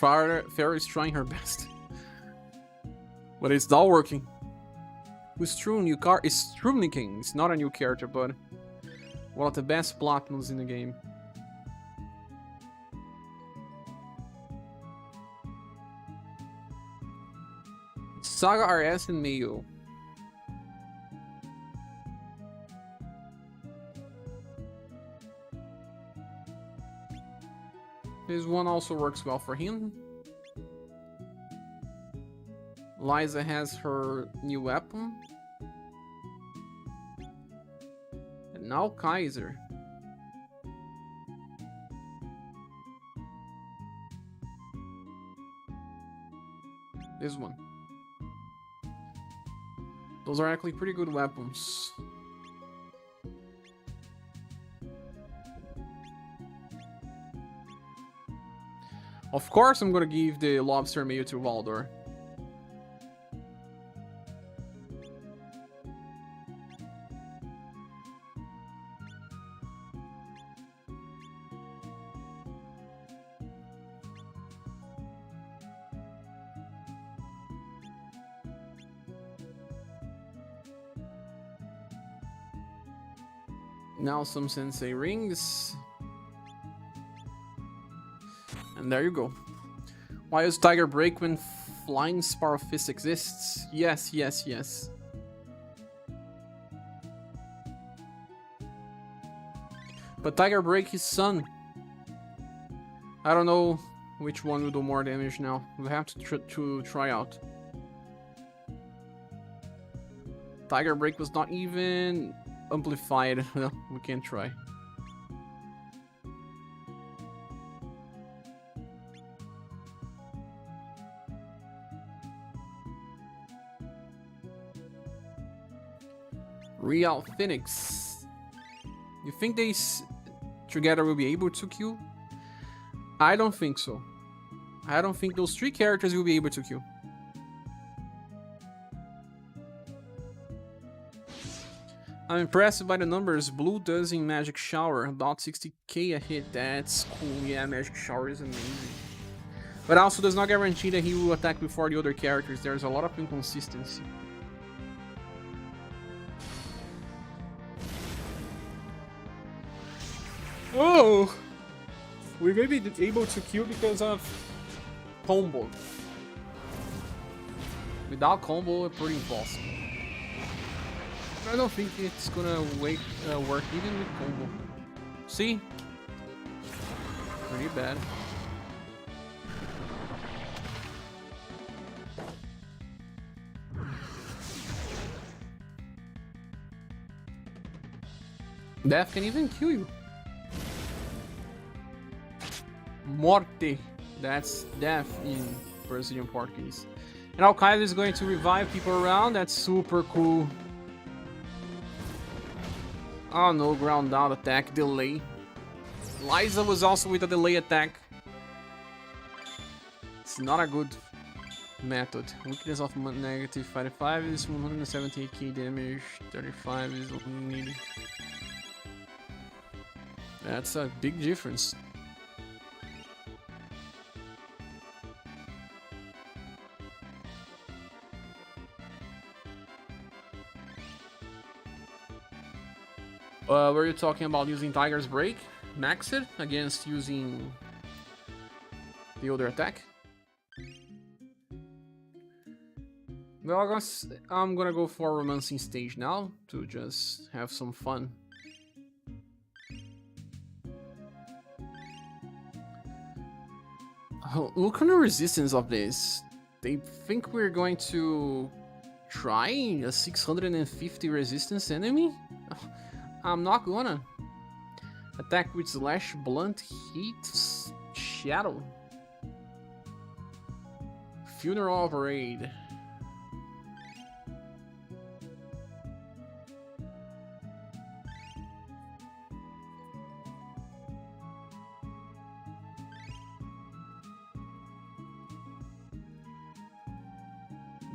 Pharah is trying her best. But it's not working. Who's true new car is Strumniking. It's not a new character, but one of the best platinums in the game. SaGa RS and Mayo. This one also works well for him. Liza has her new weapon. And now Kaiser. This one. Those are actually pretty good weapons. Of course I'm gonna give the lobster mayo to Waldor. Now some sensei rings. And there you go. Why does Tiger break when flying spar of fist exists? Yes, yes, yes. But Tiger break his son. I don't know which one will do more damage now. We'll have to try out. Tiger break was not even amplified. Well, we can try. Real Phoenix. You think they together will be able to kill? I don't think so. I don't think those three characters will be able to kill. I'm impressed by the numbers Blue does in Magic Shower. About 60k a hit. That's cool. Yeah, Magic Shower is amazing. But also does not guarantee that he will attack before the other characters. There's a lot of inconsistency. Oh! We may be able to kill because of combo. Without combo, it's pretty impossible. I don't think it's gonna work even with combo. See? Pretty bad. Death can even kill you. Morte. That's death in Brazilian Portuguese. And Al-Qaeda is going to revive people around. That's super cool. Oh no, ground down attack, delay. Liza was also with a delay attack. It's not a good method. Weakness of negative 55 is 178k damage, 35 is needed. That's a big difference. Were you talking about using Tiger's Break? Max it against using the other attack? Well, I guess I'm gonna go for Romancing stage now to just have some fun. Oh, look at the resistance of this. They think we're going to try a 650 resistance enemy? I'm not gonna. Attack with slash, blunt, heat, shadow. Funeral parade.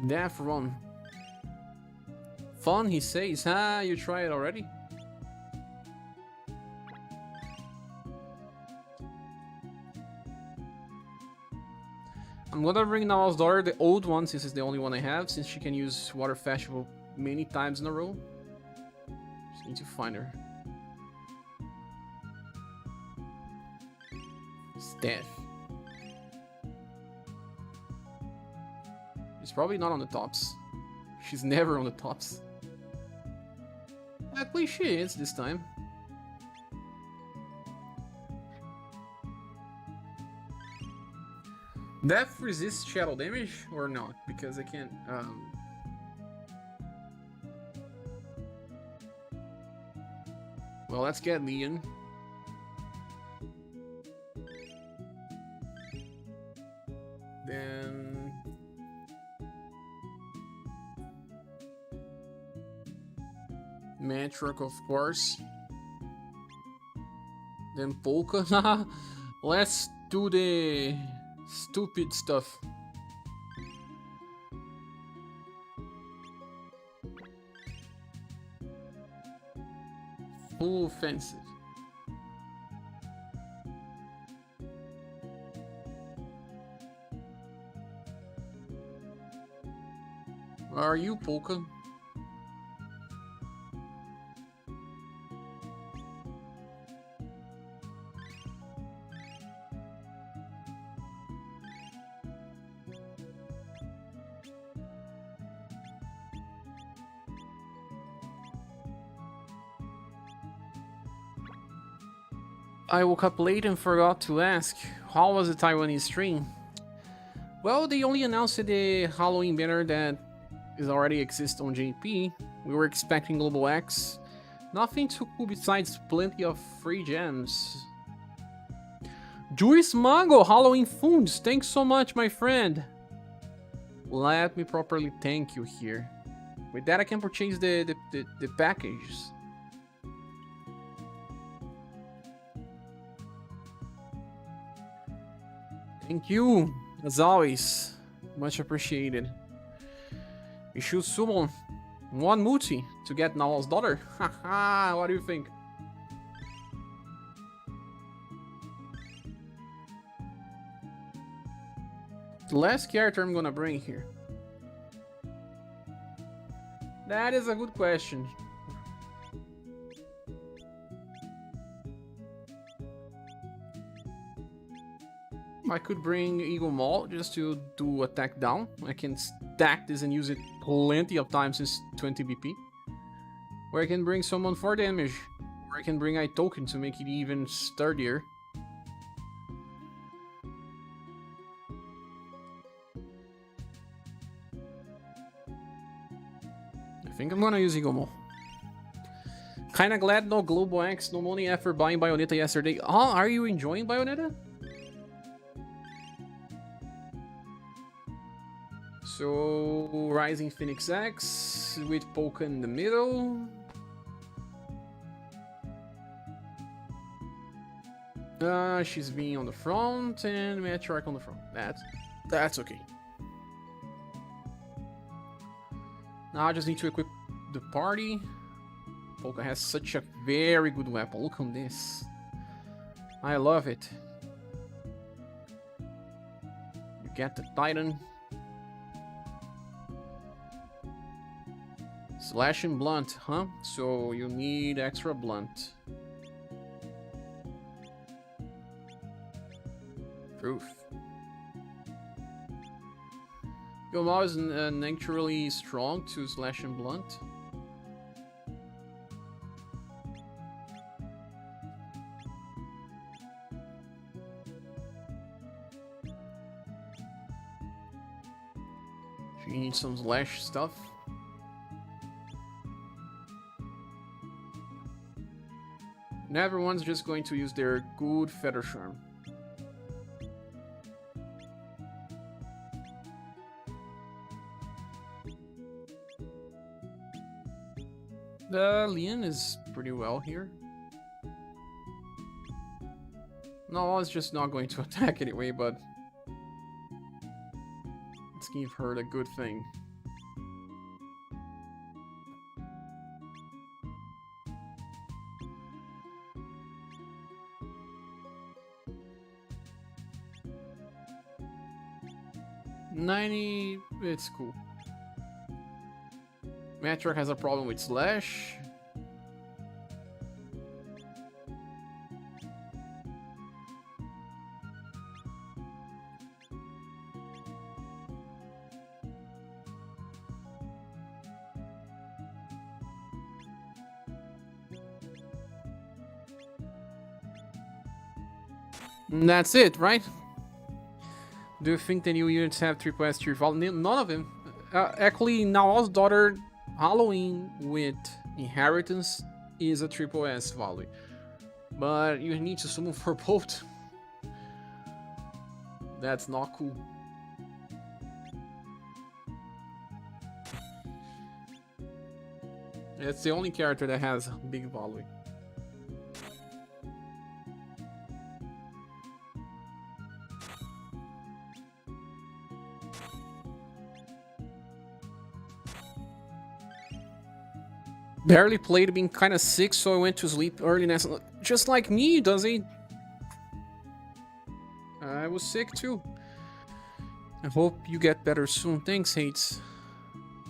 Death run. Fun, he says. Ah, you try it already? I'm gonna bring Nawal's daughter, the old one, since it's the only one I have, since she can use Water Festival many times in a row. Just need to find her. Steph. She's probably not on the tops. She's never on the tops. At least she is this time. Death resists shadow damage or not? Because I can't. Well, let's get Leon. Then Matriarch, of course. Then Polka. Let's do the stupid stuff. Full offensive. Where are you, Polka? I woke up late and forgot to ask, how was the Taiwanese stream? Well, they only announced the Halloween banner that is already exists on JP. We were expecting Global X. Nothing too cool besides plenty of free gems. Juice Mango, Halloween Foods, thanks so much, my friend. Let me properly thank you here. With that, I can purchase the packages. Thank you, as always. Much appreciated. We should summon one multi to get Nawal's daughter. Haha, what do you think? The last character I'm gonna bring here. That is a good question. I could bring Eagle Maul just to do attack down. I can stack this and use it plenty of times since 20 BP. Or I can bring someone for damage. Or I can bring iToken to make it even sturdier. I think I'm gonna use Eagle Maul. Kinda glad no Global X, no money after buying Bayonetta yesterday. Oh, are you enjoying Bayonetta? So, Rising Phoenix X with Polka in the middle. She's being on the front and Matriarch on the front. That's okay. Now I just need to equip the party. Polka has such a very good weapon. Look on this. I love it. You get the Titan. Slash and blunt, huh? So you need extra blunt. Proof. Yoma is naturally strong to slash and blunt. some slash stuff. And everyone's just going to use their good feather charm. The Leon is pretty well here. No, it's just not going to attack anyway, but let's give her the good thing. $90, it's cool. Matriarch has a problem with slash. And that's it, right? Do you think the new units have triple S tier value? None of them. Actually, Nawal's daughter, Haloween with Inheritance, is a triple S value. But you need to summon for both. That's not cool. It's the only character that has big value. Barely played, being kind of sick, so I went to sleep early. Just like me, does he? I was sick too. I hope you get better soon. Thanks, Hates.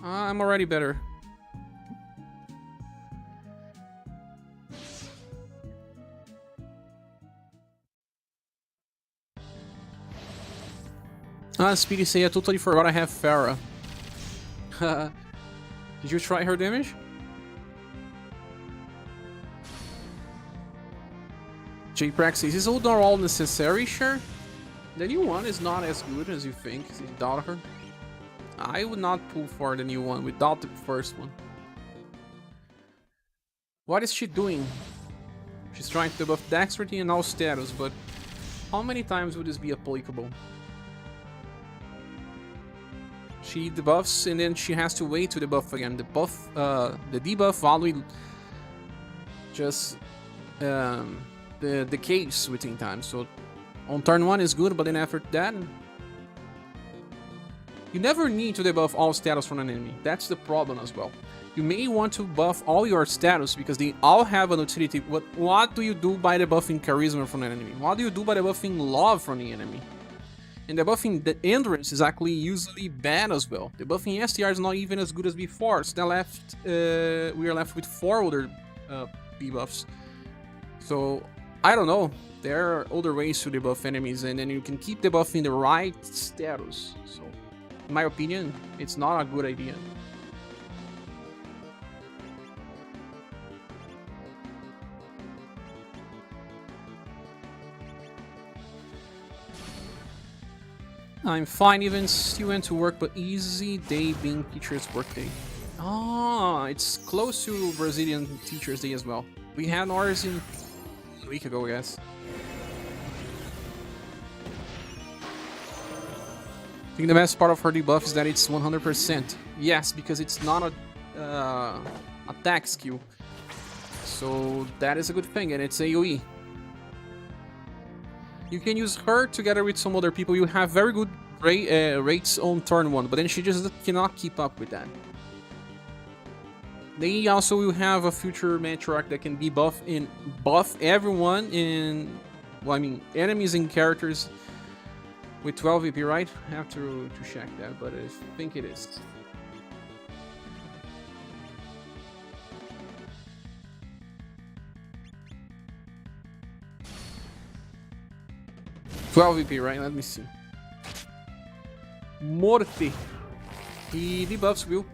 I'm already better. Speedy say, I totally forgot I have Farah. Did you try her damage? J-Praxis, is all not all necessary, sure? The new one is not as good as you think, without her. I would not pull for the new one without the first one. What is she doing? She's trying to debuff Dexterity and all status, but how many times would this be applicable? She debuffs and then she has to wait to debuff again. The debuff value just the case within time. So on turn 1 is good, but then after that you never need to debuff all status from an enemy. That's the problem as well. You may want to buff all your status because they all have an utility. What do you do by debuffing charisma from an enemy? What do you do by debuffing love from the enemy? And debuffing the endurance is actually usually bad as well. Debuffing STR is not even as good as before. So we are left with 4 other debuffs. So I don't know. There are other ways to debuff enemies, and then you can keep debuffing the right status. So, in my opinion, it's not a good idea. I'm fine, even still went to work, but easy day being teacher's workday. Ah, it's close to Brazilian Teacher's Day as well. We had ours in a week ago, I guess. I think the best part of her debuff is that it's 100%. Yes, because it's not a attack skill. So that is a good thing, and it's AoE. You can use her together with some other people. You have very good rates on turn 1, but then she just cannot keep up with that. They also will have a future matriarch that can be buff everyone in, well, I mean, enemies and characters with 12 VP, right? I have to check that, but I think it is. VP, right? Let me see. Morte. He debuffs Will.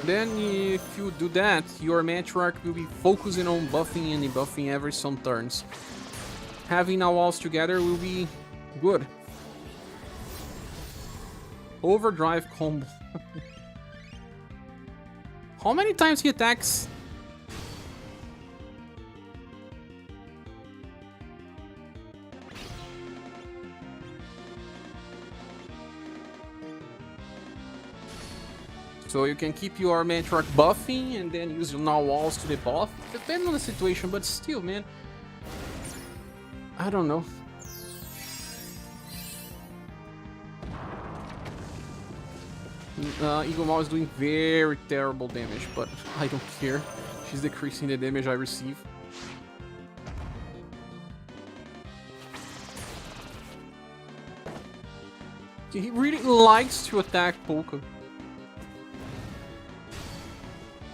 Then if you do that, your matriarch will be focusing on buffing and debuffing every some turns. having our walls together will be good. Overdrive combo. How many times he attacks? So you can keep your Matriarch buffing and then use your null walls to debuff. Depending on the situation, but still, man. I don't know. Eagle Maw is doing very terrible damage, but I don't care. She's decreasing the damage I receive. He really likes to attack Polka.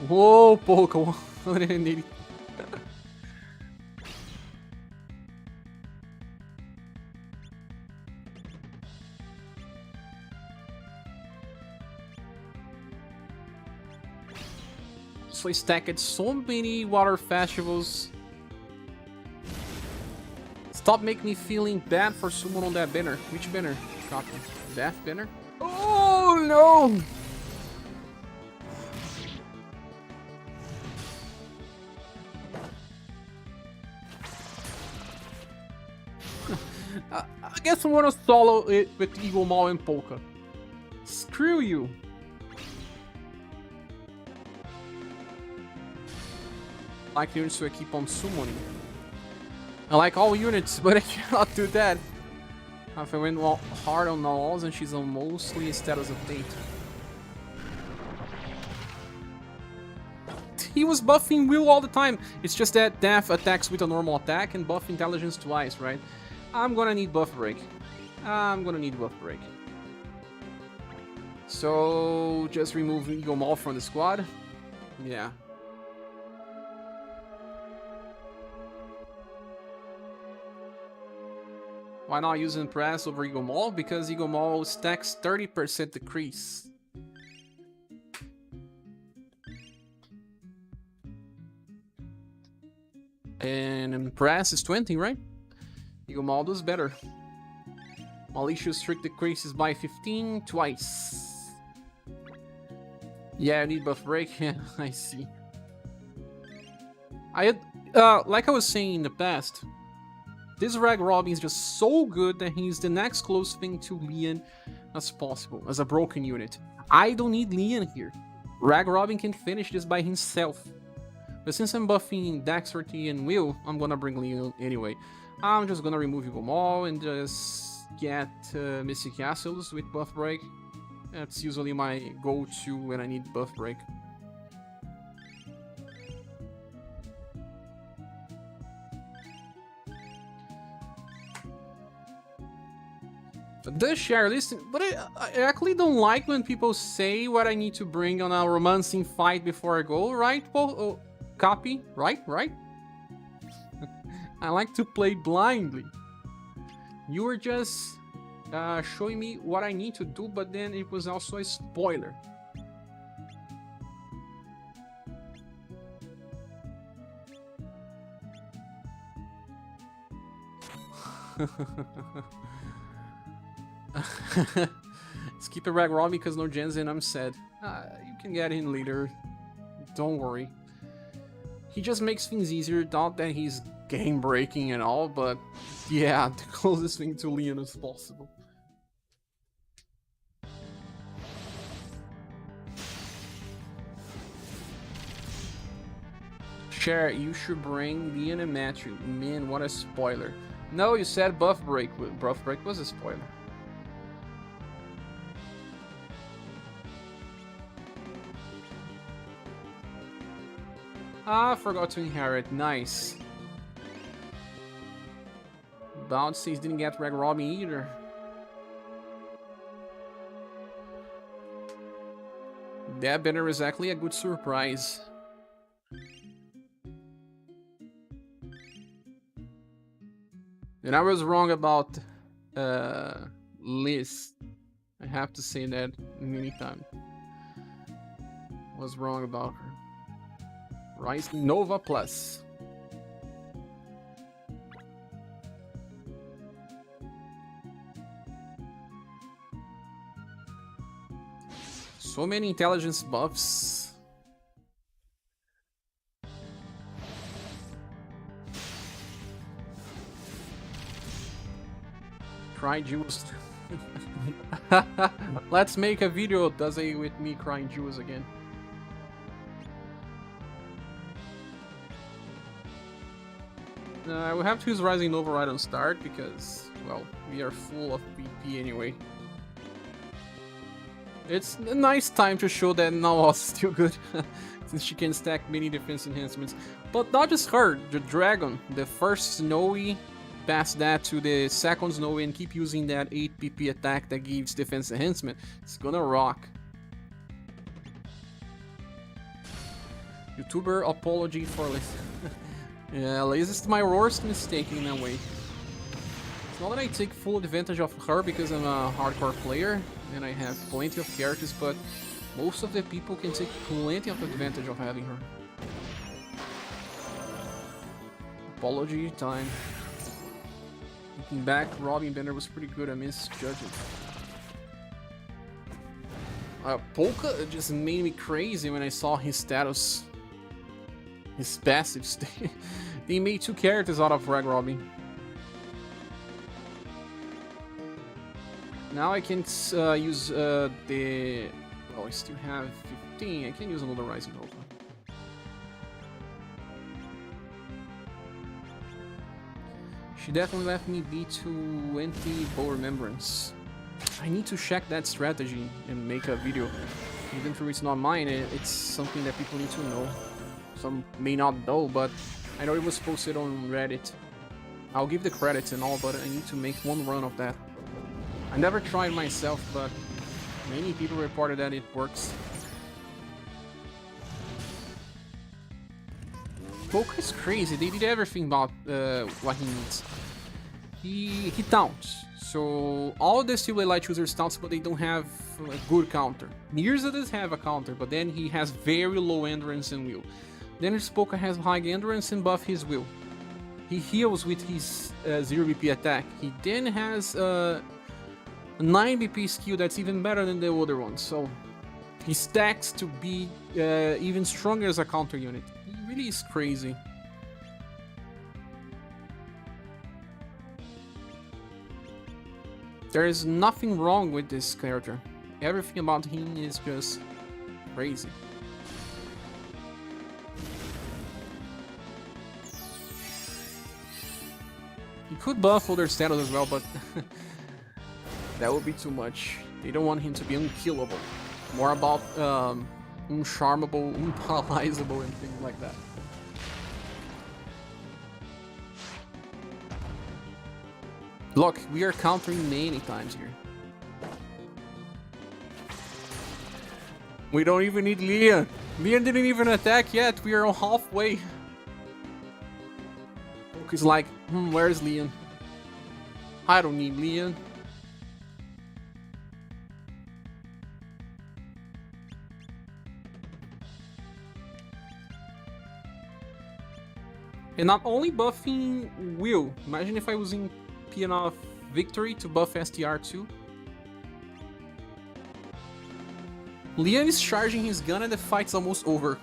Whoa, Polka, 180. So I stacked so many water festivals. Stop making me feeling bad for someone on that banner. Which banner? Copy. That banner? Oh no! I guess I want to solo it with Eagle Maw and Polka. Screw you. Like units, so I keep on summoning. I like all units, but I cannot do that. If I went hard on walls and she's on mostly status update. He was buffing Will all the time. It's just that Death attacks with a normal attack and buff intelligence twice, right? I'm gonna need buff break. I'm gonna need buff break. So just remove Eagle Maw from the squad. Yeah. Why not use Impress over Eagle Maw? Because Eagle Maw stacks 30% decrease. And Impress is 20, right? Eagle Maw does better. Malicious Trick decreases by 15 twice. Yeah, I need buff break. Yeah, I see. Like I was saying in the past, this Rag Robin is just so good that he's the next close thing to Leon as possible, as a broken unit. I don't need Leon here. Rag Robin can finish this by himself. But since I'm buffing Dexterity and Will, I'm gonna bring Leon anyway. I'm just gonna remove Eagle Maw and just get Mystic Castles with buff break. That's usually my go-to when I need buff break. The share listen, but I actually don't like when people say what I need to bring on a romancing fight before I go, right? Well, copy, right? I like to play blindly. You were just showing me what I need to do, but then it was also a spoiler. Skip a Rag Robin because no Jensen, I'm sad. You can get in later. Don't worry. He just makes things easier, not that he's game breaking and all, but yeah, the closest thing to Leon as possible. Cher, you should bring Leon and Matthew. Man, what a spoiler. No, you said buff break. Buff break was a spoiler. Ah, forgot to inherit. Nice. Bounces didn't get Rag Robin either. That banner is actually a good surprise. And I was wrong about Liz. I have to say that many times. Was wrong about her. Rise Nova Plus. So many intelligence buffs. Crying Jewels. Let's make a video, does it, with me crying Jewels again. I will have to use Rising Nova right on start because, well, we are full of BP anyway. It's a nice time to show that Naos is still good, since she can stack many defense enhancements. But not just her, the dragon, the first Snowy, pass that to the second Snowy and keep using that 8 PP attack that gives defense enhancement. It's gonna rock. YouTuber apology for Liz. Yeah, Liz is my worst mistake in a way. It's not that I take full advantage of her because I'm a hardcore player and I have plenty of characters, but most of the people can take plenty of advantage of having her. Apology time. Looking back, Robin Bender was pretty good. I misjudged it. Polka just made me crazy when I saw his status. His passive state. They made 2 characters out of Rag Robin. Now I can use the... Well, I still have 15. I can use another Rising Nova. She definitely left me B220 Bow Remembrance. I need to check that strategy and make a video. Even though it's not mine, it's something that people need to know. Some may not know, but I know it was posted on Reddit. I'll give the credits and all, but I need to make one run of that. I never tried myself, but many people reported that it works. Poke is crazy. They did everything about what he needs. He taunts. So all the Steel Blade Light users taunts, but they don't have a good counter. Mirza does have a counter, but then he has very low endurance and will. Then his Poke has high endurance and buff his will. He heals with his 0 BP attack. He then has a 9 BP skill that's even better than the other one. So he stacks to be even stronger as a counter unit. He really is crazy. There is nothing wrong with this character. Everything about him is just crazy. He could buff other status as well, but that would be too much. They don't want him to be unkillable. More about uncharmable, unparalyzable, and things like that. Look, we are countering many times here. We don't even need Leon. Leon didn't even attack yet. We are on halfway. He's like, where's Leon? I don't need Leon. And not only buffing Will. Imagine if I was in Piano of Victory to buff STR2. Leon is charging his gun and the fight's almost over.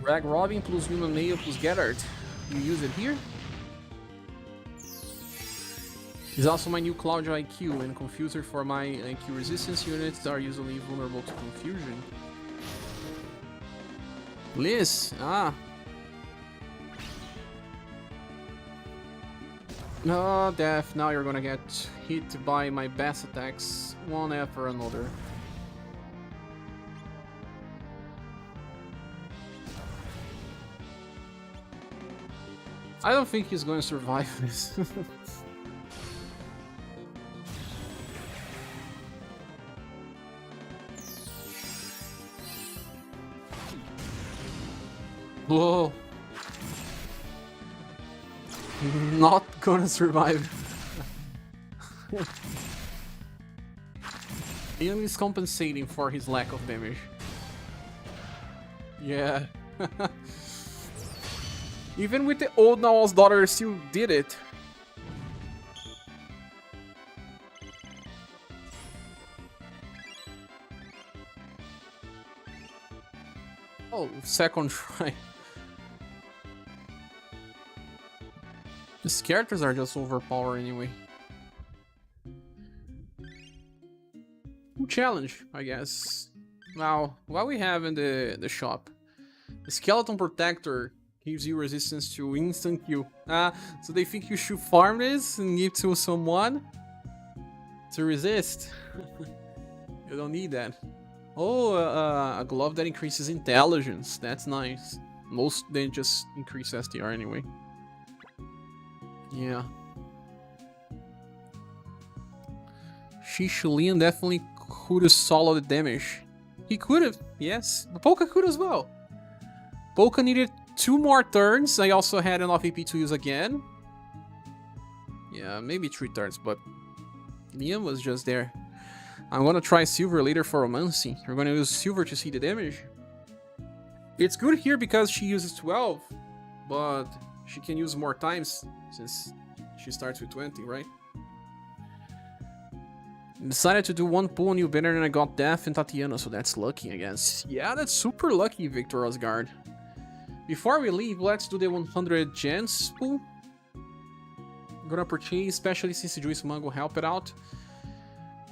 Rag Robin plus Human Nail plus Gerard. You use it here? It's also my new Cloud IQ, and Confuser for my IQ resistance units are usually vulnerable to confusion. Liz, Oh, Death, now you're gonna get hit by my best attacks, one after another. I don't think he's gonna survive this. Whoa. Not gonna survive. Leon is compensating for his lack of damage. Yeah. Even with the old Nawal's daughter, still did it. Oh, second try. These characters are just overpowered anyway. Challenge, I guess. Now, what we have in the shop? The Skeleton Protector gives you resistance to instant kill. So they think you should farm this and give to someone to resist. You don't need that. Oh, a glove that increases intelligence. That's nice. Most they just increase STR anyway. Yeah. Shishulian definitely could have solo the damage. He could have, yes. But Polka could as well. Polka needed 2 more turns. I also had enough AP to use again. Yeah, maybe 3 turns, but Liam was just there. I'm gonna try Silver later for Romancing. We're gonna use Silver to see the damage. It's good here because she uses 12, but she can use more times since she starts with 20, right? Decided to do 1 pull on you better than I got Death and Tatiana, so that's lucky, I guess. Yeah, that's super lucky, Victor Osgard. Before we leave, let's do the 100 gens pull. I'm gonna purchase, especially since the Juice Man will help it out.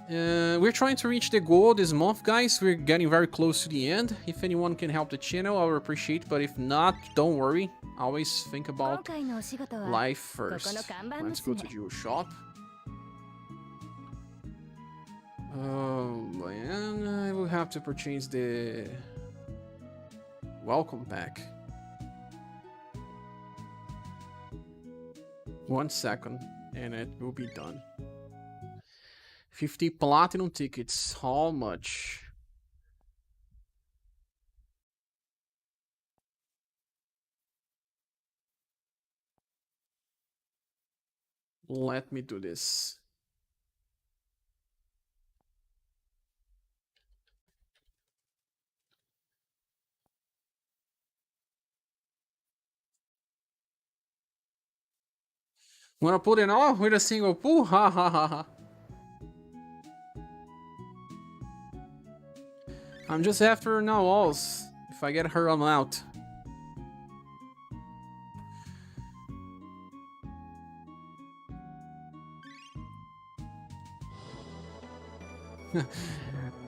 We're trying to reach the goal this month, guys. We're getting very close to the end. If anyone can help the channel, I would appreciate, but if not, don't worry. Always think about life first. Let's go to Jewel Shop. Oh, and I will have to purchase the welcome pack. 1 second, and it will be done. 50 platinum tickets. How much? Let me do this. Wanna put it off with a single pull? Ha ha ha ha. I'm just after now walls. If I get her, I'm out.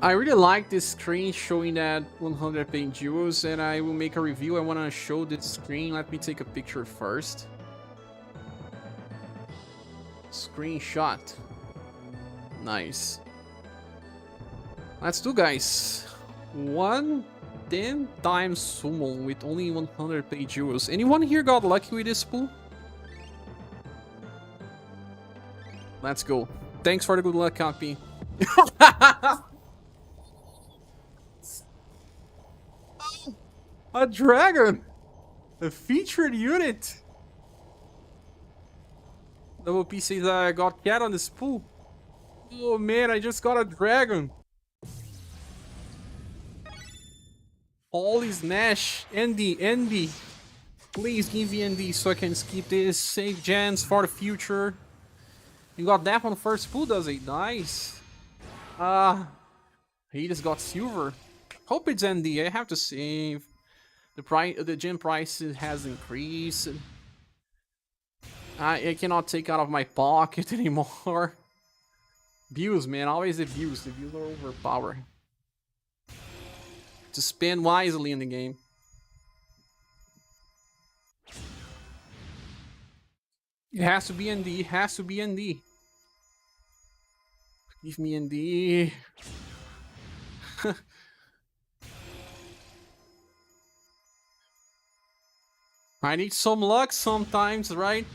I really like this screen showing that 100 paying jewels, and I will make a review. I want to show this screen. Let me take a picture first. Screenshot. Nice. Let's do, guys. 110 times summon with only 100 pay jewels. Anyone here got lucky with this pool? Let's go. Thanks for the good luck, copy. A dragon! A featured unit! Double P says I got cat on this pool. Oh man, I just got a dragon. Holy Nash. Andy. Please give me Andy so I can skip this. Save gens for the future. You got that on the first pool, does it? Nice. He just got silver. Hope it's Andy. I have to save. The gem price has increased. I cannot take out of my pocket anymore. Views, man. Always the views. The views are overpowered. To spend wisely in the game. It has to be ND. It has to be ND. Give me ND. I need some luck sometimes, right?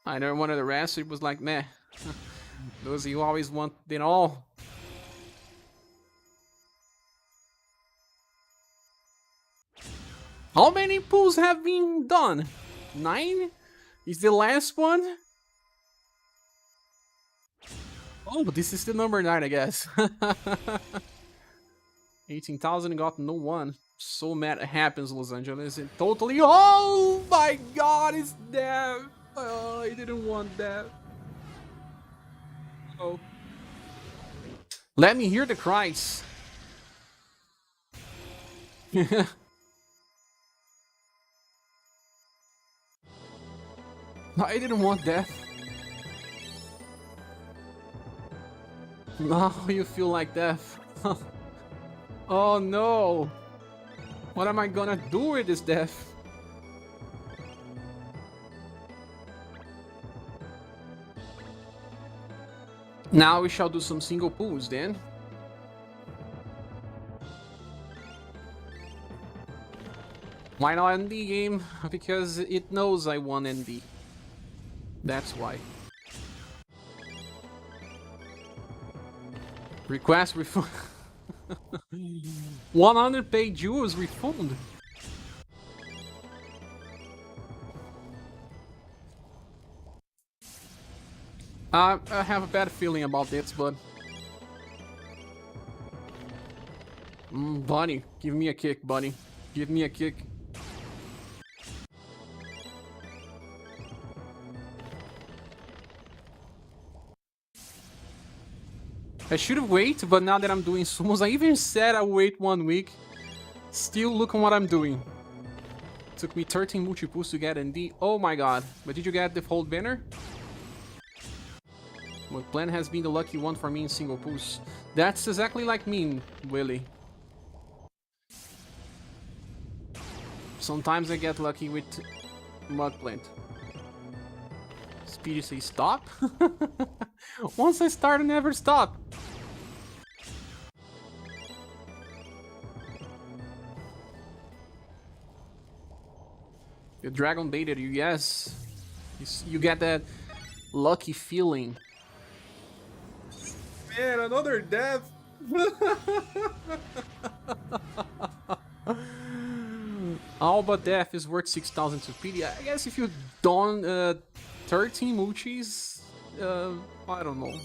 I never wanted the rest, so it was like, meh. Those you always want it all. How many pulls have been done? 9? Is the last one? Oh, this is the number 9, I guess. 18,000 got no one. So mad it happens, Los Angeles. It totally. Oh my god, it's death. Oh, I didn't want that. Oh. Let me hear the cries. I didn't want death. Now you feel like death. Oh no. What am I gonna do with this death? Now we shall do some single pulls then. Why not ND game? Because it knows I won ND. That's why. Request refund. 100 paid jewels refund. I have a bad feeling about this, but Bunny, give me a kick, Bunny. Give me a kick. I should have waited, but now that I'm doing sumos, I even said I'll wait 1 week. Still, look at what I'm doing. Took me 13 multi-pulls to get ND. Oh my god. But did you get the fold banner? My plan has been the lucky one for me in single pulls. That's exactly like me, Willie. Sometimes I get lucky with mud plant. Speedy says stop? Once I start, I never stop. The dragon baited you, yes. You get that lucky feeling. Man, another death. All but death is worth 6,000 to PD. I guess if you don't 13 Moochies, I don't know.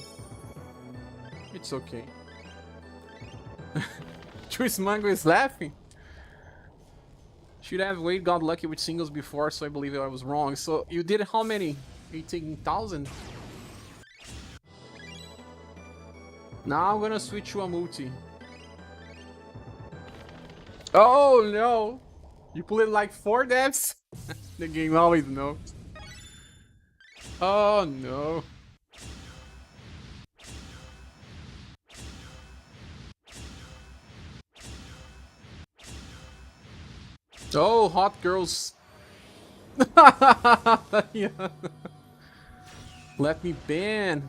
It's okay. Choice Mango is laughing. Should have waited, got lucky with singles before, so I believe I was wrong. So you did how many? 18,000? Now I'm gonna switch to a multi. Oh no! You played like 4 deaths? The game always knows. Oh no. Oh, hot girls. Yeah. Let me ban.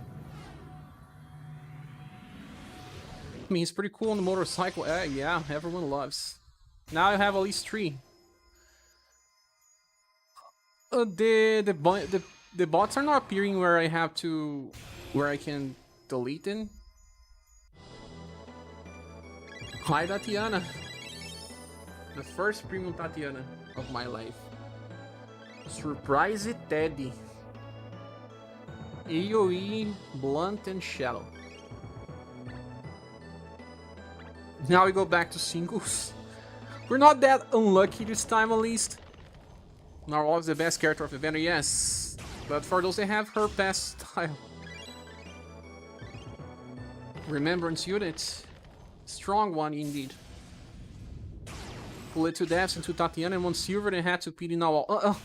I mean, he's pretty cool on the motorcycle. Yeah, everyone loves. Now I have at least 3. The bots are not appearing where I have to, where I can delete them. Hi, Tatiana. The first premium Tatiana of my life. Surprise Teddy. AoE, Blunt, and Shallow. Now we go back to singles. We're not that unlucky this time, at least. Narwhal is the best character of the banner, yes. But for those that have her best style. Remembrance unit. Strong one indeed. Pull it 2 deaths and 2 Tatiana and 1 silver and had to PD Narwhal.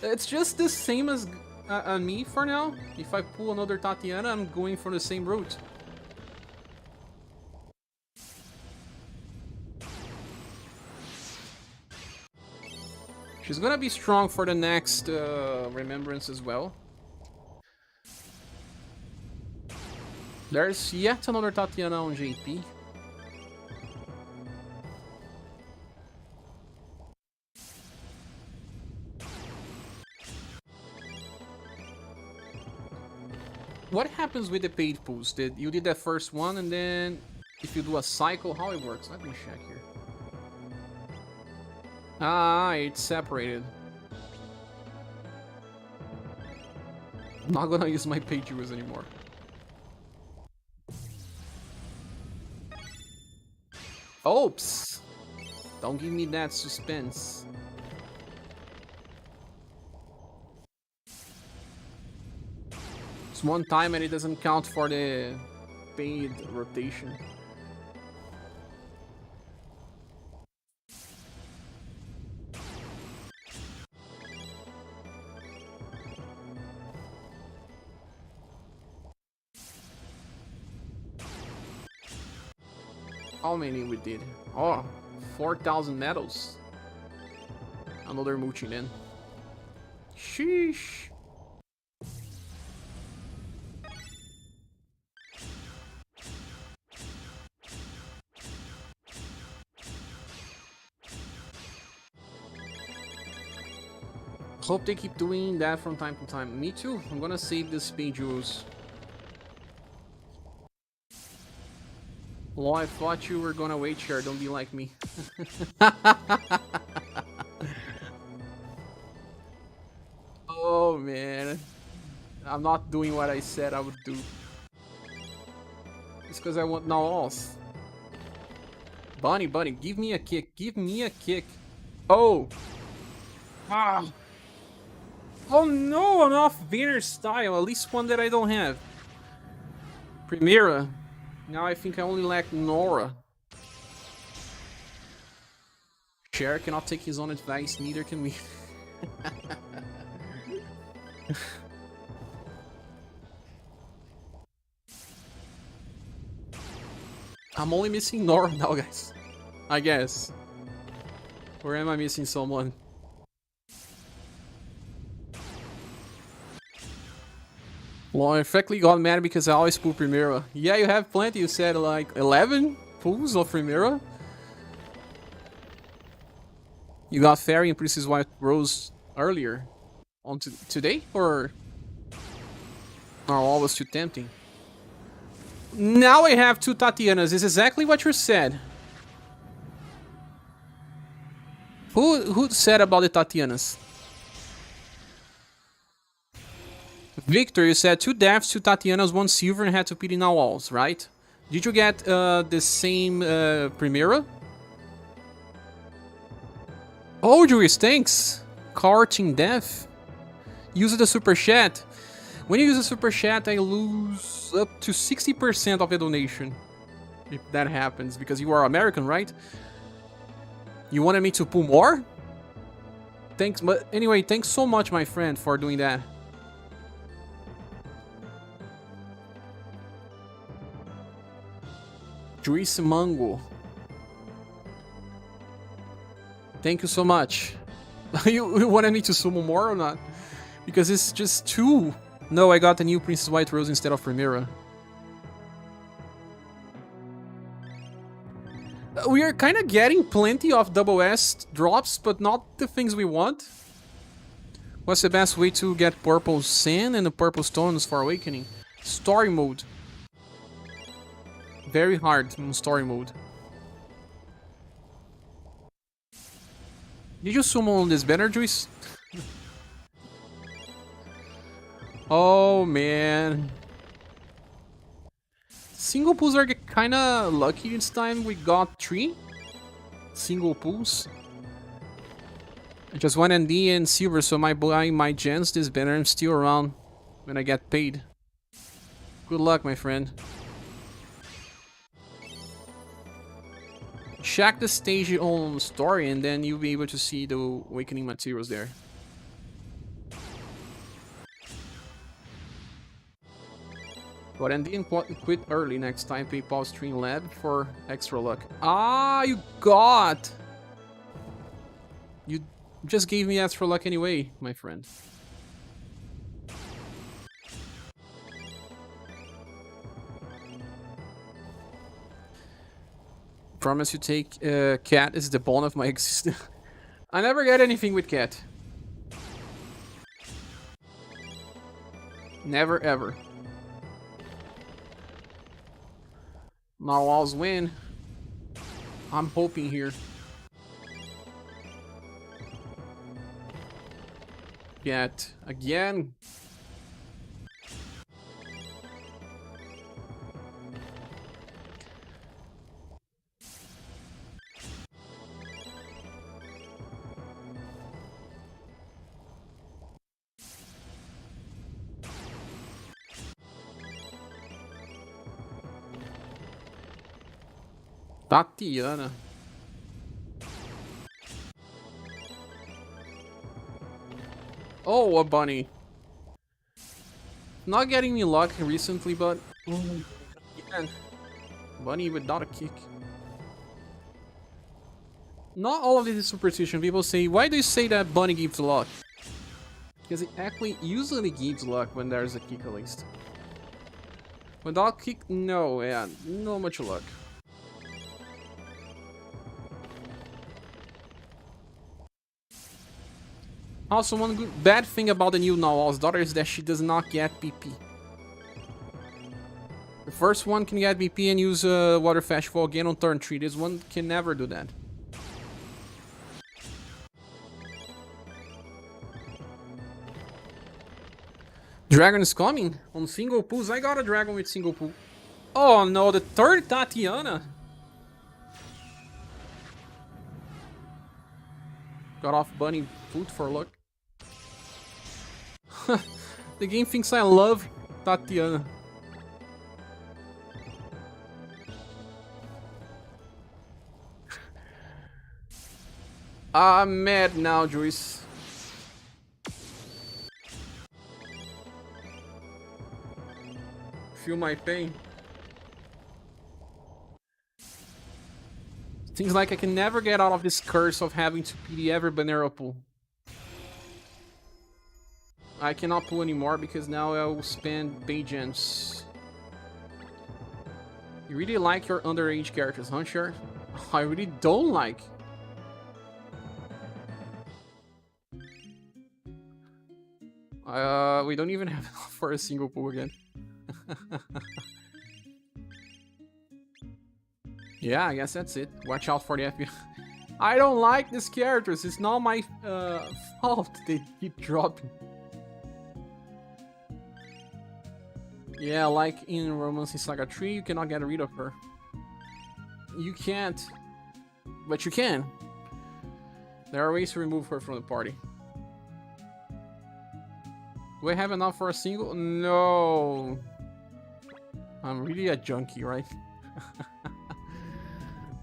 It's just the same as me for now. If I pull another Tatiana, I'm going for the same route. She's gonna be strong for the next Remembrance as well. There's yet another Tatiana on JP. What happens with the paid pools? You did that first one, and then if you do a cycle, how it works? Let me check here. Ah, it's separated. I'm not gonna use my paid jewels anymore. Oops! Don't give me that suspense. It's one time and it doesn't count for the paid rotation. How many we did? Oh, 4,000 medals. Another mooching then. Sheesh. Hope they keep doing that from time to time. Me too. I'm gonna save this page jewels. Well, I thought you were gonna wait here. Don't be like me. Oh man, I'm not doing what I said I would do. It's because I want now else. Bunny, give me a kick. Give me a kick. Oh. Ah. Oh no, I'm off Vayner style. At least one that I don't have. Primera. Now I think I only lack Nora. Cher cannot take his own advice, neither can we. I'm only missing Nora now, guys. I guess. Or am I missing someone? Well, I effectively got mad because I always pull Primera. Yeah, you have plenty. You said like 11 pulls of Primera. You got Fairy and Princess White Rose earlier. On today? Or... Oh, always too tempting. Now I have 2 Tatianas. Is exactly what you said. Who said about the Tatianas? Victor, you said 2 deaths, 2 Tatianas, 1 silver, and had to pity now walls, right? Did you get the same Primera? Oh, Julius, thanks. Carting death. Use the super chat. When you use a super chat, I lose up to 60% of the donation. If that happens, because you are American, right? You wanted me to pull more? Thanks, but anyway, thanks so much, my friend, for doing that. Juice Mango. Thank you so much. You wanted me to summon more or not? Because it's just 2. No, I got the new Princess White Rose instead of Primera. We are kind of getting plenty of double S drops, but not the things we want. What's the best way to get purple sand and the purple stones for awakening? Story mode. Very hard in story mode. Did you summon this banner, Juice? Oh man. Single pulls are kinda lucky this time. We got 3 single pulls. Just 1 ND and silver, so my gens this banner I'm still around when I get paid. Good luck, my friend. Check the stage on story and then you'll be able to see the awakening materials there. But and didn't quit early next time. PayPal Stream Lab for extra luck. Ah, you got! You just gave me extra luck anyway, my friend. Promise you take Cat is the bone of my existence. I never get anything with Cat. Never ever. Now I'll win. I'm hoping here. Cat again. Tatiana. Oh, a bunny. Not getting me luck recently, but yeah, bunny without a kick. Not all of this is superstition. People say, why do you say that bunny gives luck? Because it actually usually gives luck when there's a kick at least. Without kick, no, yeah, not much luck. Also, one bad thing about the new Nawal's daughter is that she does not get BP. The first one can get BP and use Water Festival again on turn 3. This one can never do that. Dragon is coming on single pools. I got a dragon with single pool. Oh no, the third Tatiana. Got off bunny food for luck. The game thinks I love Tatiana. I'm mad now, Joyce. Feel my pain. Seems like I can never get out of this curse of having to PD every Banero pool. I cannot pull anymore because now I will spend pay gems. You really like your underage characters, huh, Cher? I really don't like. We don't even have enough for a single pool again. Yeah, I guess that's it. Watch out for the FBI. I don't like these characters. It's not my fault they keep dropping. Yeah, like in Romance in Saga 3, you cannot get rid of her. You can't. But you can. There are ways to remove her from the party. Do I have enough for a single? No. I'm really a junkie, right?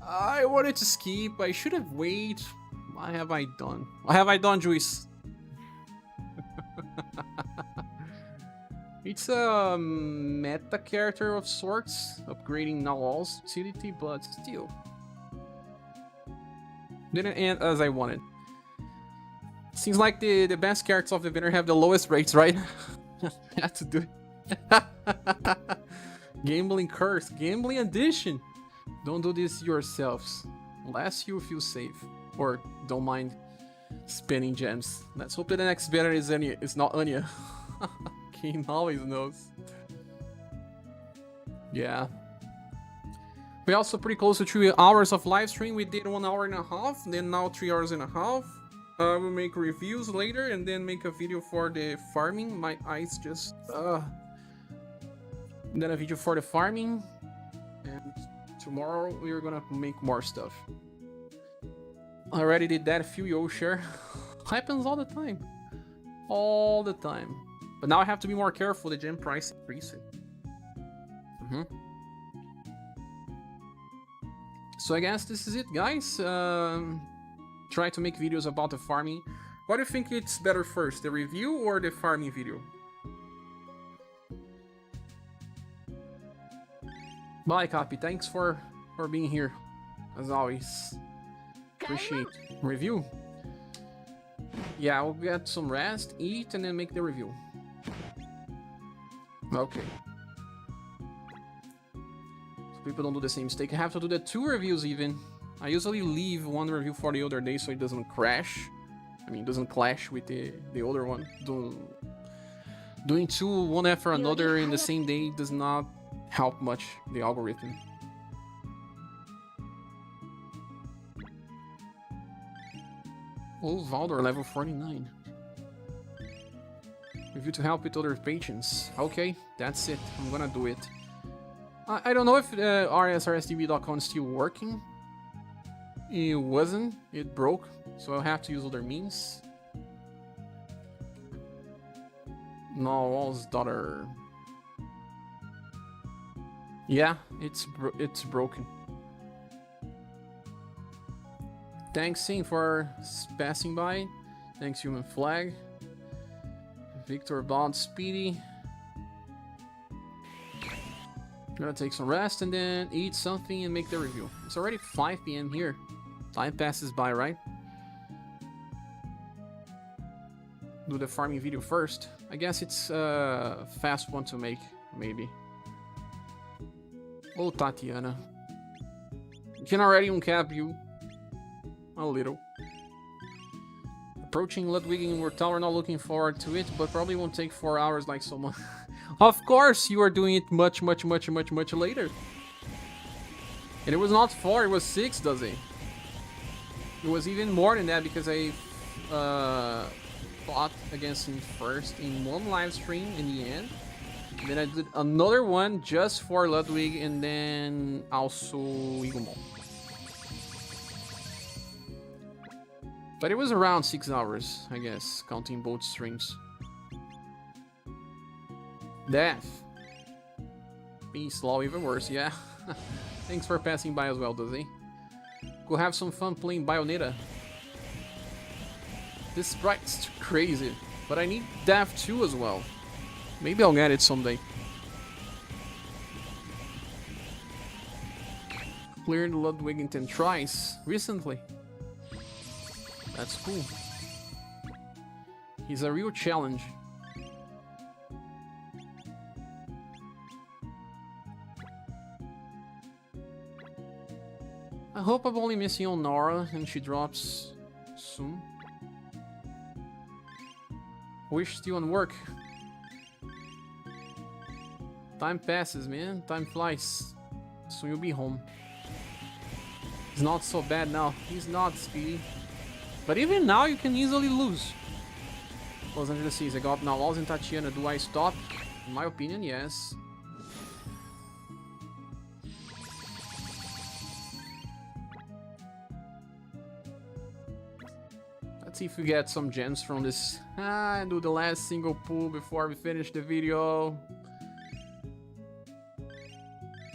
I wanted to skip. I should have waited. What have I done? What have I done, Juice? It's a meta character of sorts, upgrading Nawal's utility, but still. Didn't end as I wanted. Seems like the best characters of the banner have the lowest rates, right? Had to do it. Gambling curse, gambling addition. Don't do this yourselves, unless you feel safe or don't mind spending gems. Let's hope that the next banner is Anya. It's not Anya. Game always knows. Yeah. We're also pretty close to 3 hours of live stream. We did 1 hour and a half, then now 3 hours and a half. We'll make reviews later and then make a video for the farming. My eyes just then a video for the farming, and tomorrow we're gonna make more stuff. I already did that a few yo share. Happens all the time. All the time. But now I have to be more careful, the gem price increasing. So I guess this is it, guys. Try to make videos about the farming. What do you think it's better first, the review or the farming video? Bye, Copy. Thanks for being here, as always. Appreciate review. Yeah, we'll get some rest, eat, and then make the review. Okay. So people don't do the same mistake. I have to do the 2 reviews even. I usually leave 1 review for the other day so it doesn't crash. I mean, it doesn't clash with the other one. Doing 2 one after another in the same day does not help much the algorithm. Oh, Valdor, level 49. Review to help with other patrons. Okay, that's it. I'm gonna do it. I don't know if rsrsdb.com is still working. It wasn't. It broke, so I'll have to use other means. Nawal's daughter. Yeah, it's broken. Thanks, Sing, for passing by. Thanks, Human Flag. Victor Bond Speedy. Gonna take some rest and then eat something and make the review. It's already 5 p.m. here. Time passes by, right? Do the farming video first. I guess it's a fast one to make, maybe. Oh, Tatiana. You can already uncap you. A little. Approaching Ludwig in our tower, not looking forward to it, but probably won't take 4 hours like someone. Of course, you are doing it much later. And it was not 4, it was 6, does it? It was even more than that because I fought against him first in one live stream in the end. And then I did another one just for Ludwig and then also Igumon. But it was around 6 hours, I guess, counting both streams. Death. Peace, law, even worse, yeah. Thanks for passing by as well, Dizzy. Go have some fun playing Bayonetta. This sprite's crazy, but I need Death 2 as well. Maybe I'll get it someday. Cleared Ludwig in 10 tries recently. That's cool. He's a real challenge. I hope I'm only missing on Nora and she drops soon. Wish still on work. Time passes, man. Time flies. Soon you'll be home. It's not so bad now. He's not, Speedy. But even now, you can easily lose. Los Angeles sees I got now Walls and Tatiana. Do I stop? In my opinion, yes. Let's see if we get some gems from this. And do the last single pull before we finish the video.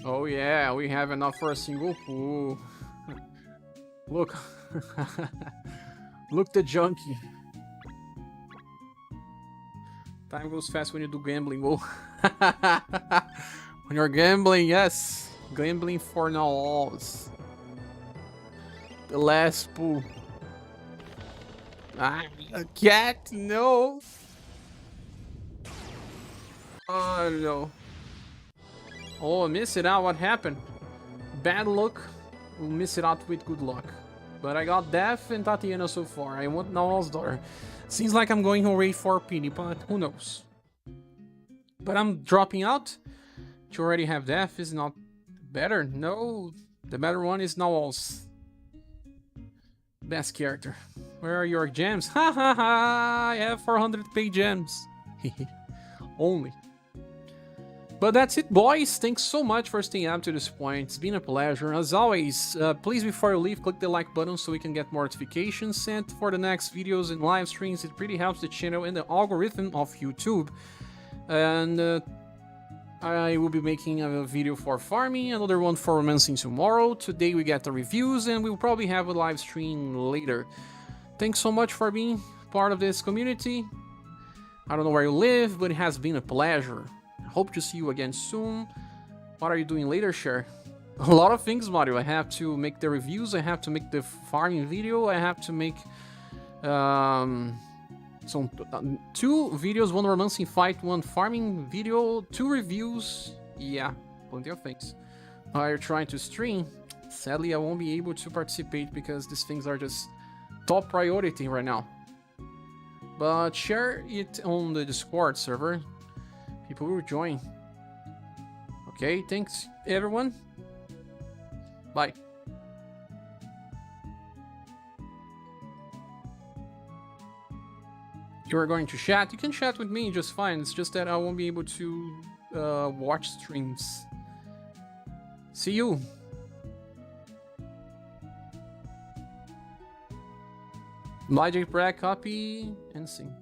Oh yeah, we have enough for a single pull. Look. Look the junkie. Time goes fast when you do gambling. Whoa. When you're gambling, yes. Gambling for now alls. The last pull. Ah, a cat? No. Oh no. Oh, I missed it out. What happened? Bad luck. We'll miss it out with good luck. But I got Death and Tatiana so far. I want Nawal's daughter. Seems like I'm going away for pity, but who knows? But I'm dropping out. To already have Death is not better. No, the better one is Nawal's best character. Where are your gems? Ha ha ha! I have 400 pay gems. Only. But that's it, boys. Thanks so much for staying up to this point. It's been a pleasure. As always, please, before you leave, click the like button so we can get more notifications sent for the next videos and live streams. It really helps the channel and the algorithm of YouTube. And I will be making a video for farming, another one for romancing tomorrow. Today we get the reviews, and we'll probably have a live stream later. Thanks so much for being part of this community. I don't know where you live, but it has been a pleasure. Hope to see you again soon. What are you doing later, Cher? A lot of things, Mario. I have to make the reviews, I have to make the farming video, I have to make two videos, one romancing fight, one farming video, 2 reviews. Yeah, plenty of things. Are you trying to stream? Sadly, I won't be able to participate because these things are just top priority right now. But share it on the Discord server. People will join. Okay, thanks everyone. Bye. You're going to chat? You can chat with me just fine. It's just that I won't be able to watch streams. See you. My JPRAC, copy and sing.